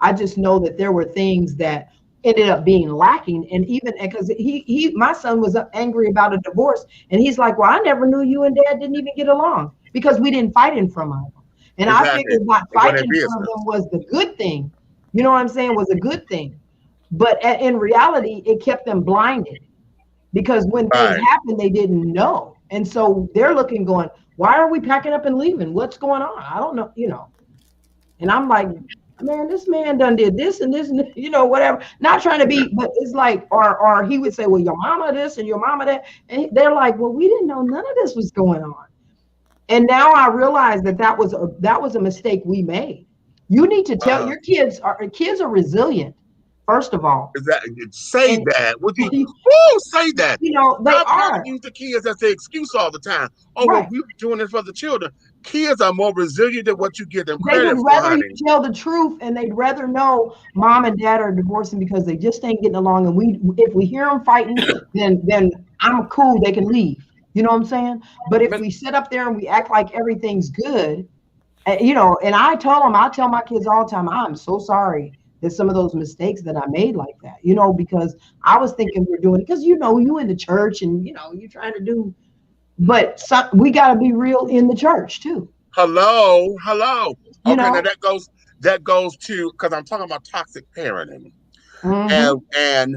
I just know that there were things that ended up being lacking. And even because my son was angry about a divorce, and he's like, well, I never knew you and dad didn't even get along because we didn't fight in front of him. And I Exactly. figured not It wasn't fighting their in front of business. him was the good thing. You know what I'm saying? Was a good thing. But in reality, it kept them blinded because when things Right. happen, they didn't know. And so they're looking, going, why are we packing up and leaving? What's going on? I don't know, you know. And I'm like, man, this man done did this and this, and you know, whatever. Not trying to be, but it's like, or he would say, well, your mama this and your mama that. And they're like, well, we didn't know none of this was going on. And now I realize that was a mistake we made. You need to tell Uh-huh. your kids are resilient, first of all. Say And that. Would you woo, say that? you know, they Stop trying to are. use the kids as the excuse all the time. Oh, well, Right. we were doing this for the children. Kids are more resilient than what you give them They would credit for, rather you honey. tell the truth, and they'd rather know mom and dad are divorcing because they just ain't getting along. And if we hear them fighting, then I'm cool. They can leave. You know what I'm saying? But if But we sit up there and we act like everything's good, you know, and I tell my kids all the time, I'm so sorry that some of those mistakes that I made like that, you know, because I was thinking we're doing it because, you know, you in the church and, you know, you're trying to do, but we got to be real in the church too. Hello. You Okay, know? now that goes to, because I'm talking about toxic parenting. Mhm. And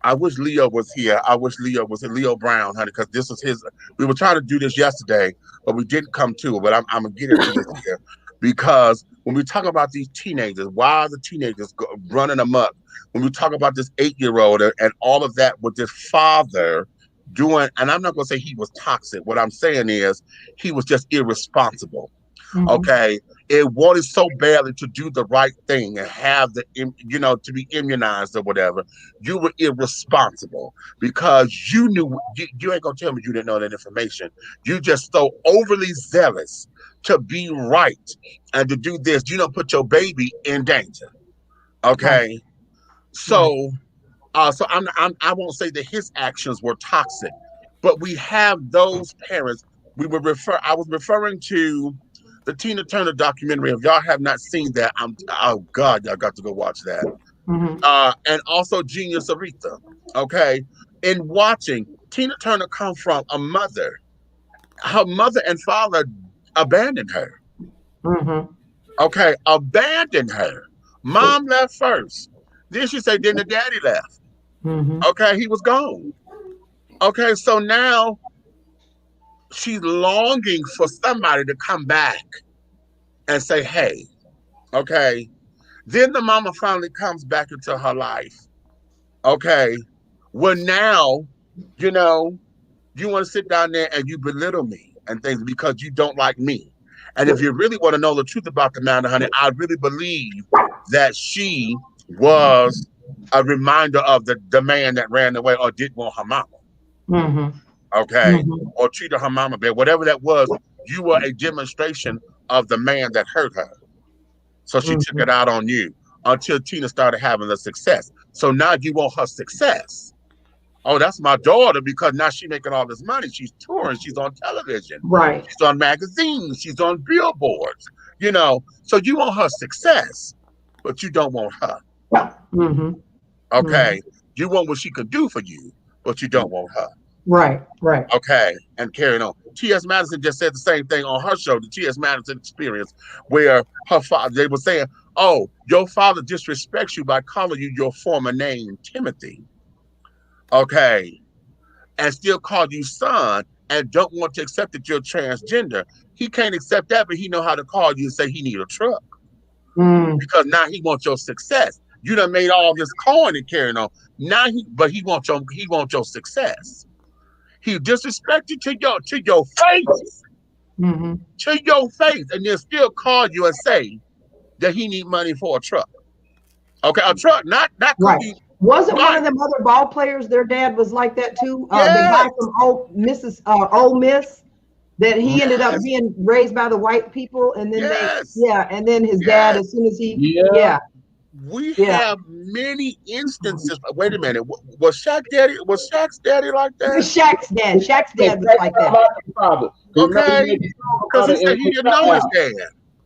I wish Leo was here. I wish Leo was here, Leo Brown, honey, because this is his. We were trying to do this yesterday, but we didn't come to it. But I'm gonna get into this here because when we talk about these teenagers, why are the teenagers running amok? When we talk about this 8-year-old and all of that with this father doing, and I'm not gonna say he was toxic. What I'm saying is he was just irresponsible. Okay, it wanted so badly to do the right thing and have the, you know, to be immunized or whatever. You were irresponsible because you knew, you ain't gonna tell me you didn't know that information. You just so overly zealous to be right and to do this. You don't put your baby in danger. Okay, so so I won't say that his actions were toxic, but we have those parents. I was referring to the Tina Turner documentary. If y'all have not seen that, oh God, y'all got to go watch that. And also Genius Aretha. Okay. In watching Tina Turner come from a mother, her mother and father abandoned her. Okay, abandoned her. Mom left first. Then she said, then the daddy left. Okay, he was gone. Okay, so now she's longing for somebody to come back and say, hey, okay. Then the mama finally comes back into her life. Okay, well now, you know, you want to sit down there and you belittle me and things because you don't like me. And if you really want to know the truth about the matter, honey, I really believe that she was a reminder of the man that ran away or didn't want her mama. Okay, or treated her mama bad, whatever that was. You were a demonstration of the man that hurt her. So she took it out on you until Tina started having the success. So now you want her success. Oh, that's my daughter because now she's making all this money. She's touring. She's on television. Right. She's on magazines. She's on billboards. You know, so you want her success, but you don't want her. Okay. You want what she could do for you, but you don't want her. Right. Okay, and carrying on. T.S. Madison just said the same thing on her show, the T.S. Madison Experience, where her father, they were saying, oh, your father disrespects you by calling you your former name, Timothy. Okay, and still call you son and don't want to accept that you're transgender. He can't accept that, but he know how to call you and say he need a truck. Because now he wants your success. You done made all this coin and carrying on. Now he wants your success. He disrespected to your face, to your face, and then still call you and say that he need money for a truck. Okay, a truck, not right. Wasn't right. One of them other ball players? Their dad was like that too. Yes. The guy from Ole Miss, that he ended up being raised by the white people, and then and then his dad, as soon as he we have many instances. Wait a minute, was Shaq's daddy like that? Shaq's dad was like that. Okay, because he said he didn't know his dad.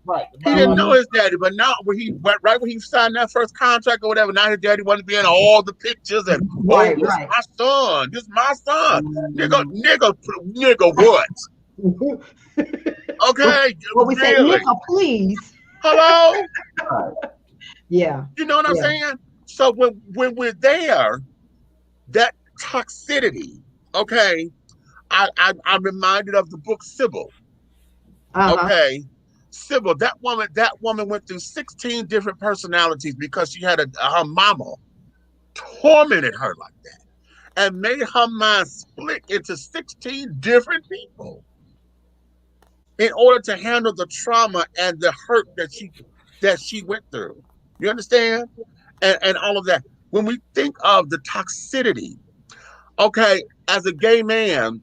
Right. He didn't know his daddy, but now when he signed that first contract or whatever, now his daddy wanted to be in all the pictures and my son, this my son. Nigga what? Okay. Well, we say nigga, please. Hello? Yeah. You know what I'm saying? So when we're there, that toxicity, okay, I'm reminded of the book Sybil. Okay. Sybil, that woman went through 16 different personalities because she had her mama tormented her like that and made her mind split into 16 different people in order to handle the trauma and the hurt that she went through. You understand? And all of that. When we think of the toxicity, okay, as a gay man,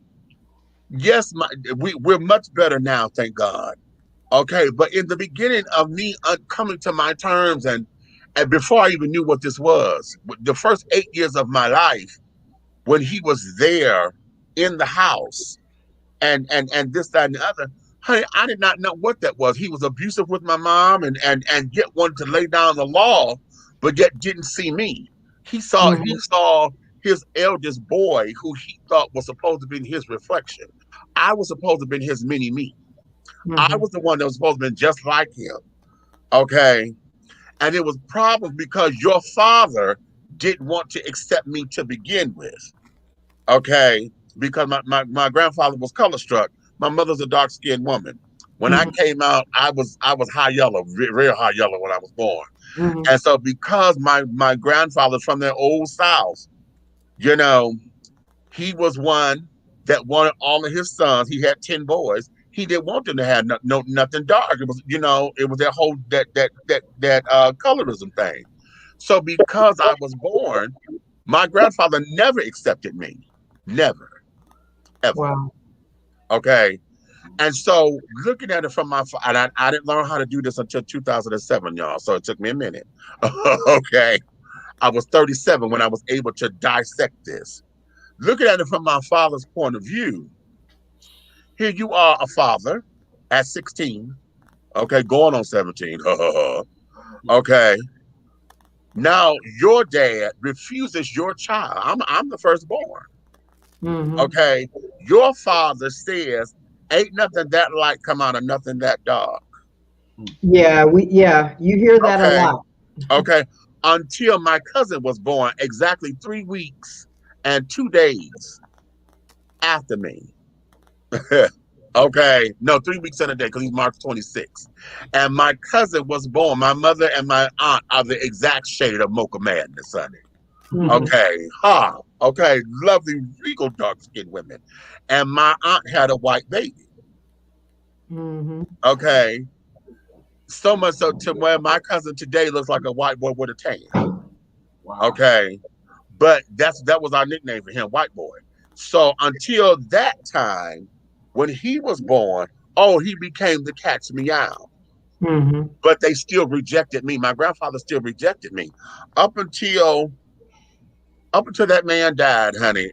yes, we're much better now, thank God. Okay, but in the beginning of me coming to my terms and before I even knew what this was, the first 8 years of my life, when he was there in the house and this, that, and the other, Honey, I did not know what that was. He was abusive with my mom and yet wanted to lay down the law, but yet didn't see me. He saw his eldest boy, who he thought was supposed to be his reflection. I was supposed to be his mini me. I was the one that was supposed to be just like him. Okay. And it was probably because your father didn't want to accept me to begin with. Okay. Because my grandfather was color struck. My mother's a dark skinned woman. When I came out, I was high yellow, real high yellow when I was born. And so because my grandfather's from that old South, you know, he was one that wanted all of his sons. He had 10 boys. He didn't want them to have nothing dark. It was, it was that whole that colorism thing. So because I was born, my grandfather never accepted me. Never. Ever. Wow. Okay. And so looking at it from I didn't learn how to do this until 2007, y'all. So it took me a minute. Okay. I was 37 when I was able to dissect this. Looking at it from my father's point of view, here you are, a father at 16, okay, going on 17. Okay. Now your dad refuses your child. I'm the firstborn. Okay. Your father says, ain't nothing that light come out of nothing that dark. Yeah, you hear that a lot. Okay. Until my cousin was born, exactly 3 weeks and 2 days after me. Okay. No, 3 weeks and a day, because he's March 26th. And my cousin was born. My mother and my aunt are the exact shade of Mocha Madness, honey. Okay. Okay. Lovely, regal, dark-skinned women. And my aunt had a white baby. Okay. So much so to where my cousin today looks like a white boy with a tan. Okay. But that was our nickname for him, white boy. So until that time, when he was born, he became the cat's meow. But they still rejected me. My grandfather still rejected me. Up until that man died, honey.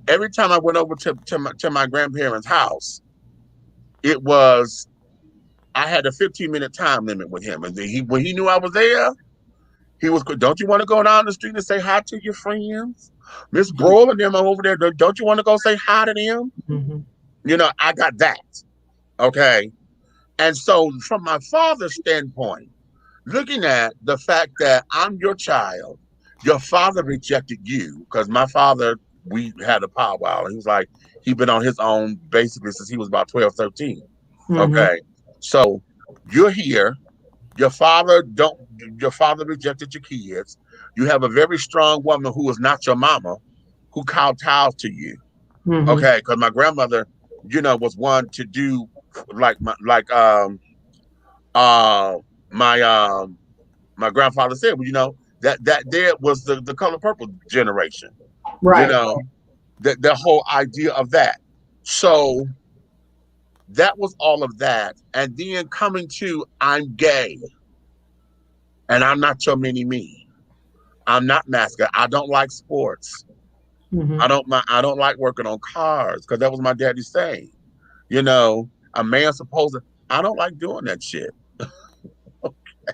Every time I went over to my grandparents' house, I had a 15-minute time limit with him. And when he knew I was there, he was, don't you want to go down the street and say hi to your friends? Miss Broil and them are over there. Don't you want to go say hi to them? I got that. Okay. And so from my father's standpoint, looking at the fact that I'm your child, your father rejected you, because my father, we had a powwow. He was like, he'd been on his own basically since he was about 12, 13. Okay. So you're here. Your father rejected your kids. You have a very strong woman who is not your mama, who kowtows to you. Okay, because my grandmother, was one to do my grandfather said, that there was the color purple generation. Right. The whole idea of that. So that was all of that. And then coming to, I'm gay. And I'm not your mini me. I'm not masculine. I don't like sports. I don't like working on cars, because that was my daddy's saying. A man supposed to, I don't like doing that shit. Okay.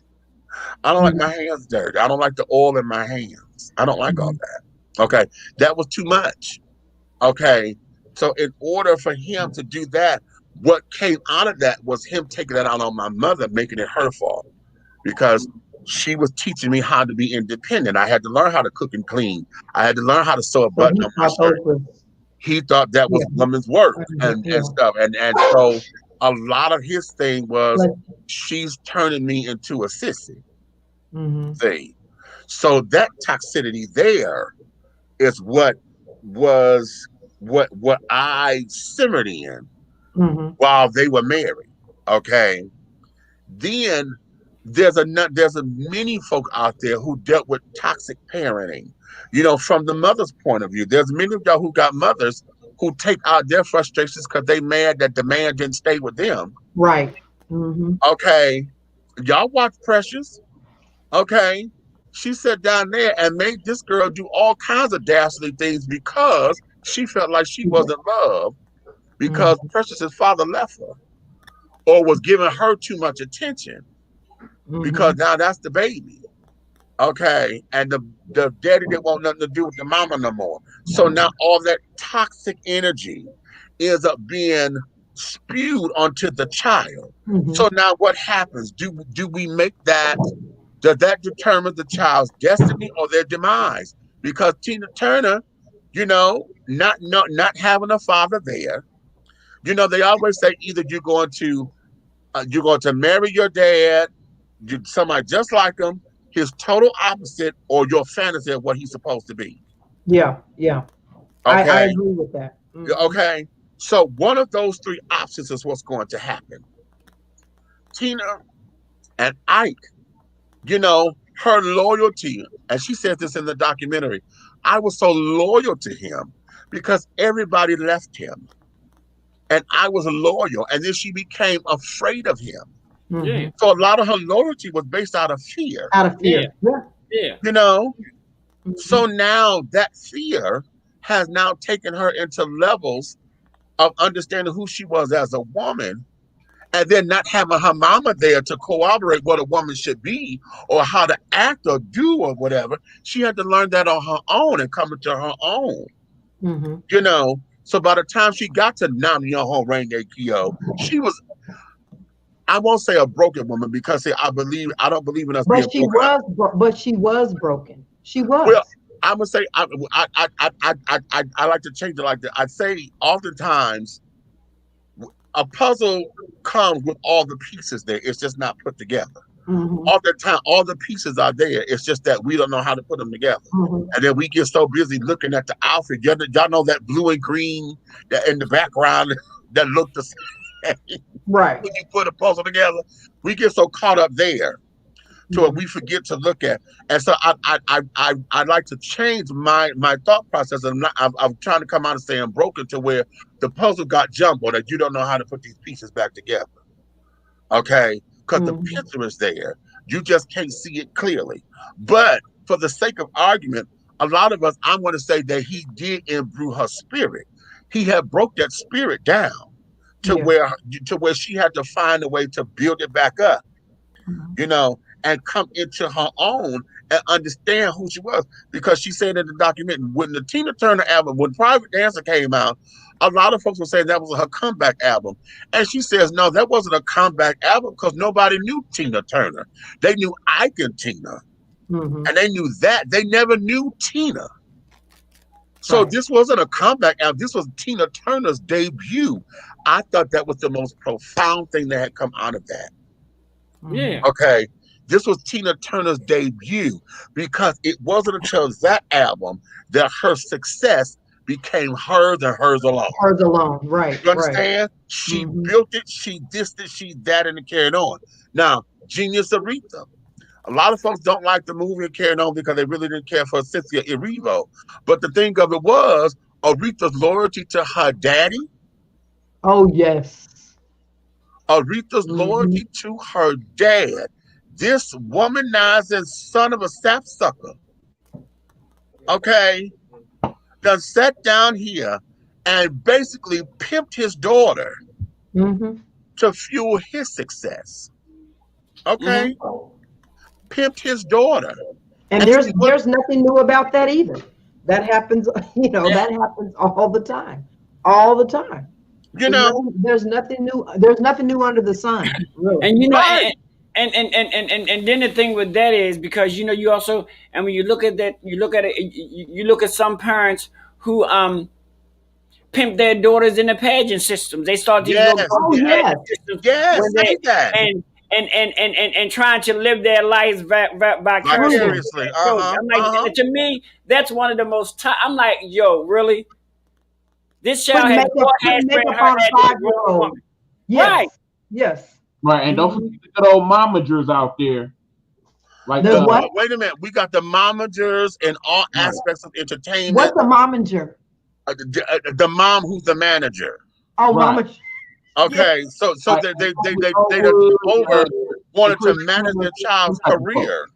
I don't like my hands dirty. I don't like the oil in my hands. I don't like all that. Okay. That was too much. Okay. So in order for him to do that, what came out of that was him taking that out on my mother, making it her fault, because she was teaching me how to be independent. I had to learn how to cook and clean. I had to learn how to sew a button on my shirt. He thought that was woman's work and stuff. And so a lot of his thing was, she's turning me into a sissy. See? So that toxicity there is what I simmered in while they were married. Okay. Then there's many folk out there who dealt with toxic parenting, from the mother's point of view. There's many of y'all who got mothers who take out their frustrations because they mad that the man didn't stay with them. Right. Okay. Y'all watch Precious. Okay. She sat down there and made this girl do all kinds of dastardly things because she felt like she wasn't loved because Precious's father left her or was giving her too much attention because now that's the baby. Okay. And the daddy didn't want nothing to do with the mama no more. So now all that toxic energy ends up being spewed onto the child. So now what happens? Do we make that, does that determine the child's destiny or their demise? Because Tina Turner, you know, not having a father there, you know, they always say either you're going to marry your dad, somebody just like him, his total opposite, or your fantasy of what he's supposed to be. Yeah. Okay. I agree with that. Okay. So one of those three options is what's going to happen. Tina and Ike, you know, her loyalty, and she says this in the documentary, I was so loyal to him because everybody left him. And I was loyal. And then she became afraid of him. So a lot of her loyalty was based out of fear. Yeah. You know? So now that fear has now taken her into levels of understanding who she was as a woman, and then not having her mama there to corroborate what a woman should be or how to act or do or whatever. She had to learn that on her own and come into her own. You know? So by the time she got to Nam Myoho Renge Kyo, she was, I won't say a broken woman because see, I don't believe in us being broken. But she was broken. She was. Well, I would say I like to change it like that. I'd say oftentimes a puzzle comes with all the pieces there. It's just not put together. All the time, all the pieces are there. It's just that we don't know how to put them together. And then we get so busy looking at the outfit. Y'all know that blue and green that in the background that look the same. Right. When you put a puzzle together, we get so caught up there to where we forget to look at. And so I like to change my thought process. I'm trying to come out and say I'm broken to where the puzzle got jumbled and you don't know how to put these pieces back together. Okay. Because the picture is there. You just can't see it clearly. But for the sake of argument, a lot of us, I'm going to say that he did imbue her spirit. He had broke that spirit down to where she had to find a way to build it back up, you know, and come into her own and understand who she was. Because she said in the documentary, when the Tina Turner album, when Private Dancer came out, a lot of folks were saying that was her comeback album. And she says, no, that wasn't a comeback album because nobody knew Tina Turner. They knew Ike and Tina. And they knew that. They never knew Tina. So this wasn't a comeback album. This was Tina Turner's debut. I thought that was the most profound thing that had come out of that. Yeah. Okay. This was Tina Turner's debut because it wasn't until that album that her success became hers and hers alone. Hers alone, right. You understand? She built it, she dissed it, she that, and it carried on. Now, Genius Aretha. A lot of folks don't like the movie and carrying on because they really didn't care for Cynthia Erivo. But the thing of it was, Aretha's loyalty to her daddy. Oh, yes. Aretha's loyalty to her dad. This womanizing son of a sapsucker, okay, done sat down here and basically pimped his daughter to fuel his success. Okay? Pimped his daughter. And there's nothing new about that either. That happens, you know, that happens all the time. All the time. You know, there's nothing new. There's nothing new under the sun. Really. And you know, and then the thing with that is because you know you also, and when you look at that, you look at some parents who pimp their daughters in the pageant systems. They start these little systems and trying to live their lives vicariously. I'm like, to me, that's one of the most. I'm like, yo, really? This child has more hairspray in her head than a grown woman. Right. Yes. Right, and don't forget the good old momagers out there. Like what? Wait a minute, we got the momagers in all aspects of entertainment. What's a momager? The mom who's the manager. Oh, momager. Okay, so they wanted to manage their child's career.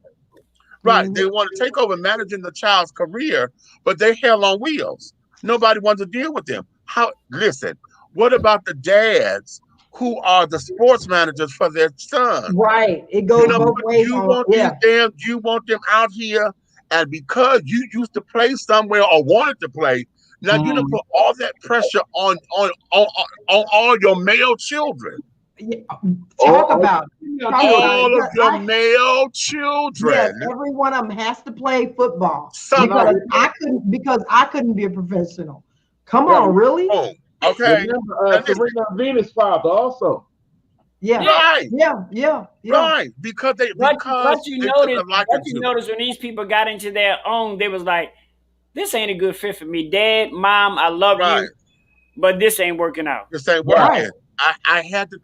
Right, they want to take over managing the child's career, but they hell on wheels. Nobody wants to deal with them. Listen, What about the dads who are the sports managers for their sons? Right. It goes both ways. You want them out here, and because you used to play somewhere or wanted to play, now you done put all that pressure on all your male children. Talk about all of your male children. Yes, every one of them has to play football because I couldn't be a professional. Come on, really? Oh, okay. Remember, Serena Venus' father also. Yeah. Right. Yeah. Right. Because But you notice when these people got into their own, they was like, "This ain't a good fit for me, Dad, Mom. I love you, but this ain't working out. This ain't working. I had to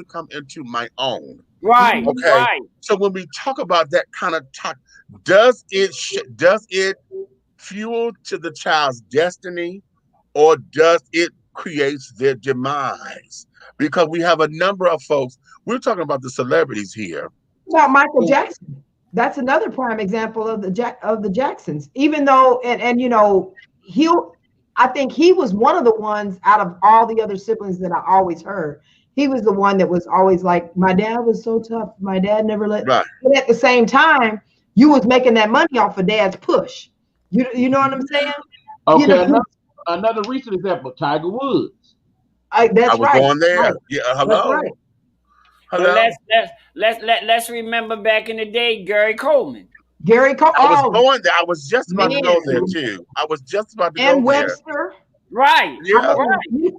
come into my own. Right. Okay. Right. So when we talk about that kind of talk, does it fuel to the child's destiny, or does it create their demise? Because we have a number of folks. We're talking about the celebrities here. About Michael Jackson. That's another prime example of the Jacksons. Even though, and you know, I think he was one of the ones out of all the other siblings that I always heard. He was the one that was always like, my dad was so tough. My dad never let. Right. But at the same time, you was making that money off of dad's push. You know what I'm saying? Okay. You know, another recent example, Tiger Woods. I was going there. Right. Yeah. Hello. That's right. Hello. But let's remember back in the day, Gary Coleman. Gary Coleman. I was going there. I was just about to go there too. I was just about to go there. And Webster. Right. Yeah.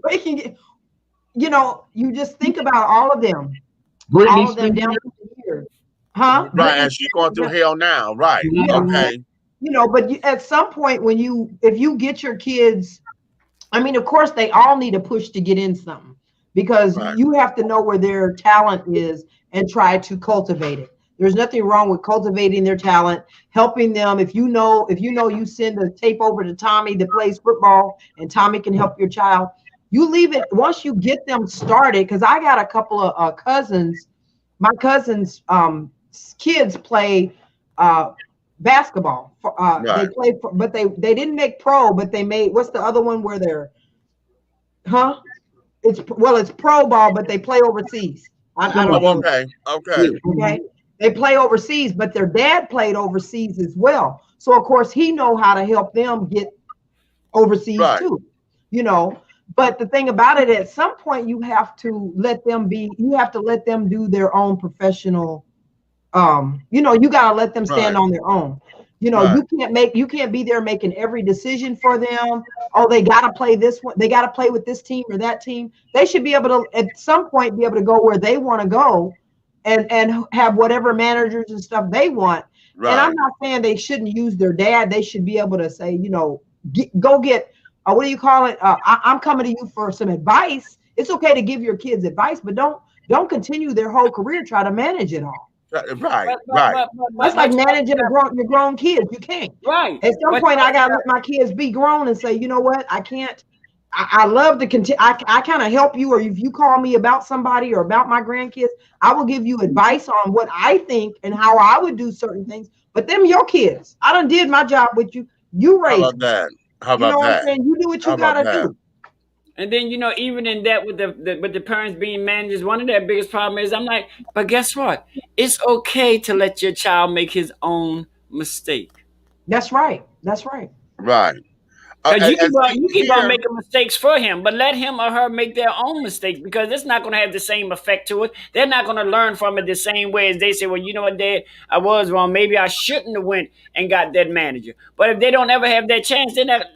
Right. You know, you just think about all of them. Britney all of them down to the years. Huh? Right. And she's going through hell now. Right. Yeah. Okay. You know, but at some point if you get your kids, I mean, of course, they all need a push to get in something because you have to know where their talent is and try to cultivate it. There's nothing wrong with cultivating their talent, helping them. If you know you send a tape over to Tommy that plays football and Tommy can help your child, you leave it once you get them started. Because I got a couple of cousins. My cousins' kids play basketball. They played, but they didn't make pro, but they made, what's the other one where they're, it's pro ball, but they play overseas. I don't know. Okay. They play overseas, but their dad played overseas as well. So of course he know how to help them get overseas too, you know. But the thing about it, at some point you have to let them do their own professional. You know, you got to let them stand on their own. You know, you can't be there making every decision for them. Oh, they got to play this one. They got to play with this team or that team. They should be able to, at some point, be able to go where they want to go and have whatever managers and stuff they want. Right. And I'm not saying they shouldn't use their dad. They should be able to say, you know, go get, what do you call it? I'm coming to you for some advice. It's okay to give your kids advice, but don't continue their whole career, try to manage it all. Right. That's like managing your grown kids. You can't. Right. At some point, I gotta let my kids be grown and say, you know what? I can't. I love to continue. I kind of help you, or if you call me about somebody or about my grandkids, I will give you advice on what I think and how I would do certain things. But them your kids. I done did my job with you. You raised. How about that? How about you know that? What I'm saying? You do what you gotta do. And then, you know, even in that with the parents being managers, one of their biggest problems is I'm like, but guess what? It's okay to let your child make his own mistake. That's right. That's right. Right. Because you keep on making mistakes for him, but let him or her make their own mistakes because it's not going to have the same effect to it. They're not going to learn from it the same way as they say, well, you know what, Dad, I was wrong. Maybe I shouldn't have went and got that manager. But if they don't ever have that chance, they're not.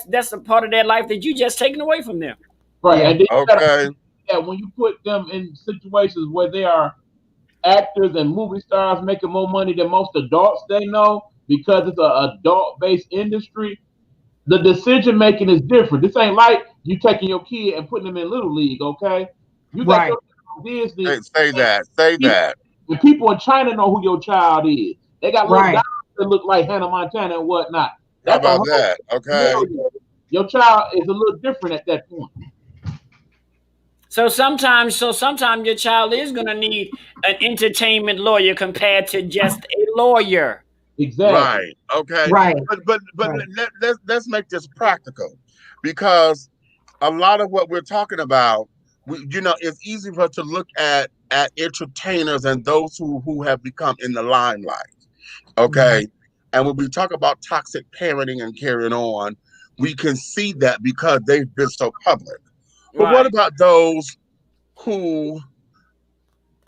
That's a part of their life that you just taken away from them. Right. Yeah. And when you put them in situations where they are actors and movie stars making more money than most adults they know because it's an adult-based industry, the decision making is different. This ain't like you taking your kid and putting them in Little League, okay? You got your Disney. Say that. The people in China know who your child is. They got little guys that look like Hannah Montana and whatnot. How about that? Okay. Your child is a little different at that point. So sometimes your child is gonna need an entertainment lawyer compared to just a lawyer. Exactly. Right. Okay. Right. But let's make this practical, because a lot of what we're talking about, it's easy for us to look at entertainers and those who have become in the limelight. Okay. And when we talk about toxic parenting and carrying on, we can see that because they've been so public. But what about those who,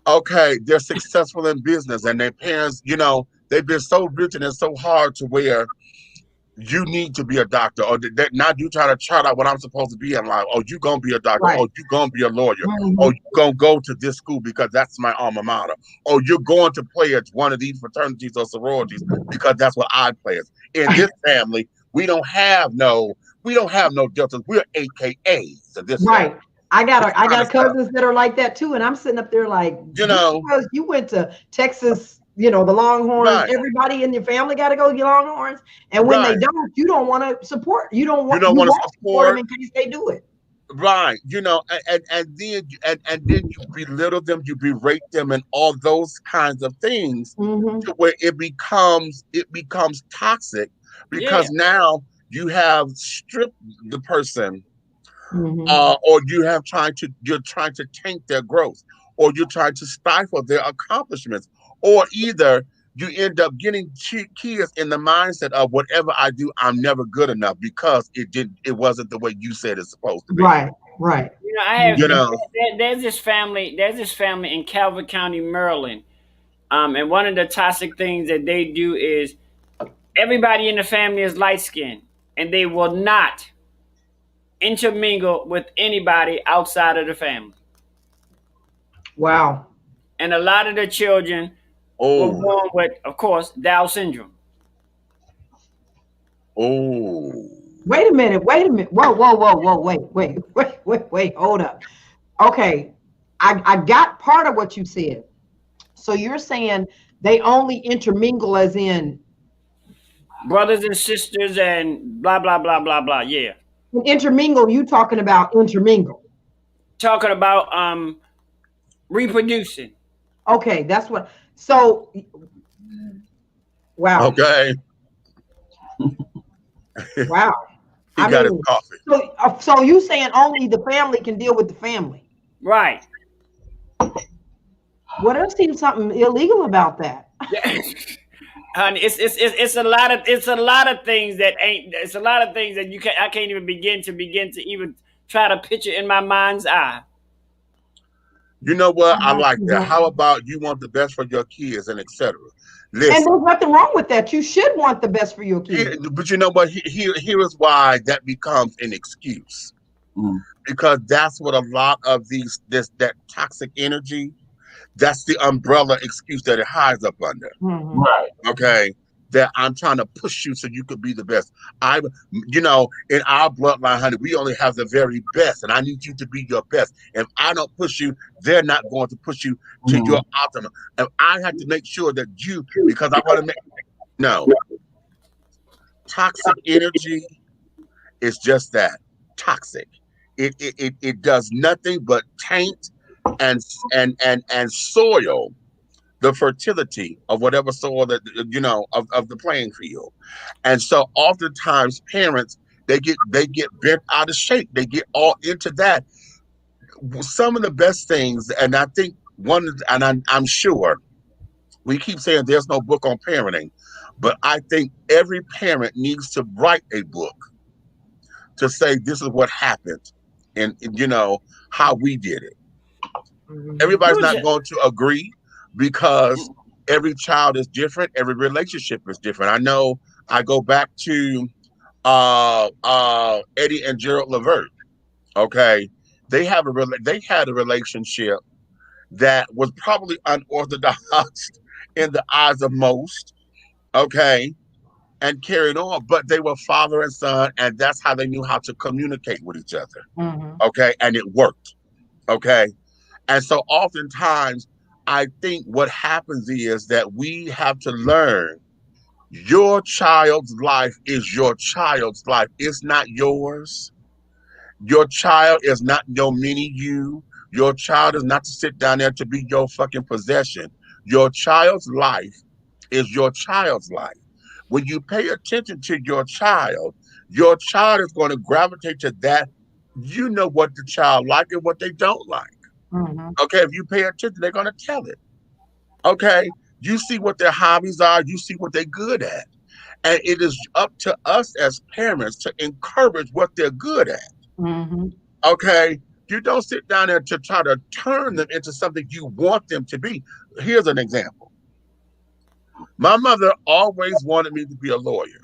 okay, they're successful in business and their parents, they've been so rich and it's so hard to where you need to be a doctor, or that now you try to chart out what I'm supposed to be in life. Oh, you gonna be a doctor. Right. Oh, you gonna be a lawyer. Oh, you gonna go to this school because that's my alma mater. Oh, you're going to play at one of these fraternities or sororities because that's what I play at. In this family, we don't have no deltas. We're AKAs of this Right. family. I got cousins that are like that too, and I'm sitting up there like, because you went to Texas, the Longhorns. Right. Everybody in your family got to go to your Longhorns, and when they don't, you don't want to support. You won't support them in case they do it. Right, and then you belittle them, you berate them, and all those kinds of things, to where it becomes toxic, because now you have stripped the person, or you're trying to taint their growth, or you're trying to stifle their accomplishments, or either you end up getting kids in the mindset of whatever I do, I'm never good enough because it wasn't the way you said it's supposed to be. Right. There's this family in Calvert County, Maryland. And one of the toxic things that they do is everybody in the family is light skinned, and they will not intermingle with anybody outside of the family. Wow. And a lot of the children were born with, of course, Down syndrome. Oh. Wait a minute. Whoa. Wait. Hold up. Okay. I got part of what you said. So you're saying they only intermingle as in brothers and sisters and blah, blah, blah, blah, blah. Yeah. Intermingle, you talking about intermingle? Talking about reproducing. Okay, that's what. So, wow. Okay. Wow. He got his coffee. So you saying only the family can deal with the family? Right. Well, there seems something illegal about that. Honey, it's a lot of things that I can't even begin to even try to picture in my mind's eye. You know what? I like that. How about you want the best for your kids and etc. Listen, and there's nothing wrong with that. You should want the best for your kids. But you know what? Here is why that becomes an excuse. Because that's what a lot of that toxic energy, that's the umbrella excuse that it hides up under. Right. Okay. That I'm trying to push you so you could be the best. In our bloodline, honey, we only have the very best, and I need you to be your best. If I don't push you, they're not going to push you to your optimum. And I have to make sure that because I want to toxic energy is just that, toxic. It does nothing but taint and soil the fertility of whatever soil that of the playing field. And so oftentimes parents, they get bent out of shape. They get all into that. Some of the best things, and I think I'm sure we keep saying there's no book on parenting, but I think every parent needs to write a book to say this is what happened and how we did it. Everybody's not going to agree, because every child is different. Every relationship is different. I know I go back to Eddie and Gerald Levert. Okay. They had a relationship that was probably unorthodox in the eyes of most. Okay. And carried on, but they were father and son, and that's how they knew how to communicate with each other. Okay. And it worked. Okay. And so oftentimes, I think what happens is that we have to learn your child's life is your child's life. It's not yours. Your child is not your mini you. Your child is not to sit down there to be your fucking possession. Your child's life is your child's life. When you pay attention to your child is going to gravitate to that you know what the child like and what they don't like. Mm-hmm. Okay, if you pay attention, they're gonna tell it. Okay, you see what their hobbies are, you see what they're good at. And it is up to us as parents to encourage what they're good at. Mm-hmm. Okay, you don't sit down there to try to turn them into something you want them to be. Here's an example. My mother always wanted me to be a lawyer.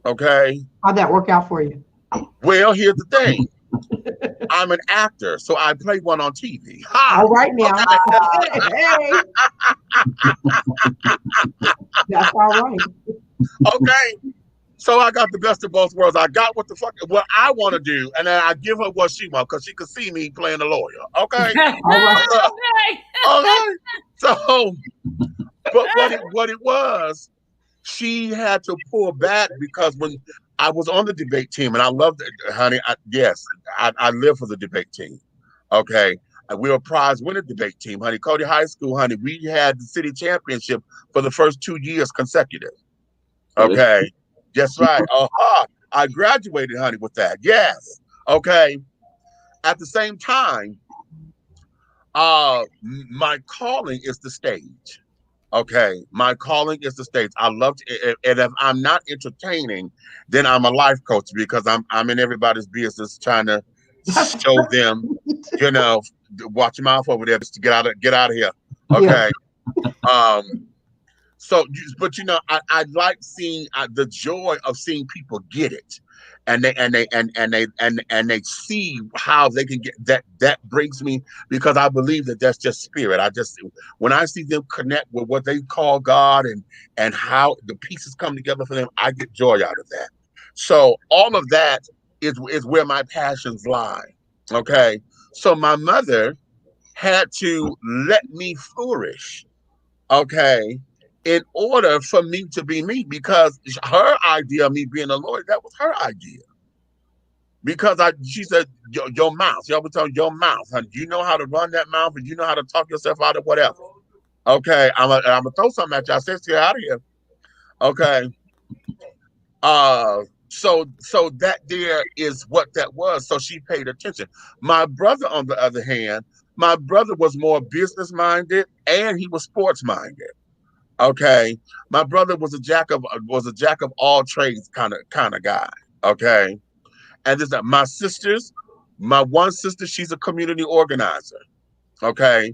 Okay. How'd that work out for you? Well, here's the thing. I'm an actor, so I play one on TV. Ha! All right now. Hey. That's all right. Okay. So I got the best of both worlds. I got what I want to do, and then I give her what she wants because she could see me playing a lawyer. Okay. All right. Okay. So, but what it was, she had to pull back because when I was on the debate team, and I loved it, honey. I live for the debate team. Okay. And we were a prize-winning debate team, honey. Cody High School, honey. We had the city championship for the first 2 years consecutive. Okay. That's right. I graduated, honey, with that. Yes. Okay. At the same time, my calling is the stage. Okay, my calling is the stage. I love to, and if I'm not entertaining, then I'm a life coach because I'm in everybody's business trying to show them, watch your mouth over there just to get out of here. Okay. Yeah. So, but I like seeing the joy of seeing people get it, and they see how they can get that. That brings me, because I believe that's just spirit. When I see them connect with what they call God and how the pieces come together for them, I get joy out of that. So all of that is where my passions lie. Okay, so my mother had to let me flourish. Okay. In order for me to be me, because her idea of me being a lawyer, that was her idea. Because she said, your mouth, you always tell your mouth, honey, you know how to run that mouth and you know how to talk yourself out of whatever. Okay, I'm gonna throw something at you. I said, get out of here. Okay. So that there is what that was. So she paid attention. My brother, on the other hand, my brother was more business minded and he was sports minded. Okay, my brother was a jack of all trades kind of guy. Okay, and this my sisters, my one sister, she's a community organizer. Okay,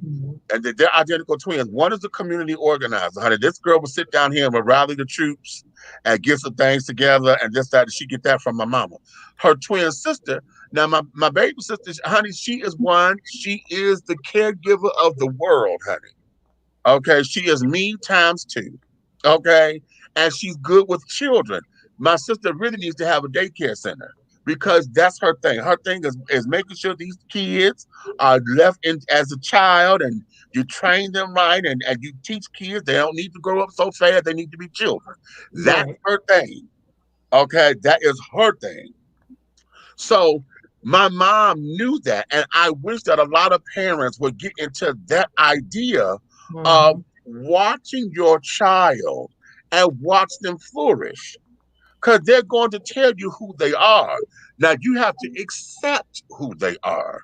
and they're identical twins. One is a community organizer. Honey, this girl would sit down here and would rally the troops and get some things together, and this that she get that from my mama. Her twin sister. Now my baby sister, honey, she is the caregiver of the world, honey. Okay, she is me times 2. Okay, and she's good with children. My sister really needs to have a daycare center because that's her thing. Her thing is making sure these kids are left in as a child, and you train them right, and you teach kids they don't need to grow up so fast. They need to be children. That's her thing. Okay, that is her thing. So my mom knew that, and I wish that a lot of parents would get into that idea of watching your child and watch them flourish, because they're going to tell you who they are. Now you have to accept who they are,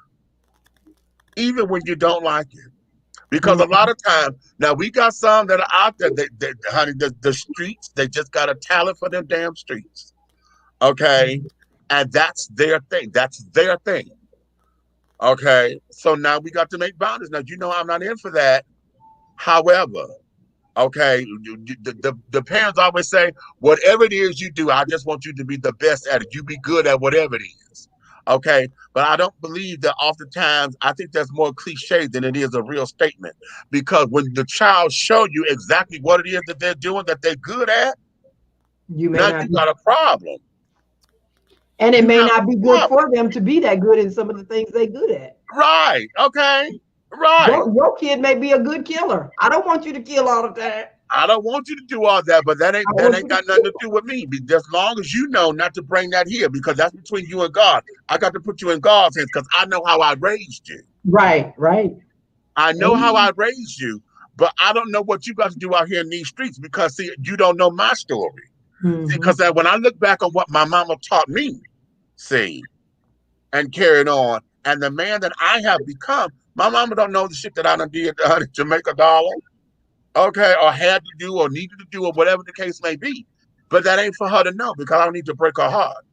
even when you don't like it. Because a lot of times, now we got some that are out there, honey, the streets, they just got a talent for them damn streets. Okay. And that's their thing. That's their thing. Okay. So now we got to make boundaries. Now, I'm not in for that. However, okay, the parents always say, whatever it is you do, I just want you to be the best at it. You be good at whatever it is. Okay. But I don't believe that oftentimes, I think that's more cliche than it is a real statement. Because when the child show you exactly what it is that they're doing, that they're good at, you got a problem. And it may not be good for them to be that good in some of the things they're good at. Right. Okay. Right. Your kid may be a good killer. I don't want you to kill all the time. I don't want you to do all that, but that ain't got nothing to do with me. As long as you know not to bring that here, because that's between you and God. I got to put you in God's hands because I know how I raised you. Right. I know how I raised you, but I don't know what you got to do out here in these streets because, see, you don't know my story. Because when I look back on what my mama taught me, see, and carrying on. And the man that I have become, my mama don't know the shit that I done did to make a dollar, okay, or had to do or needed to do or whatever the case may be. But that ain't for her to know because I don't need to break her heart.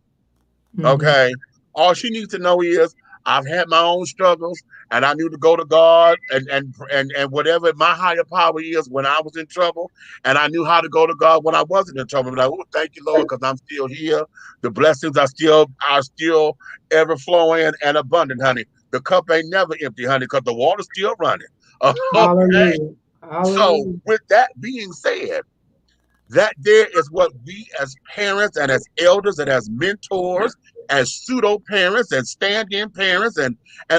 Okay. All she needs to know is I've had my own struggles and I knew to go to God and whatever my higher power is when I was in trouble. And I knew how to go to God when I wasn't in trouble. Like, oh, thank you, Lord, because I'm still here. The blessings are still ever flowing and abundant, honey. The cup ain't never empty, honey, because the water's still running. Okay. Hallelujah. So Hallelujah. with that being said, that there is what we as parents and as elders and as mentors, as pseudo parents and stand-in parents and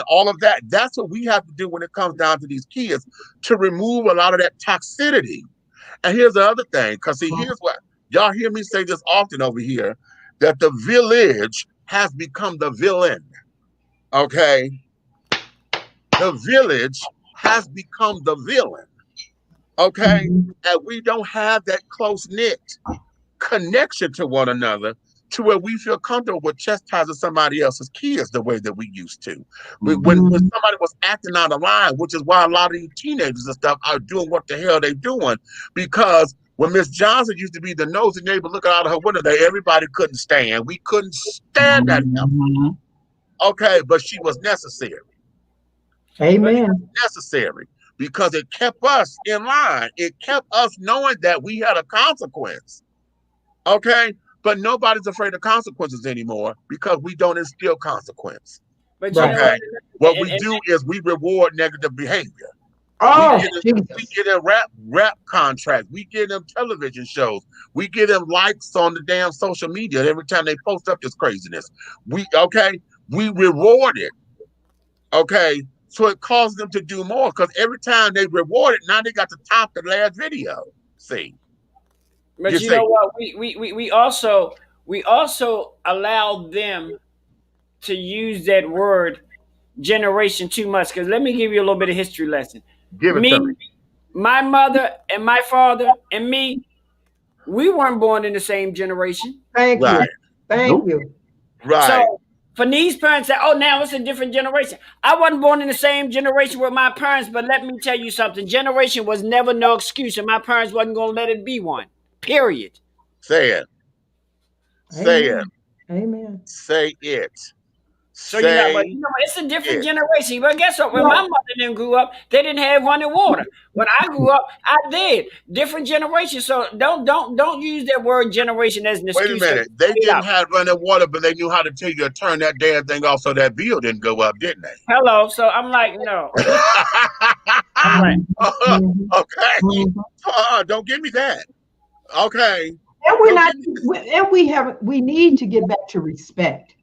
all of that, that's what we have to do when it comes down to these kids to remove a lot of that toxicity. And here's the other thing, because see, here's what y'all hear me say this often over here, that the village has become the villain. Okay, the village has become the villain. Okay, and we don't have that close-knit connection to one another to where we feel comfortable with chastising somebody else's kids the way that we used to. When somebody was acting out of line, which is why a lot of these teenagers and stuff are doing what the hell they doing, because when Miss Johnson used to be the nosy neighbor looking out of her window that everybody couldn't stand. We couldn't stand that. Okay, but she was necessary. Amen. Necessary. Because it kept us in line. It kept us knowing that we had a consequence. Okay? But nobody's afraid of consequences anymore because we don't instill consequence. But you know what we do is we reward negative behavior. Oh, we get them rap contracts. We get them television shows. We get them likes on the damn social media every time they post up this craziness. We reward it. Okay? So it causes them to do more because every time they reward it, now they got to top the last video. See. But you know what? We also allow them to use that word generation too much. Because let me give you a little bit of history lesson. Give it to me. My mother and my father and me, we weren't born in the same generation. Thank you. Thank you. Right. So for these parents that, oh, now it's a different generation. I wasn't born in the same generation with my parents, but let me tell you something. Generation was never no excuse, and my parents wasn't going to let it be one. Period. Say it. Say it. Amen. Say it. So it's a different generation. But guess what? When my mother then grew up, they didn't have running water. When I grew up, I did. Different generation. So don't use that word generation as an excuse. Wait a minute. They didn't have running water, but they knew how to tell you to turn that damn thing off so that bill didn't go up, didn't they? Hello. So I'm like, no. I'm like, okay. Don't give me that. Okay. And we're not. And we need to get back to respect.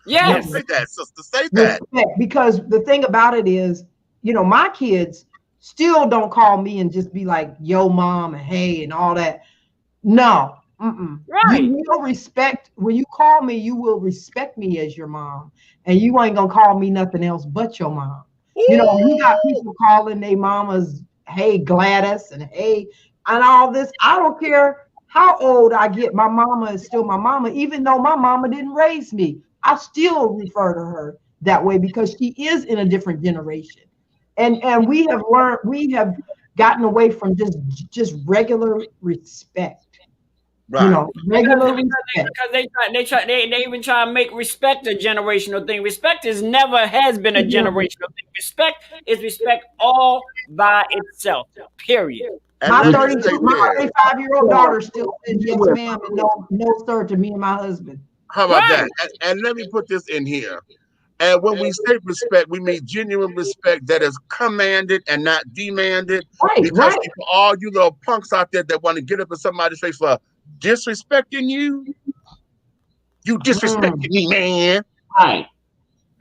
Yes. Say that, sister. Say that. Respect, because the thing about it is, my kids still don't call me and just be like, yo, mom, and hey, and all that. No. Right. You will respect. When you call me, you will respect me as your mom. And you ain't going to call me nothing else but your mom. You got people calling their mamas, hey, Gladys, and hey, and all this. I don't care how old I get. My mama is still my mama, even though my mama didn't raise me. I still refer to her that way because she is in a different generation. And we have gotten away from just regular respect. Right. Regular respect. Because they even try to make respect a generational thing. Respect never has been a generational thing. Respect is respect all by itself. Period. My 35-year-old daughter still says yes, ma'am, and no, sir, to me and my husband. How about that? And let me put this in here. And when we say respect, we mean genuine respect that is commanded and not demanded. Because for all you little punks out there that want to get up in somebody's face for disrespecting you disrespecting me, man. Right.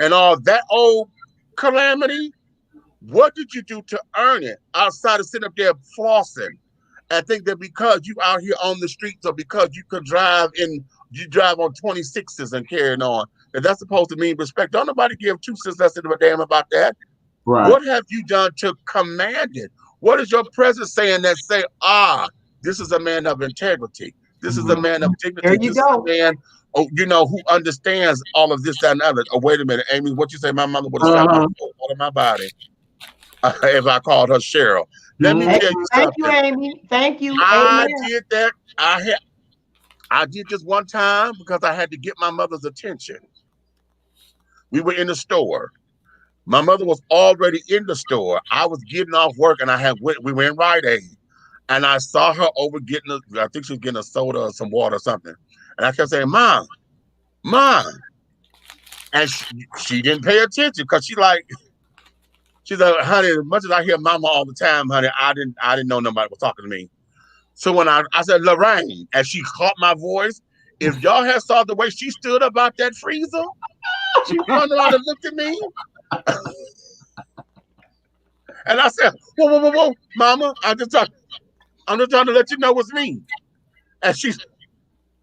And all that old calamity, what did you do to earn it outside of sitting up there flossing and think that because you out here on the streets or because you could drive on 26s and carrying on, that's supposed to mean respect. Don't nobody give 2 cents less than a damn about that. Right. What have you done to command it? What is your presence saying that say, this is a man of integrity. This is a man of dignity. There you go. This is a man oh, you know, who understands all of this, that, and the other. Oh, wait a minute, Amy, what you say? My mother would have shot my soul out of my body if I called her Cheryl. Let me tell you Thank something. you, Amy. Thank you. I Amen. did that. I did this one time because I had to get my mother's attention. We were in the store. My mother was already in the store. I was getting off work, and we were in Rite Aid, and I saw her over getting I think she was getting a soda or some water or something. And I kept saying, Mom, Mom. And she didn't pay attention because she's like, honey, as much as I hear mama all the time, honey, I didn't know nobody was talking to me. So when I said, Lorraine, and she caught my voice, if y'all had saw the way she stood up out that freezer, she turned around and looked at me. And I said, whoa, mama, I'm just trying to let you know it's me. And she's,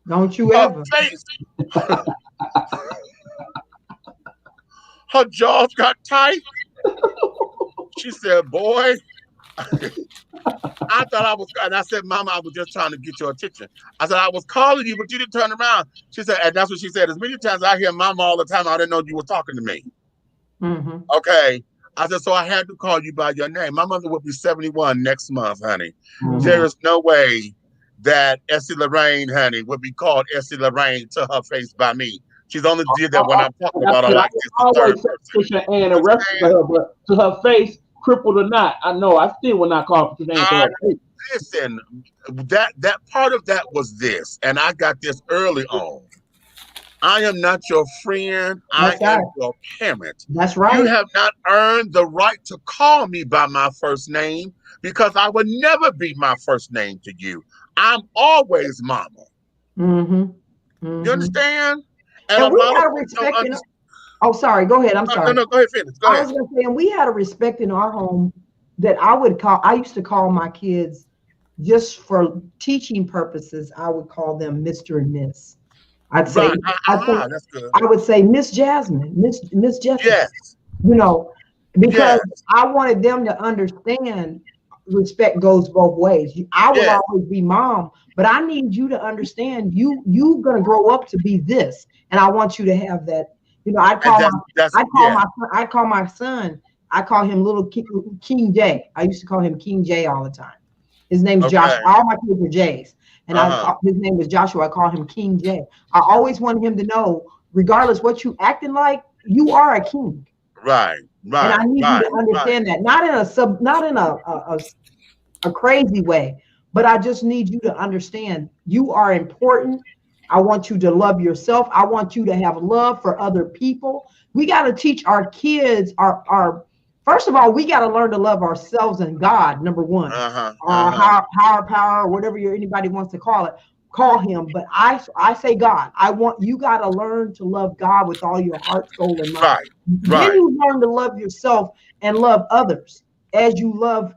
don't you ever. Face, her jaws got tight. She said, boy, I thought I was, and I said, Mama, I was just trying to get your attention. I said, I was calling you, but you didn't turn around. She said, and that's what she said. As many times I hear Mama all the time, I didn't know you were talking to me. Mm-hmm. Okay. I said, so I had to call you by your name. My mother will be 71 next month, honey. Mm-hmm. There is no way that Essie Lorraine, honey, would be called Essie Lorraine to her face by me. She's only did that when I'm talking about her like this. Always Patricia Ann and reference her, but to her face, crippled or not, I know I still will not call Patricia Ann to her face. Listen, that part of that was this, and I got this early on. I am not your friend. That's I am right. your parent. That's right. You have not earned the right to call me by my first name because I would never be my first name to you. I'm always Mama. Mm-hmm. Mm-hmm. You understand? And we had a respect in oh, sorry. Go ahead. I'm sorry. No, go ahead, finish. Go ahead. I was going to say, and we had a respect in our home that I used to call my kids, just for teaching purposes, I would call them Mr. and Miss. I'd say, that's good. I would say Miss Jasmine, Miss Jessica. Yes. You know, because I wanted them to understand respect goes both ways. I will always be Mom, but I need you to understand you're gonna grow up to be this, and I want you to have that. You know, I call my son. I call him little King J. I used to call him King J all the time. His name's Joshua. All my kids are J's, and his name was Joshua. I call him King J. I always wanted him to know, regardless what you acting like, you are a king. Right. And I need you to understand that, not in a crazy way, but I just need you to understand you are important. I want you to love yourself. I want you to have love for other people. We got to teach our kids our first of all, we got to learn to love ourselves and God, number one. Higher power, whatever anybody wants to call it, call him. But I say God. I want you got to learn to love God with all your heart, soul, and mind. Then you learn to love yourself and love others as you love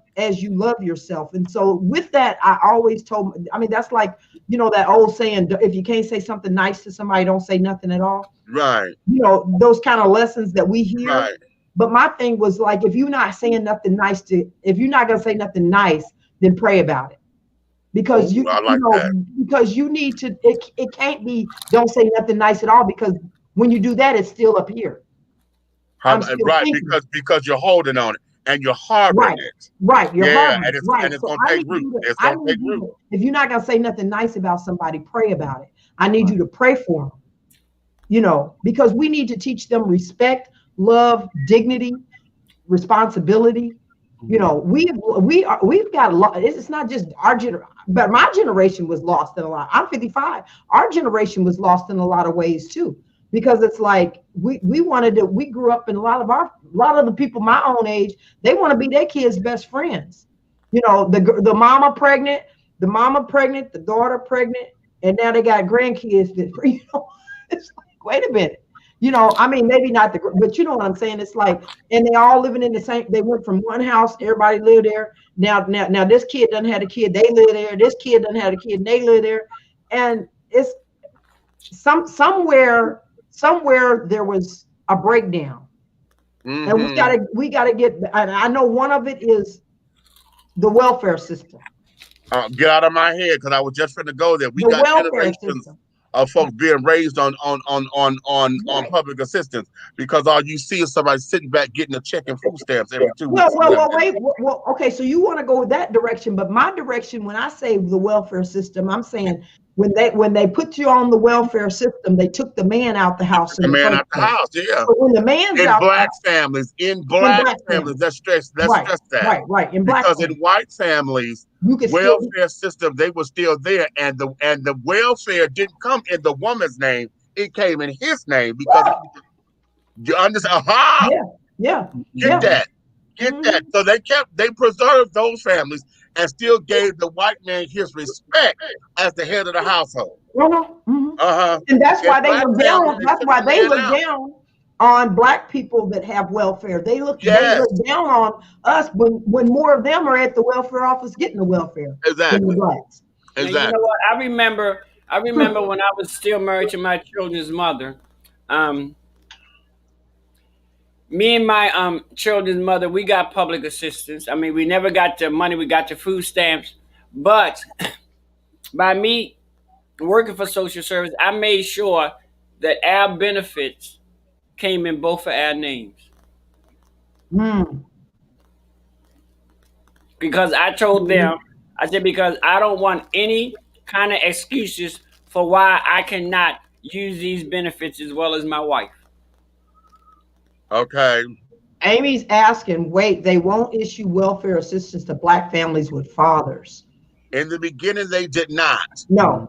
yourself. And so with that, I always told, I mean, that's like, you know, that old saying, if you can't say something nice to somebody, don't say nothing at all. Right. You know, those kind of lessons that we hear. Right. But my thing was like, if you're not saying nothing nice if you're not going to say nothing nice, then pray about it. Because because you need to, it can't be, don't say nothing nice at all, because when you do that, it's still up here. Because you're holding on it and you're harboring it. Right, you're harboring it. And it's going to take root. It's going to take root. If you're not going to say nothing nice about somebody, pray about it. I need you to pray for them. You know, because we need to teach them respect, love, dignity, responsibility. You know, we've got a lot. It's not just our generation, but my generation was lost in a lot. I'm 55. Our generation was lost in a lot of ways too, because it's like we grew up in a lot of the people my own age, they want to be their kids' best friends. You know, the mama pregnant, the daughter pregnant, and now they got grandkids that, you know, it's like, wait a minute. You know, I mean, maybe not but you know what I'm saying? It's like, and they all living in the same, they went from one house, everybody lived there. Now this kid doesn't have a kid, they live there. This kid doesn't have a kid, and they live there. And it's somewhere there was a breakdown. Mm-hmm. And we gotta get, and I know one of it is the welfare system. Get out of my head, because I was just going to go there. We got generations of folks being raised on public assistance, because all you see is somebody sitting back getting a check and food stamps every 2 weeks. Well, okay, so you want to go that direction, but my direction, when I say the welfare system, I'm saying when they put you on the welfare system, they took the man out the house. The man out the house, yeah. So when the man's in out black families, let's stress that. Right. In black because families. in white families, welfare system, they were still there, and the welfare didn't come in the woman's name; it came in his name, because you understand? Get that. So they preserved those families and still gave the white man his respect as the head of the household. And that's why they look down. That's why they look down on black people that have welfare. They look down on us when more of them are at the welfare office getting the welfare. Exactly. And you know what? I remember when I was still married to my children's mother. Me and my children's mother, we got public assistance. I mean, we never got the money, we got the food stamps. But by me working for social service, I made sure that our benefits came in both of our names. Because I told them, I said, because I don't want any kind of excuses for why I cannot use these benefits as well as my wife. Okay. Amy's asking, wait, they won't issue welfare assistance to black families with fathers. In the beginning, they did not. No.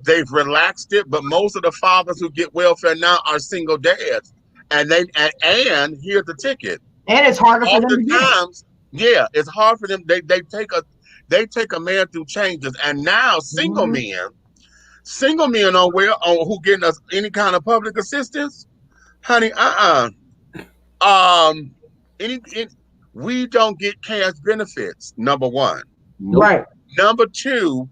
They've relaxed it, but most of the fathers who get welfare now are single dads. And here's the ticket. And it's harder for them to get. Yeah, it's hard for them. They take a man through changes. And now single men on who getting us any kind of public assistance, honey, we don't get cash benefits, number one. Right. Number two,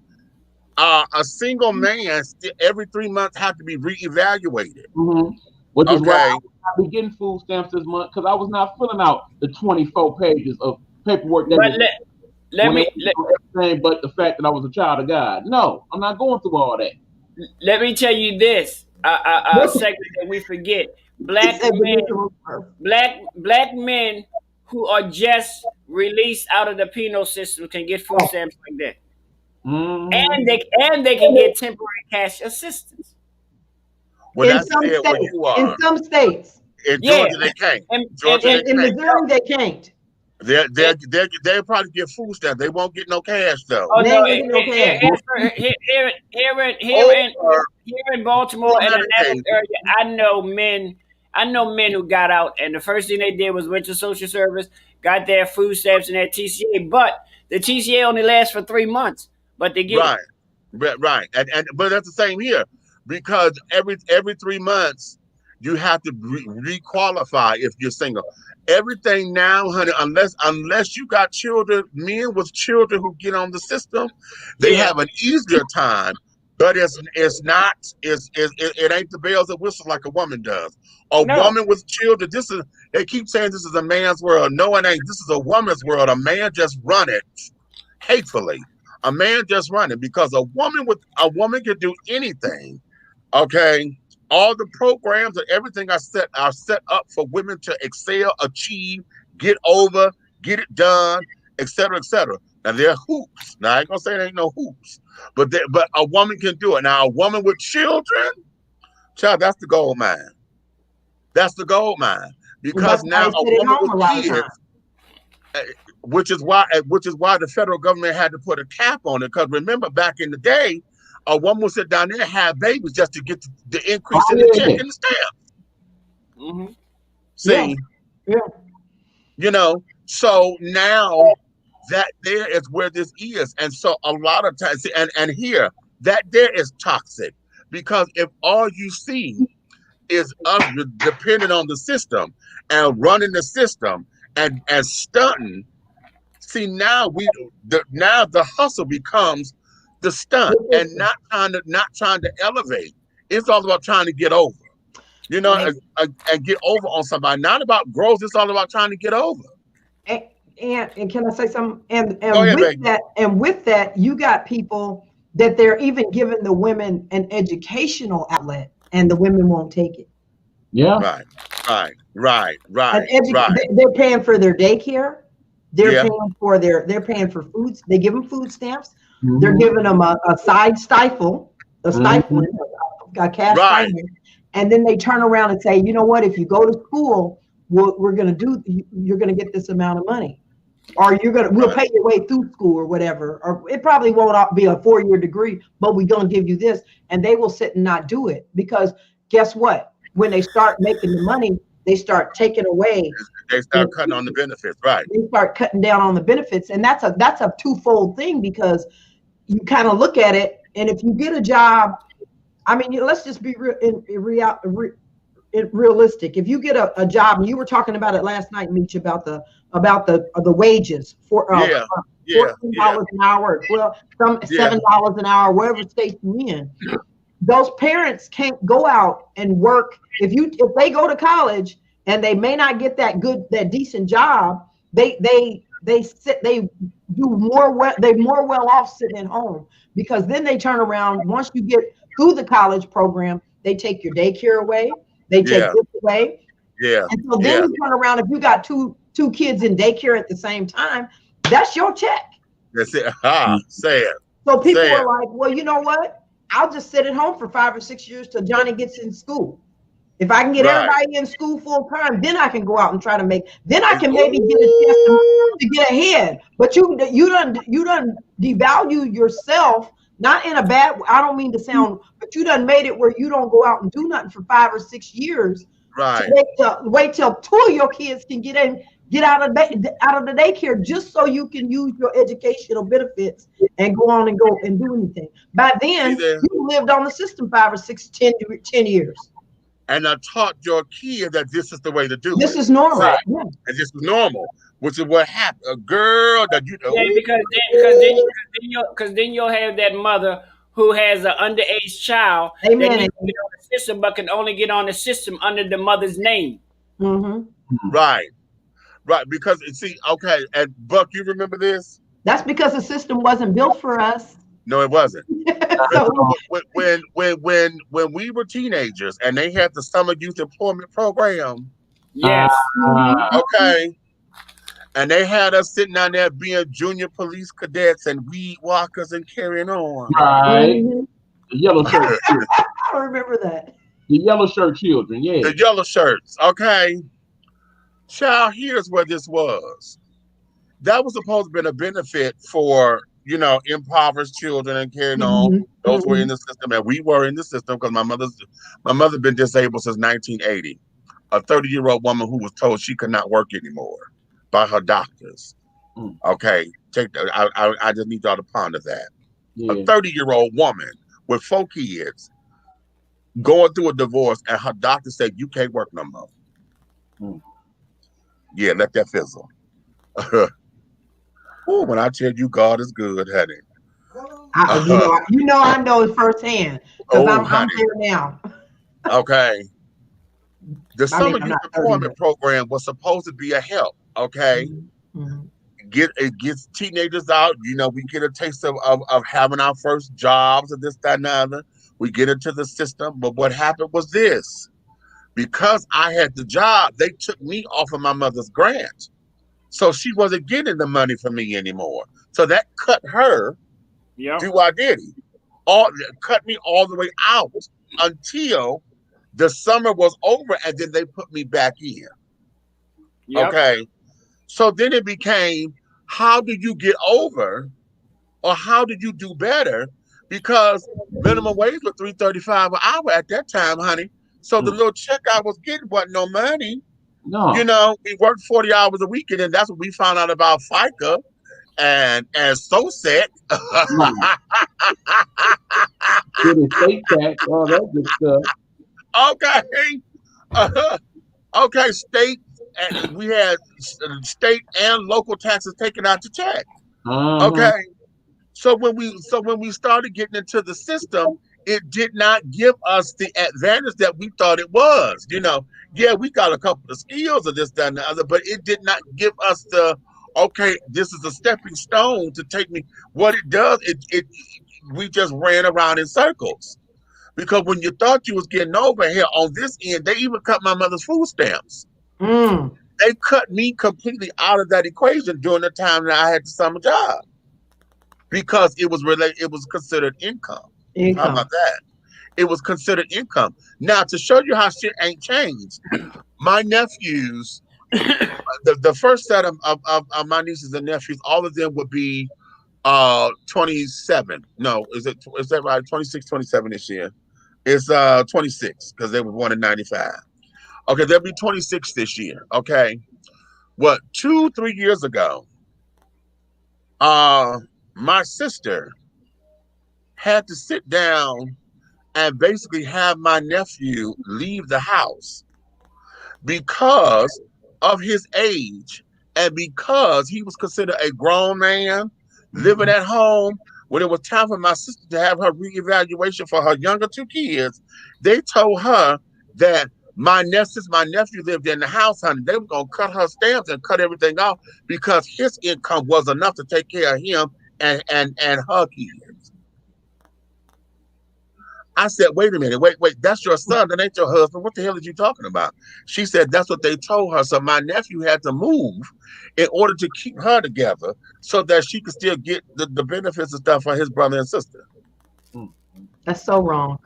a single man every 3 months have to be reevaluated. Which is why I be getting food stamps this month, because I was not filling out the 24 pages of paperwork that but the fact that I was a child of God. No, I'm not going through all that. Let me tell you this, a segment that we forget. Black men who are just released out of the penal system can get food stamps like that. And they can get temporary cash assistance. Well, in some states. In Georgia, they can't. In Missouri, they can't. They'll probably get food stamps. They won't get no cash though. Oh, no, here in Baltimore and the Nashville area, I know men who got out, and the first thing they did was went to social service, got their food stamps and their TCA. But the TCA only lasts for 3 months. But they get right, but that's the same here, because every 3 months you have to requalify if you're single. Everything now, honey, unless you got children, men with children who get on the system, they have an easier time. But it ain't the bells and whistles like a woman does. Woman with children, they keep saying this is a man's world. No, it ain't. This is a woman's world. A man just run it hatefully. A man just run it, because a woman can do anything. Okay. All the programs and everything are set up for women to excel, achieve, get over, get it done, etc., etc. Now there are hoops. Now I ain't gonna say there ain't no hoops, but a woman can do it. Now a woman with children, child, that's the gold mine. That's the gold mine, because now a woman with kids, which is why the federal government had to put a cap on it. Because remember, back in the day, a woman would sit down there and have babies just to get the increase in the check and the stamp. See, you know, so now that there is where this is, and so a lot of times, and here that there is toxic, because if all you see is us depending on the system and running the system and stunting, see now the hustle becomes the stunt, and not trying to elevate. It's all about trying to get over, you know, and get over on somebody. Not about growth. It's all about trying to get over. And can I say something? And with that, you got people that they're even giving the women an educational outlet, and the women won't take it. Yeah. Right. They're paying for their daycare. They're Yeah. paying for foods. They give them food stamps. Mm-hmm. They're giving them a side stifle, a stipend, a cash stipend, and then they turn around and say, you know what? If you go to school, you're going to get this amount of money, or we'll pay your way through school or whatever. Or it probably won't be a 4-year degree, but we're going to give you this, and they will sit and not do it because guess what? When they start making the money, they start taking away. They start cutting on the benefits, right? They start cutting down on the benefits, and that's a twofold thing because you kind of look at it, and if you get a job, I mean, let's just be realistic. If you get a job, and you were talking about it last night, Meech, about the wages for $14 an hour, $7 an hour, wherever state you're in. Those parents can't go out and work. If they go to college and they may not get that decent job, they're more well off sitting at home, because then they turn around once you get through the college program, they take your daycare away, they take this away. Yeah. And so then you turn around, if you got two kids in daycare at the same time, that's your check. That's it. Say it. So people are like, well, you know what? I'll just sit at home for 5 or 6 years till Johnny gets in school. If I can get everybody in school full time, then I can go out and try to then I can maybe get a chance to get ahead. But you done devalue yourself, not in a bad, I don't mean to sound, but you done made it where you don't go out and do nothing for 5 or 6 years. Right. Wait till 2 of your kids can get out of the daycare, just so you can use your educational benefits and go on and do anything. By then, you lived on the system 5 or 6, 10 years. And I taught your kid that this is the way to do this it. Is normal. Right. Yeah. And this is normal, which is what happened. A girl that you know. Yeah, because then you'll have that mother who has an underage child that needs to get on the system, but can only get on the system under the mother's name. Mm-hmm. Right. Because see, okay, and Buck, you remember this? That's because the system wasn't built for us. No, it wasn't. when we were teenagers and they had the summer youth employment program. Yes. Okay. And they had us sitting down there being junior police cadets and weed walkers and carrying on. Right. The yellow shirt. I remember that. The yellow shirt children, yeah. The yellow shirts. Okay. Child, here's where this was. That was supposed to be a benefit for, impoverished children and carrying on. Those were in the system, and we were in the system because my mother been disabled since 1980. A 30-year-old woman who was told she could not work anymore by her doctors. Okay, I just need y'all to ponder that. Yeah. A 30-year-old woman with 4 kids going through a divorce, and her doctor said, "You can't work no more." Yeah, let that fizzle. Oh, when I tell you God is good, honey. I know it firsthand because I'm there now. Okay. The summer youth employment program was supposed to be a help. Okay. Mm-hmm. It gets teenagers out. We get a taste of having our first jobs and this, that, and the other. We get into the system. But what happened was this. Because I had the job, they took me off of my mother's grant. So she wasn't getting the money from me anymore. So that cut her. Yeah. Do I did it? Cut me all the way out until the summer was over, and then they put me back in. Yep. Okay. So then it became, how do you get over, or how did you do better? Because minimum wage was $3.35 an hour at that time, honey. So the little check I was getting wasn't no money. No. We worked 40 hours a week, and then that's when we found out about FICA and SOOOOO. State tax, all that good stuff. Okay. Okay, state, and we had state and local taxes taken out to check. Okay. So when we started getting into the system, it did not give us the advantage that we thought it was. Yeah, we got a couple of skills of this, that, and the other, but it did not give us this is a stepping stone to take me. What it does, we just ran around in circles. Because when you thought you was getting over here on this end, they even cut my mother's food stamps. They cut me completely out of that equation during the time that I had the summer job. Because it was considered income. How about that? It was considered income. Now, to show you how shit ain't changed, my nephews, the first set of my nieces and nephews, all of them would be 27. No, is that right? 26, 27 this year. It's 26 because they were born in 95. Okay, they'll be 26 this year. Okay. What, 2-3 years ago, my sister had to sit down and basically have my nephew leave the house because of his age and because he was considered a grown man living at home. When it was time for my sister to have her reevaluation for her younger 2 kids, they told her that since my nephew lived in the house, honey, they were going to cut her stamps and cut everything off because his income was enough to take care of him and her kids. I said, wait a minute, wait, that's your son, that ain't your husband. What the hell are you talking about? She said, that's what they told her. So my nephew had to move in order to keep her together so that she could still get the benefits and stuff for his brother and sister. That's so wrong.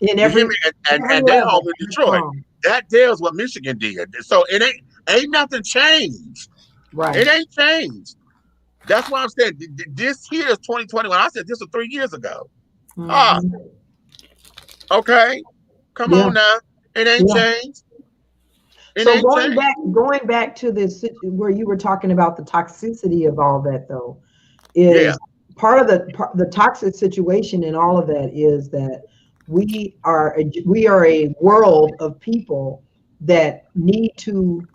And they home in Detroit. That there's what Michigan did. So it ain't nothing changed. Right. It ain't changed. That's why I'm saying this here is 2021. I said this was 3 years ago. Okay, come on now. It ain't changed. So going back to this where you were talking about the toxicity of all that, though, is part of the toxic situation in all of that is that we are a world of people that need to.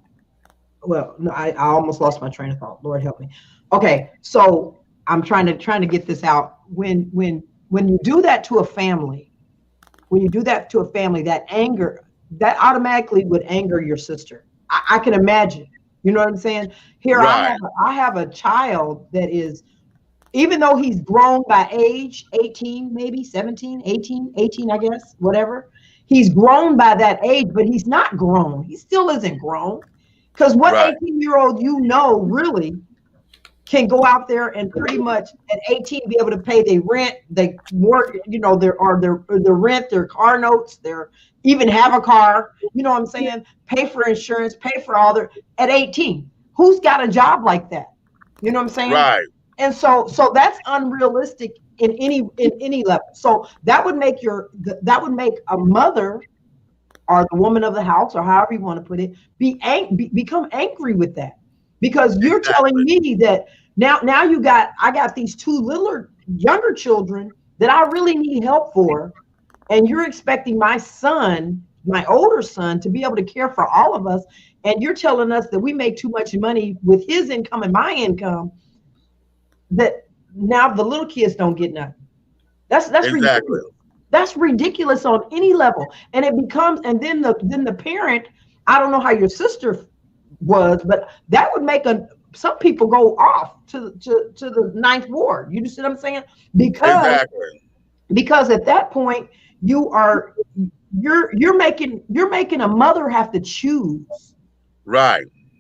Well, no, I almost lost my train of thought. Lord help me. Okay, so I'm trying to get this out. When you do that to a family. When you do that to a family, that anger, that automatically would anger your sister. I can imagine. You know what I'm saying? Here, I have a child that is, even though he's grown by age, 18, maybe 17, 18, I guess, whatever. He's grown by that age, but he's not grown. He still isn't grown. Because what 18-year-old really can go out there and pretty much at 18 be able to pay their rent, they work, their rent, their car notes, their even have a car, you know what I'm saying? Pay for insurance, pay for all their at 18. Who's got a job like that? You know what I'm saying? Right. And so that's unrealistic in any level. So that would make a mother or the woman of the house, or however you want to put it, become angry with that. Because you're telling me that now I got these 2 younger children that I really need help for, and you're expecting my son, my older son, to be able to care for all of us, and you're telling us that we make too much money with his income and my income, that now the little kids don't get nothing. That's ridiculous. That's ridiculous on any level, and it becomes, and then the parent. I don't know how your sister was, but that would make some people go off to the 9th ward. You see what I'm saying? Because at that point you're making a mother have to choose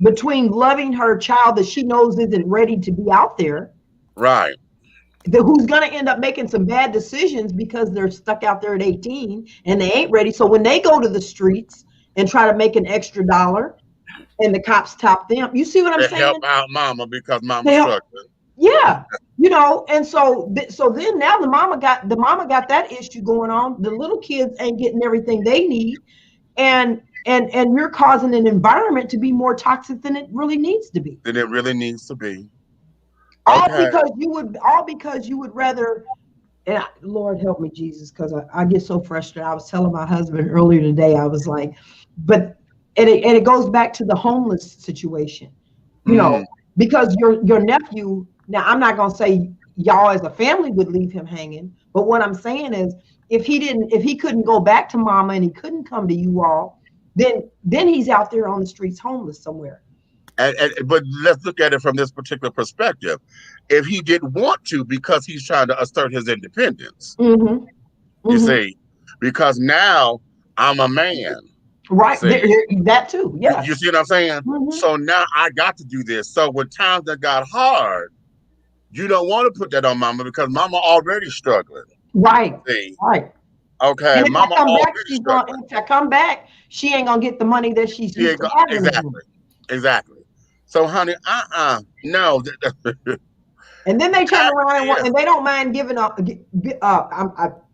between loving her child that she knows isn't ready to be out there, who's going to end up making some bad decisions because they're stuck out there at 18 and they ain't ready. So when they go to the streets and try to make an extra dollar, and the cops top them. You see what I'm saying? Help out mama because mama's struggling. Yeah, and so then now the mama got that issue going on. The little kids ain't getting everything they need, and you're causing an environment to be more toxic than it really needs to be. All because you would rather. And Lord help me, Jesus, because I get so frustrated. I was telling my husband earlier today. I was like, And it goes back to the homeless situation, because your nephew, now I'm not going to say y'all as a family would leave him hanging, but what I'm saying is if he couldn't go back to mama and he couldn't come to you all, then he's out there on the streets homeless somewhere. But let's look at it from this particular perspective. If he didn't want to, because he's trying to assert his independence, you see, because now I'm a man. Right. See? That too. Yeah. You see what I'm saying? So now I got to do this. So when times that got hard, you don't want to put that on mama because mama already struggling. Right. See? Right. Okay. And if Mama I come back, already struggling. if I come back, she ain't gonna get the money that she's used to having. Exactly. So, honey, no. And then they turn around and they don't mind giving up.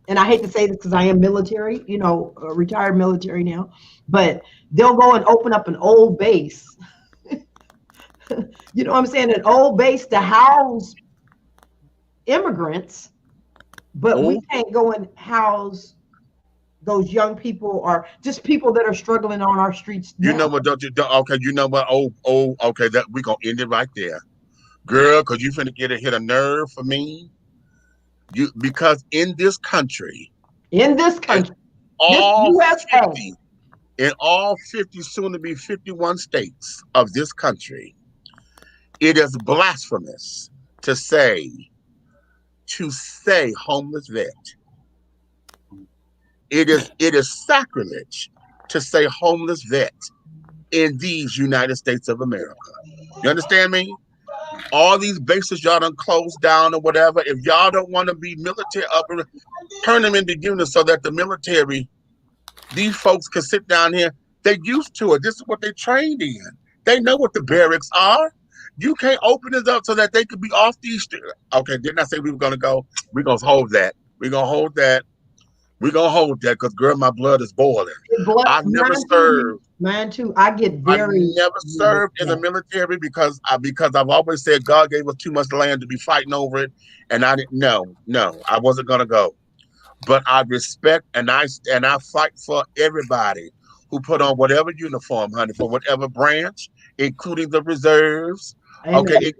And I hate to say this because I am military, retired military now, but they'll go and open up an old base. You know what I'm saying? An old base to house immigrants, but we can't go and house those young people or just people that are struggling on our streets now. You know what? Okay, you know what? Okay, that we're gonna end it right there, girl, because you finna hit a nerve for me. Because in this country, all 50, in all 50, soon to be 51 states of this country, it is blasphemous to say homeless vet. It is sacrilege to say homeless vet in these United States of America. You understand me? All these bases y'all done closed down or whatever. If y'all don't want to be military up, turn them into units so that the military, these folks can sit down here. They used to it. This is what they trained in. They know what the barracks are. You can't open it up so that they could be off these. Okay, didn't I say we were going to go? We're going to hold that. We're going to hold that. We're going to hold that because, girl, my blood is boiling. I've never served. Mine too. I never served in the military because I've always said God gave us too much land to be fighting over it. And I didn't I wasn't going to go. But I respect and I fight for everybody who put on whatever uniform, honey, for whatever branch, including the reserves, okay,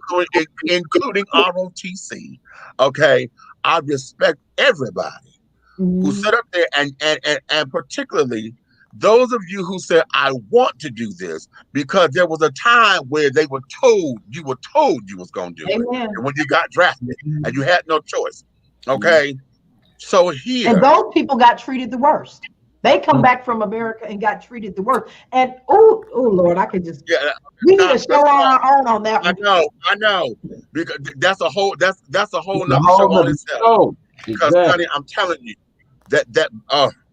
including ROTC. Okay. I respect everybody who sit up there and particularly those of you who said, I want to do this, because there was a time where you were told you was going to do it. And when you got drafted and you had no choice. Okay. So here. And those people got treated the worst. They come back from America and got treated the worst. And oh Lord, I could just we need a show on our own on that one. I know. Because that's a whole nother show on itself. Because honey, I'm telling you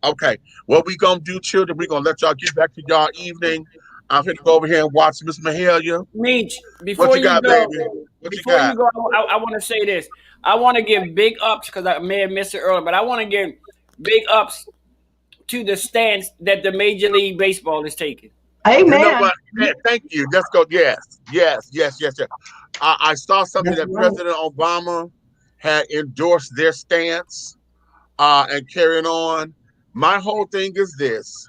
okay. What we gonna do, children? We gonna let y'all get back to y'all evening. I'm gonna go over here and watch Miss Mahalia. Meech, before you go, I want to say this. I want to give big ups because I may have missed it earlier, but I want to give big ups to the stance that the Major League Baseball is taking. Amen. You know what? Thank you. Let's go. Yes. I saw something that President Obama had endorsed their stance and carrying on. My whole thing is this.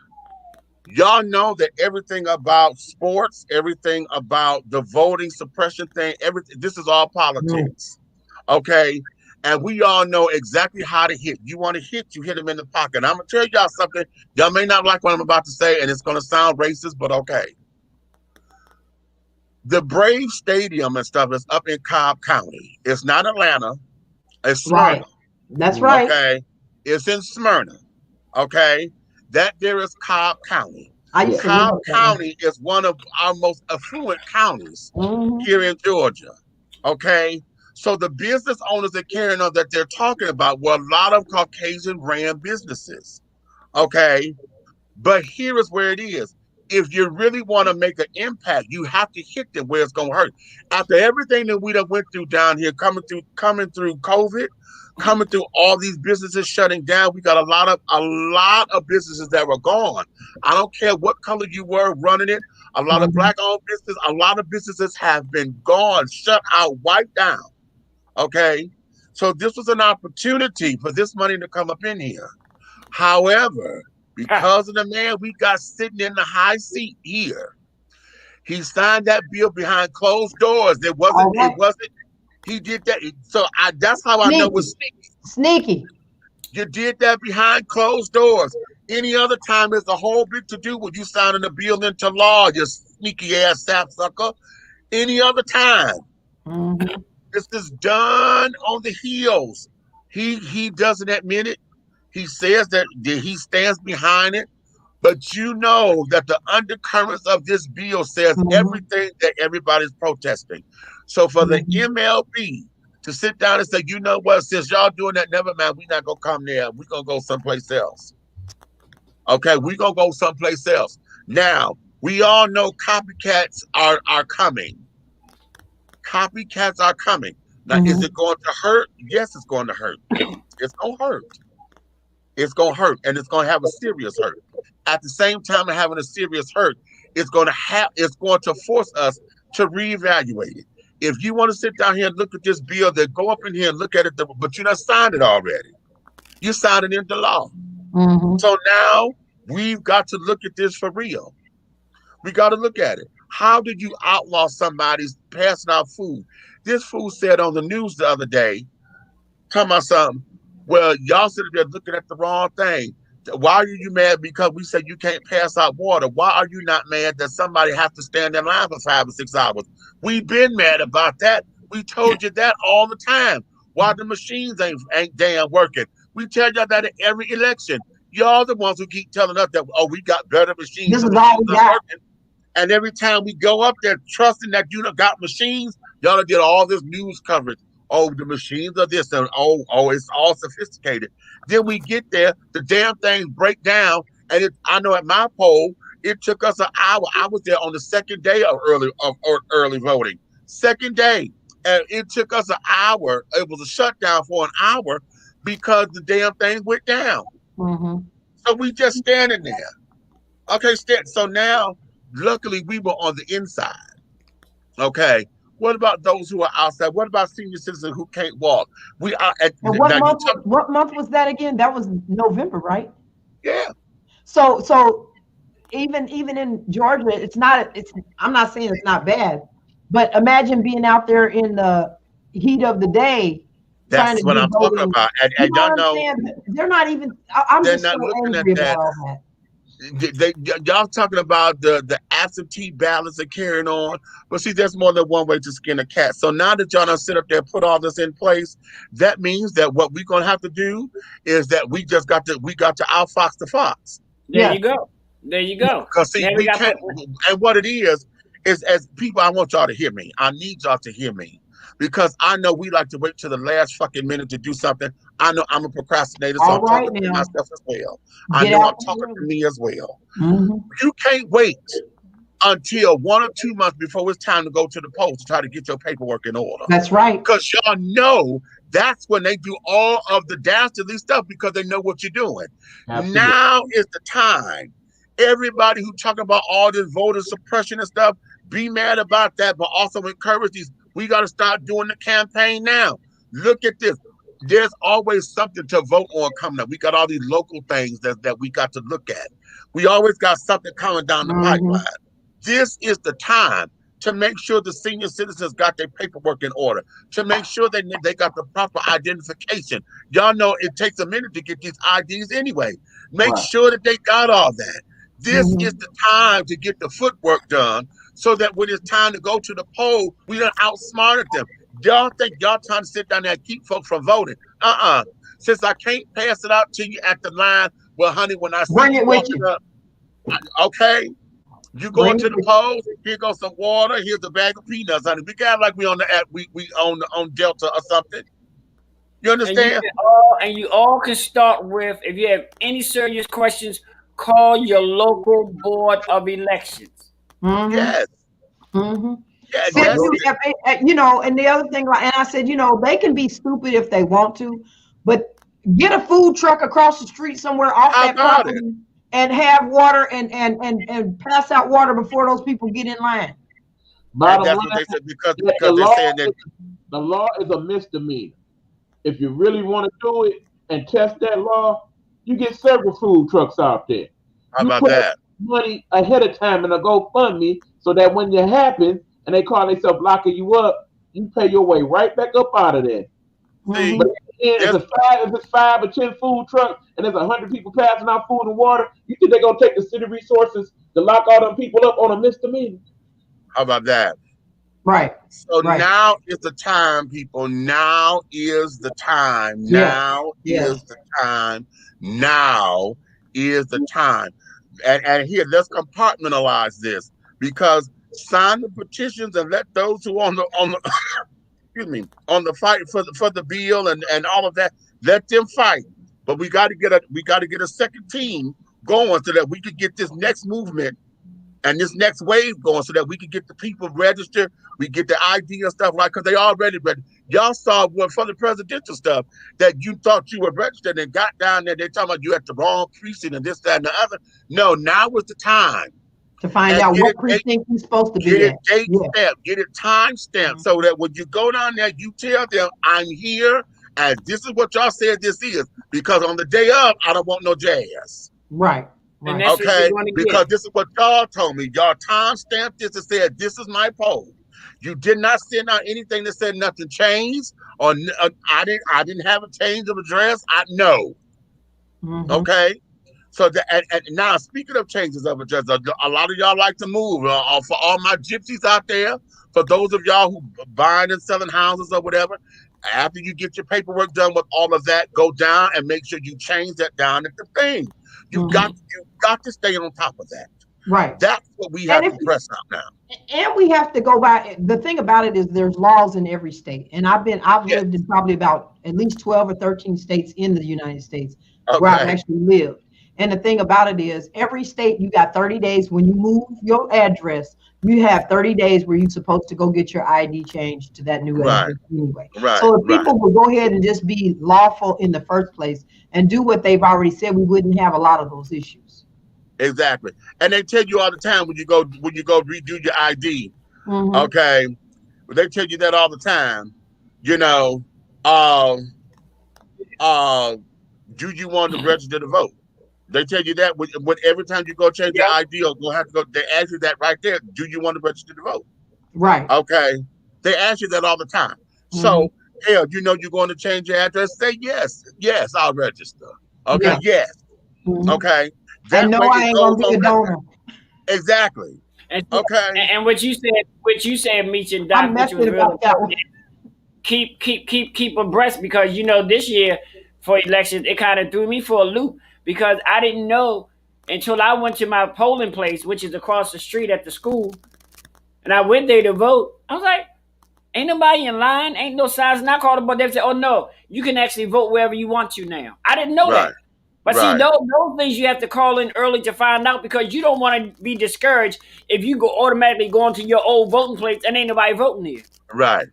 Y'all know that everything about sports, everything about the voting suppression thing, this is all politics. Okay? And we all know exactly how to hit. You want to hit, you hit them in the pocket. I'm going to tell y'all something. Y'all may not like what I'm about to say, and it's going to sound racist, but okay. The Brave Stadium and stuff is up in Cobb County. It's not Atlanta. It's Smyrna. Right. That's right. Okay? It's in Smyrna. Okay? That there is Cobb County. Cobb County is one of our most affluent counties here in Georgia. Okay? So the business owners that carrying on that they're talking about were a lot of Caucasian ran businesses. Okay? But here is where it is. If you really want to make an impact, you have to hit them where it's going to hurt. After everything that we done went through down here, coming through COVID, coming through all these businesses shutting down, we got a lot of businesses that were gone. I don't care what color you were running it. A lot of black-owned businesses, a lot of businesses have been gone, shut out, wiped down. Okay? So this was an opportunity for this money to come up in here. However, because of the man we got sitting in the high seat here, he signed that bill behind closed doors. It wasn't, he did that. So that's how I know it was sneaky. You did that behind closed doors. Any other time, it's a whole big to do with you signing a bill into law. sneaky ass sapsucker, any other time. This is done on the heels. He doesn't admit it. He says that he stands behind it. But you know that the undercurrents of this bill says everything that everybody's protesting. So for the MLB to sit down and say, you know what, since y'all doing that, never mind, we're not going to come there. We're going to go someplace else. Okay, we're going to go someplace else. Now, we all know copycats are coming. Copycats are coming. Now, is it going to hurt? Yes, it's going to hurt. It's going to hurt. It's going to hurt, and it's going to have a serious hurt. At the same time of having a serious hurt, it's going to force us to reevaluate it. If you want to sit down here and look at this bill, then go up in here and look at it, but you not signed it already. You signed it into law. So now we've got to look at this for real. We got to look at it. How did you outlaw somebody's passing out food? This fool said on the news the other day, talking about something, well, y'all sitting there looking at the wrong thing. Why are you mad because we said you can't pass out water? Why are you not mad that somebody has to stand in line for 5 or 6 hours? We've been mad about that. We told you that all the time. Why the machines ain't damn working? We tell y'all that at every election. Y'all the ones who keep telling us that, oh, we got better machines. This is all we got. And every time we go up there trusting that you done got machines, y'all get all this news coverage. Oh, the machines are this, and oh, it's all sophisticated. Then we get there, the damn things break down, and I know at my poll, it took us an hour. I was there on the second day of early voting. Second day, and it took us an hour. It was a shutdown for an hour because the damn thing went down. So we just standing there. Okay, so now, luckily, we were on the inside. Okay. What about those who are outside? What about senior citizens who can't walk? We are at what month was that again? That was November, right? Yeah. So even in Georgia, I'm not saying it's not bad, but imagine being out there in the heat of the day. That's what I'm talking about. And y'all know they're not even. I'm just so angry about all that. Y'all talking about the absentee ballots are carrying on, but see, there's more than one way to skin a cat. So now that y'all done sit up there and put all this in place, that means that what we're gonna have to do is that we got to outfox the fox. There you go. Because see, we can't. And what it is as people, I want y'all to hear me. I need y'all to hear me. Because I know we like to wait till the last fucking minute to do something. I know I'm a procrastinator, so I'm talking to myself as well. I know I'm talking to me as well. You can't wait until 1 or 2 months before it's time to go to the polls to try to get your paperwork in order. That's right. Because y'all know that's when they do all of the dastardly stuff because they know what you're doing. Absolutely. Now is the time. Everybody who talking about all this voter suppression and stuff, be mad about that, but also encourage these. We got to start doing the campaign now. Look at this. There's always something to vote on coming up. We got all these local things that we got to look at. We always got something coming down the pipeline. This is the time to make sure the senior citizens got their paperwork in order, to make sure they got the proper identification. Y'all know it takes a minute to get these IDs anyway. Make sure that they got all that. This is the time to get the footwork done so that when it's time to go to the poll, we done outsmarted them. Y'all think y'all trying to sit down there and keep folks from voting. Since I can't pass it out to you at the line, well, honey, when I see you walking up, okay, you go into the polls, here goes some water, here's a bag of peanuts, honey. We got like we on the app, we on Delta or something. You understand? And you all can start with, if you have any serious questions, call your local board of elections. Yes. Yeah, you know, and the other thing, and I said, you know, they can be stupid if they want to, but get a food truck across the street somewhere off that property and have water and pass out water before those people get in line. Bottom that's line, what they said because they're saying that the law is a misdemeanor. If you really want to do it and test that law, you get several food trucks out there. How about that? Money ahead of time in a GoFundMe so that when it happens and they call themselves locking you up, you pay your way right back up out of there. See, but if it's 5 or 10 food trucks and there's 100 people passing out food and water, you think they're gonna take the city resources to lock all them people up on a misdemeanor? How about that? Right. So right. now is the time, people. Now is the time. Yes. Now Yes. is the time. Now is the time. And here, let's compartmentalize this, because sign the petitions and let those who on the excuse me, on the fight for the bill and all of that, let them fight. But we got to get a second team going so that we could get this next movement and this next wave going, so that we could get the people registered, we get the ID and stuff, like, because they already ready. Y'all saw what for the presidential stuff that you thought you were registered and got down there. They talking about you at the wrong precinct and this, that, and the other. No, now is the time to find out what precinct you're supposed to be get at. it date stamped, get it time stamped, so that when you go down there, you tell them, I'm here and this is what y'all said this is, because on the day of, I don't want no jazz. Right. And that's what Okay, you're gonna because get. this is what y'all told me. Y'all time stamped this and said, this is my poll. You did not send out anything that said nothing changed, or I didn't have a change of address. I know. Okay. So and now, speaking of changes of address, a lot of y'all like to move. For all my gypsies out there, for those of y'all who buying and selling houses or whatever, after you get your paperwork done with all of that, go down and make sure you change that down at the thing. You got to stay on top of that. Right. That's what we have to press out now. And we have to go by. The thing about it is there's laws in every state. And I've lived in probably about at least 12 or 13 states in the United States where I've actually lived. And the thing about it is every state, you got 30 days when you move your address, you have 30 days where you're supposed to go get your ID changed to that new address anyway. So if people would go ahead and just be lawful in the first place and do what they've already said, we wouldn't have a lot of those issues. Exactly. And they tell you all the time when you go redo your ID. Okay. They tell you that all the time. You know, do you want to register to vote? They tell you that when every time you go change your ID or go have to go, they ask you that right there. Do you want to register to vote? Right. Okay. They ask you that all the time. So, hell, you know you're going to change your address. Say yes. Yes, I'll register. Okay. Yes. Okay. That and no, way I ain't gonna be a donor. Exactly. And, okay. And what you said, Meech and Doc, I'm which was messing about that one. Keep abreast, because you know this year for elections it kind of threw me for a loop, because I didn't know until I went to my polling place, which is across the street at the school, and I went there to vote. I was like, ain't nobody in line, ain't no signs. And I called them, but they said, oh no, you can actually vote wherever you want to now. I didn't know that. But see, those things you have to call in early to find out, because you don't want to be discouraged if you go automatically go into your old voting place and ain't nobody voting there. Right.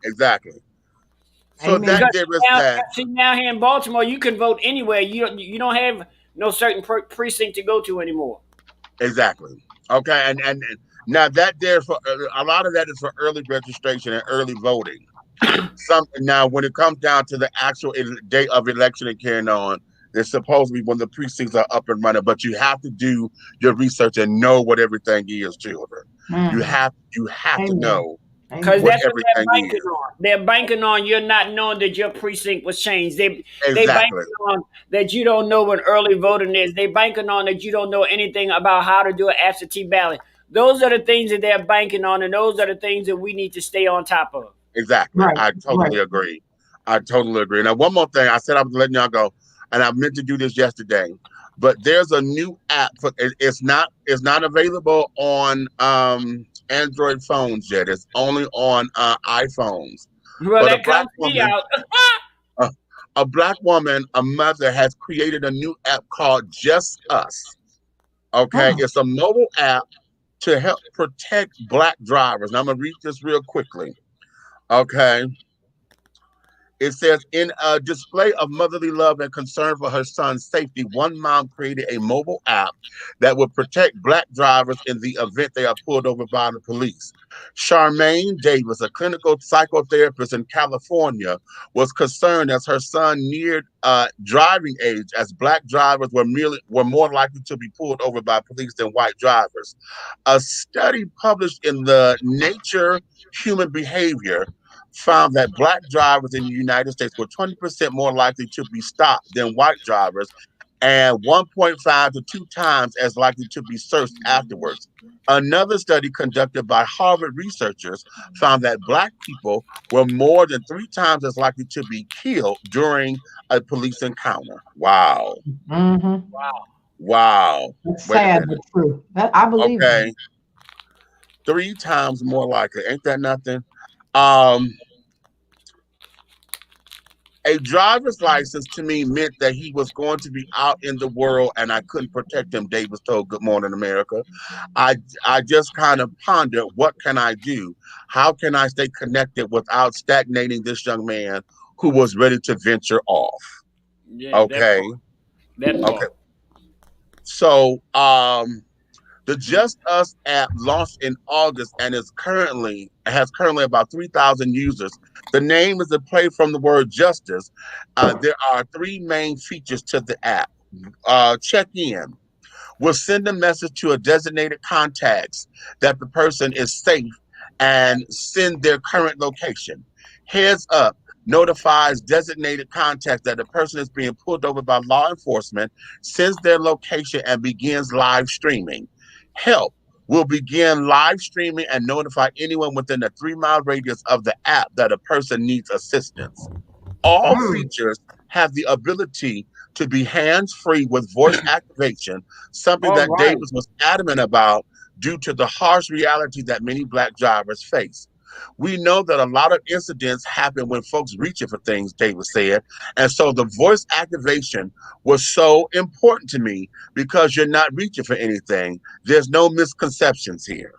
Exactly. So Amen. that there is that. See, now here in Baltimore, you can vote anywhere. You don't have no certain precinct to go to anymore. Exactly. Okay, and now that there for a lot of that is for early registration and early voting. Something now, when it comes down to the actual day of election and carrying on, it's supposed to be when the precincts are up and running. But you have to do your research and know what everything is, children. You have to know. Because that's what they're banking on. They're banking on you not knowing that your precinct was changed. They banking on that you don't know what early voting is. They banking on that you don't know anything about how to do an absentee ballot. Those are the things that they're banking on, and those are the things that we need to stay on top of. Exactly. I totally agree. I totally agree. Now, one more thing. I said I was letting y'all go, and I meant to do this yesterday, but there's a new app. It's not available on Android phones yet. It's only on iPhones. Well, but that comes me out. A black woman, a mother, has created a new app called Just Us. Okay, it's a mobile app to help protect black drivers. Now I'm gonna read this real quickly. Okay. It says, in a display of motherly love and concern for her son's safety, one mom created a mobile app that would protect black drivers in the event they are pulled over by the police. Charmaine Davis, a clinical psychotherapist in California, was concerned as her son neared driving age, as black drivers were more likely to be pulled over by police than white drivers. A study published in the Nature Human Behavior found that black drivers in the United States were 20% more likely to be stopped than white drivers, and 1.5 to 2 times as likely to be searched afterwards. Another study conducted by Harvard researchers found that Black people were more than 3 times as likely to be killed during a police encounter. Wow. Mm-hmm. Wow. It's Wait a sad minute. but true. That I believe. Okay. 3 times more likely. Ain't that nothing? A driver's license to me meant that he was going to be out in the world and I couldn't protect him, Davis told Good Morning America. I just kind of pondered, what can I do? How can I stay connected without stagnating this young man who was ready to venture off? Yeah, Okay. That part. Okay. So the Just Us app launched in August and has currently about 3,000 users. The name is a play from the word justice. There are 3 main features to the app. Check in. We'll send a message to a designated contacts that the person is safe and send their current location. Heads up notifies designated contacts that the person is being pulled over by law enforcement, sends their location, and begins live streaming. Help will begin live streaming and notify anyone within a 3-mile radius of the app that a person needs assistance. All features have the ability to be hands-free with voice activation, something that Davis was adamant about due to the harsh reality that many Black drivers face. We know that a lot of incidents happen when folks reaching for things, Davis said. And so the voice activation was so important to me because you're not reaching for anything. There's no misconceptions here.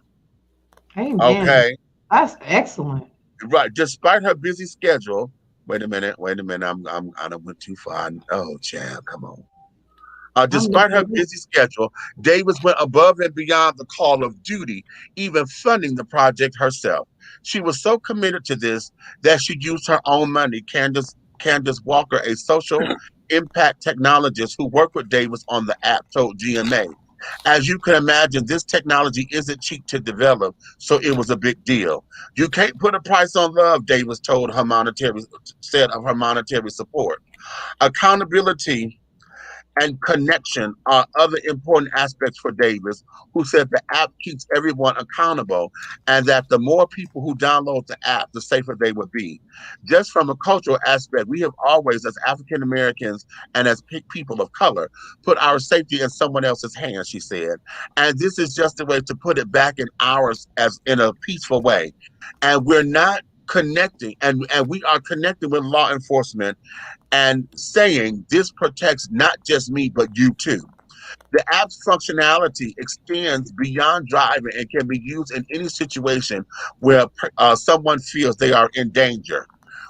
Amen. Okay. That's excellent. Right. Despite her busy schedule, wait a minute. I done went too far. Oh, child, come on. Despite her busy schedule, Davis went above and beyond the call of duty, even funding the project herself. She was so committed to this that she used her own money. Candace Walker, a social impact technologist who worked with Davis on the app, told GMA. As you can imagine, this technology isn't cheap to develop, so it was a big deal. You can't put a price on love, Davis said of her monetary support. Accountability and connection are other important aspects for Davis, who said the app keeps everyone accountable and that the more people who download the app, the safer they would be. Just from a cultural aspect, we have always, as African Americans and as people of color, put our safety in someone else's hands, she said. And this is just a way to put it back in ours as in a peaceful way. And we're not connecting, and we are connecting with law enforcement and saying this protects not just me, but you too. The app's functionality extends beyond driving and can be used in any situation where someone feels they are in danger.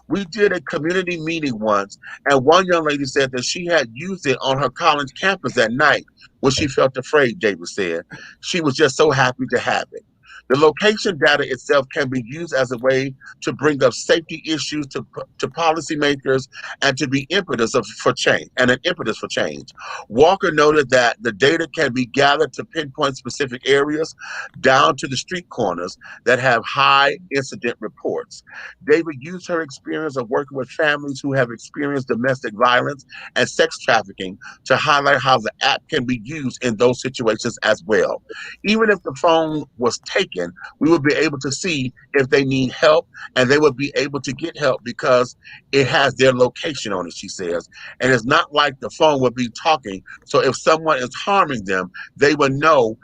We did a community meeting once, and one young lady said that she had used it on her college campus at night when she felt afraid, Davis said. She was just so happy to have it. The location data itself can be used as a way to bring up safety issues to policymakers and to be an impetus for change. Walker noted that the data can be gathered to pinpoint specific areas down to the street corners that have high incident reports. David used her experience of working with families who have experienced domestic violence and sex trafficking to highlight how the app can be used in those situations as well. Even if the phone was taken, we would be able to see if they need help, and they would be able to get help because it has their location on it, she says. And it's not like the phone would be talking. So if someone is harming them, they would know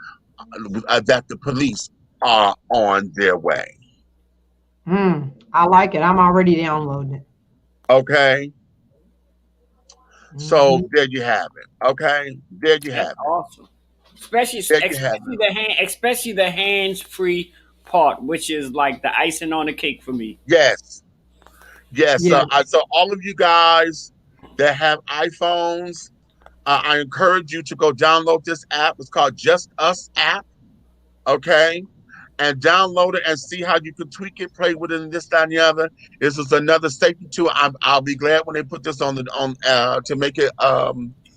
that the police are on their way. I like it. I'm already downloading it. Okay. So there you have it. Okay. There you have it. Awesome. Especially the hands-free part, which is like the icing on the cake for me. Yes. So all of you guys that have iPhones, I encourage you to go download this app. It's called Just Us app. Okay. And download it and see how you can tweak it, play with it, and this, that, and the other. This is another safety tool. I'll be glad when they put this on to make it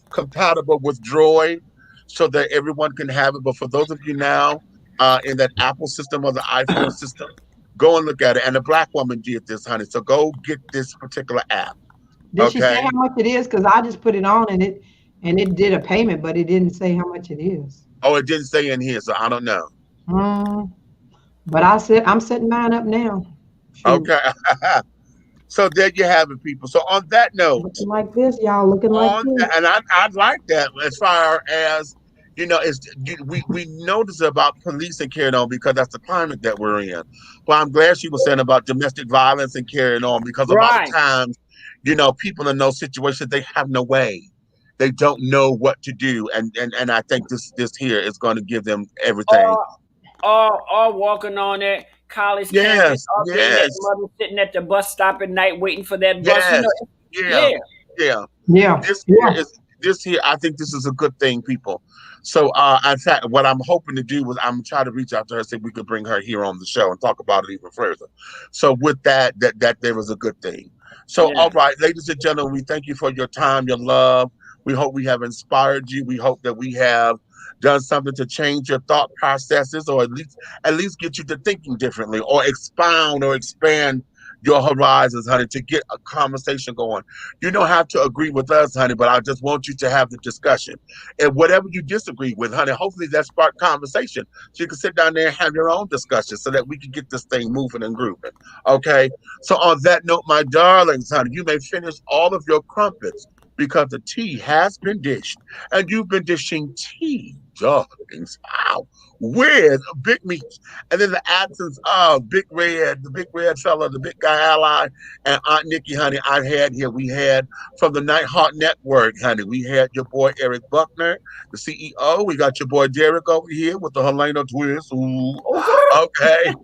compatible with Droid, so that everyone can have it. But for those of you now in that Apple system or the iPhone system, go and look at it. And a Black woman did this, honey. So go get this particular app. Did she say how much it is? Because I just put it on and And it did a payment, but it didn't say how much it is. Oh, it didn't say in here, so I don't know. But I'm setting mine up now. Shoot. Okay. So there you have it, people. So on that note, looking like this, y'all. Looking like this. And I like that as far as we notice about police and carrying on because that's the climate that we're in. Well, I'm glad she was saying about domestic violence and carrying on because a lot of times, people in those situations, they have no way. They don't know what to do. And I think this here is going to give them everything. Or walking on that college campus, or being that mother sitting at the bus stop at night waiting for that bus. This here, I think this is a good thing, people. So in fact, what I'm hoping to do was I'm trying to reach out to her, see if we could bring her here on the show and talk about it even further. So with that there was a good thing. So all right, ladies and gentlemen, we thank you for your time, your love. We hope we have inspired you. We hope that we have done something to change your thought processes, or at least get you to thinking differently, or expound or expand your horizons, honey, to get a conversation going. You don't have to agree with us, honey, but I just want you to have the discussion. And whatever you disagree with, honey, hopefully that sparked conversation. So you can sit down there and have your own discussion so that we can get this thing moving and grooving. Okay? So on that note, my darlings, honey, you may finish all of your crumpets because the tea has been dished. And you've been dishing tea, darlings, with Big Meat. And in the absence of the big red fella, the big guy ally, and Aunt Nikki, honey, we had from the Nighthawk Network, honey, we had your boy Eric Buckner, the CEO. We got your boy Derek over here with the Helena twist. Ooh, okay.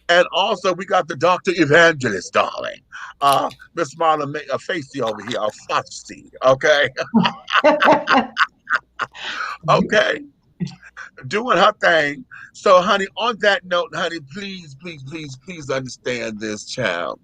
And also, we got the Dr. Evangelist, darling. Miss Marla Facey over here, a Foxy, okay? Okay. Doing her thing. So, honey, on that note, honey, please understand this, child.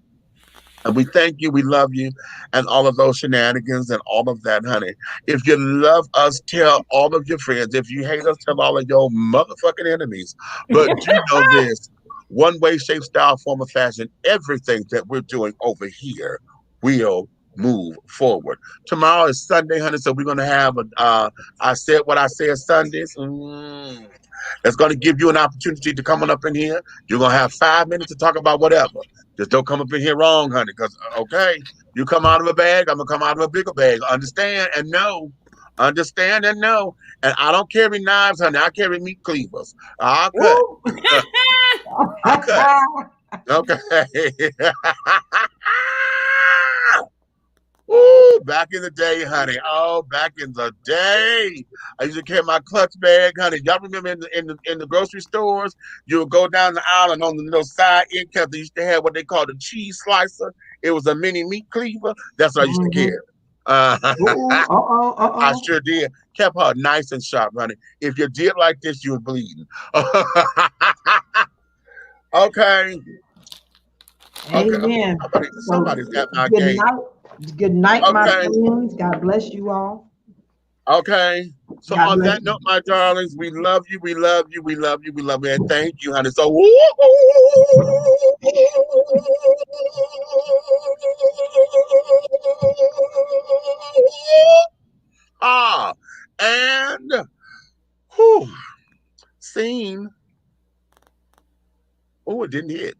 And we thank you, we love you, and all of those shenanigans and all of that, honey. If you love us, tell all of your friends. If you hate us, tell all of your motherfucking enemies. But do know this. One way, shape, style, form, or fashion, everything that we're doing over here will move forward. Tomorrow is Sunday, honey, so we're going to have I said what I said Sundays. That's going to give you an opportunity to come on up in here. You're going to have 5 minutes to talk about whatever. Just don't come up in here wrong, honey, because, okay, you come out of a bag, I'm going to come out of a bigger bag. Understand and know. Understand and know. And I don't carry knives, honey. I carry meat cleavers. I'll cut. I'll cut. Okay. Ooh, back in the day, honey. Oh, back in the day, I used to carry my clutch bag, honey. Y'all remember in the grocery stores, you would go down the aisle and on the little side end cap, they used to have what they called a cheese slicer. It was a mini meat cleaver. That's what I used to carry. I sure did. Kept her nice and sharp, honey. If you did like this, you were bleeding. Okay. Amen. Somebody's at my gate. Good night, my friends. God bless you all. Okay. So on that note, my darlings, we love you, we love you, we love you, we love you, and thank you, honey. So and scene. Oh, it didn't hit.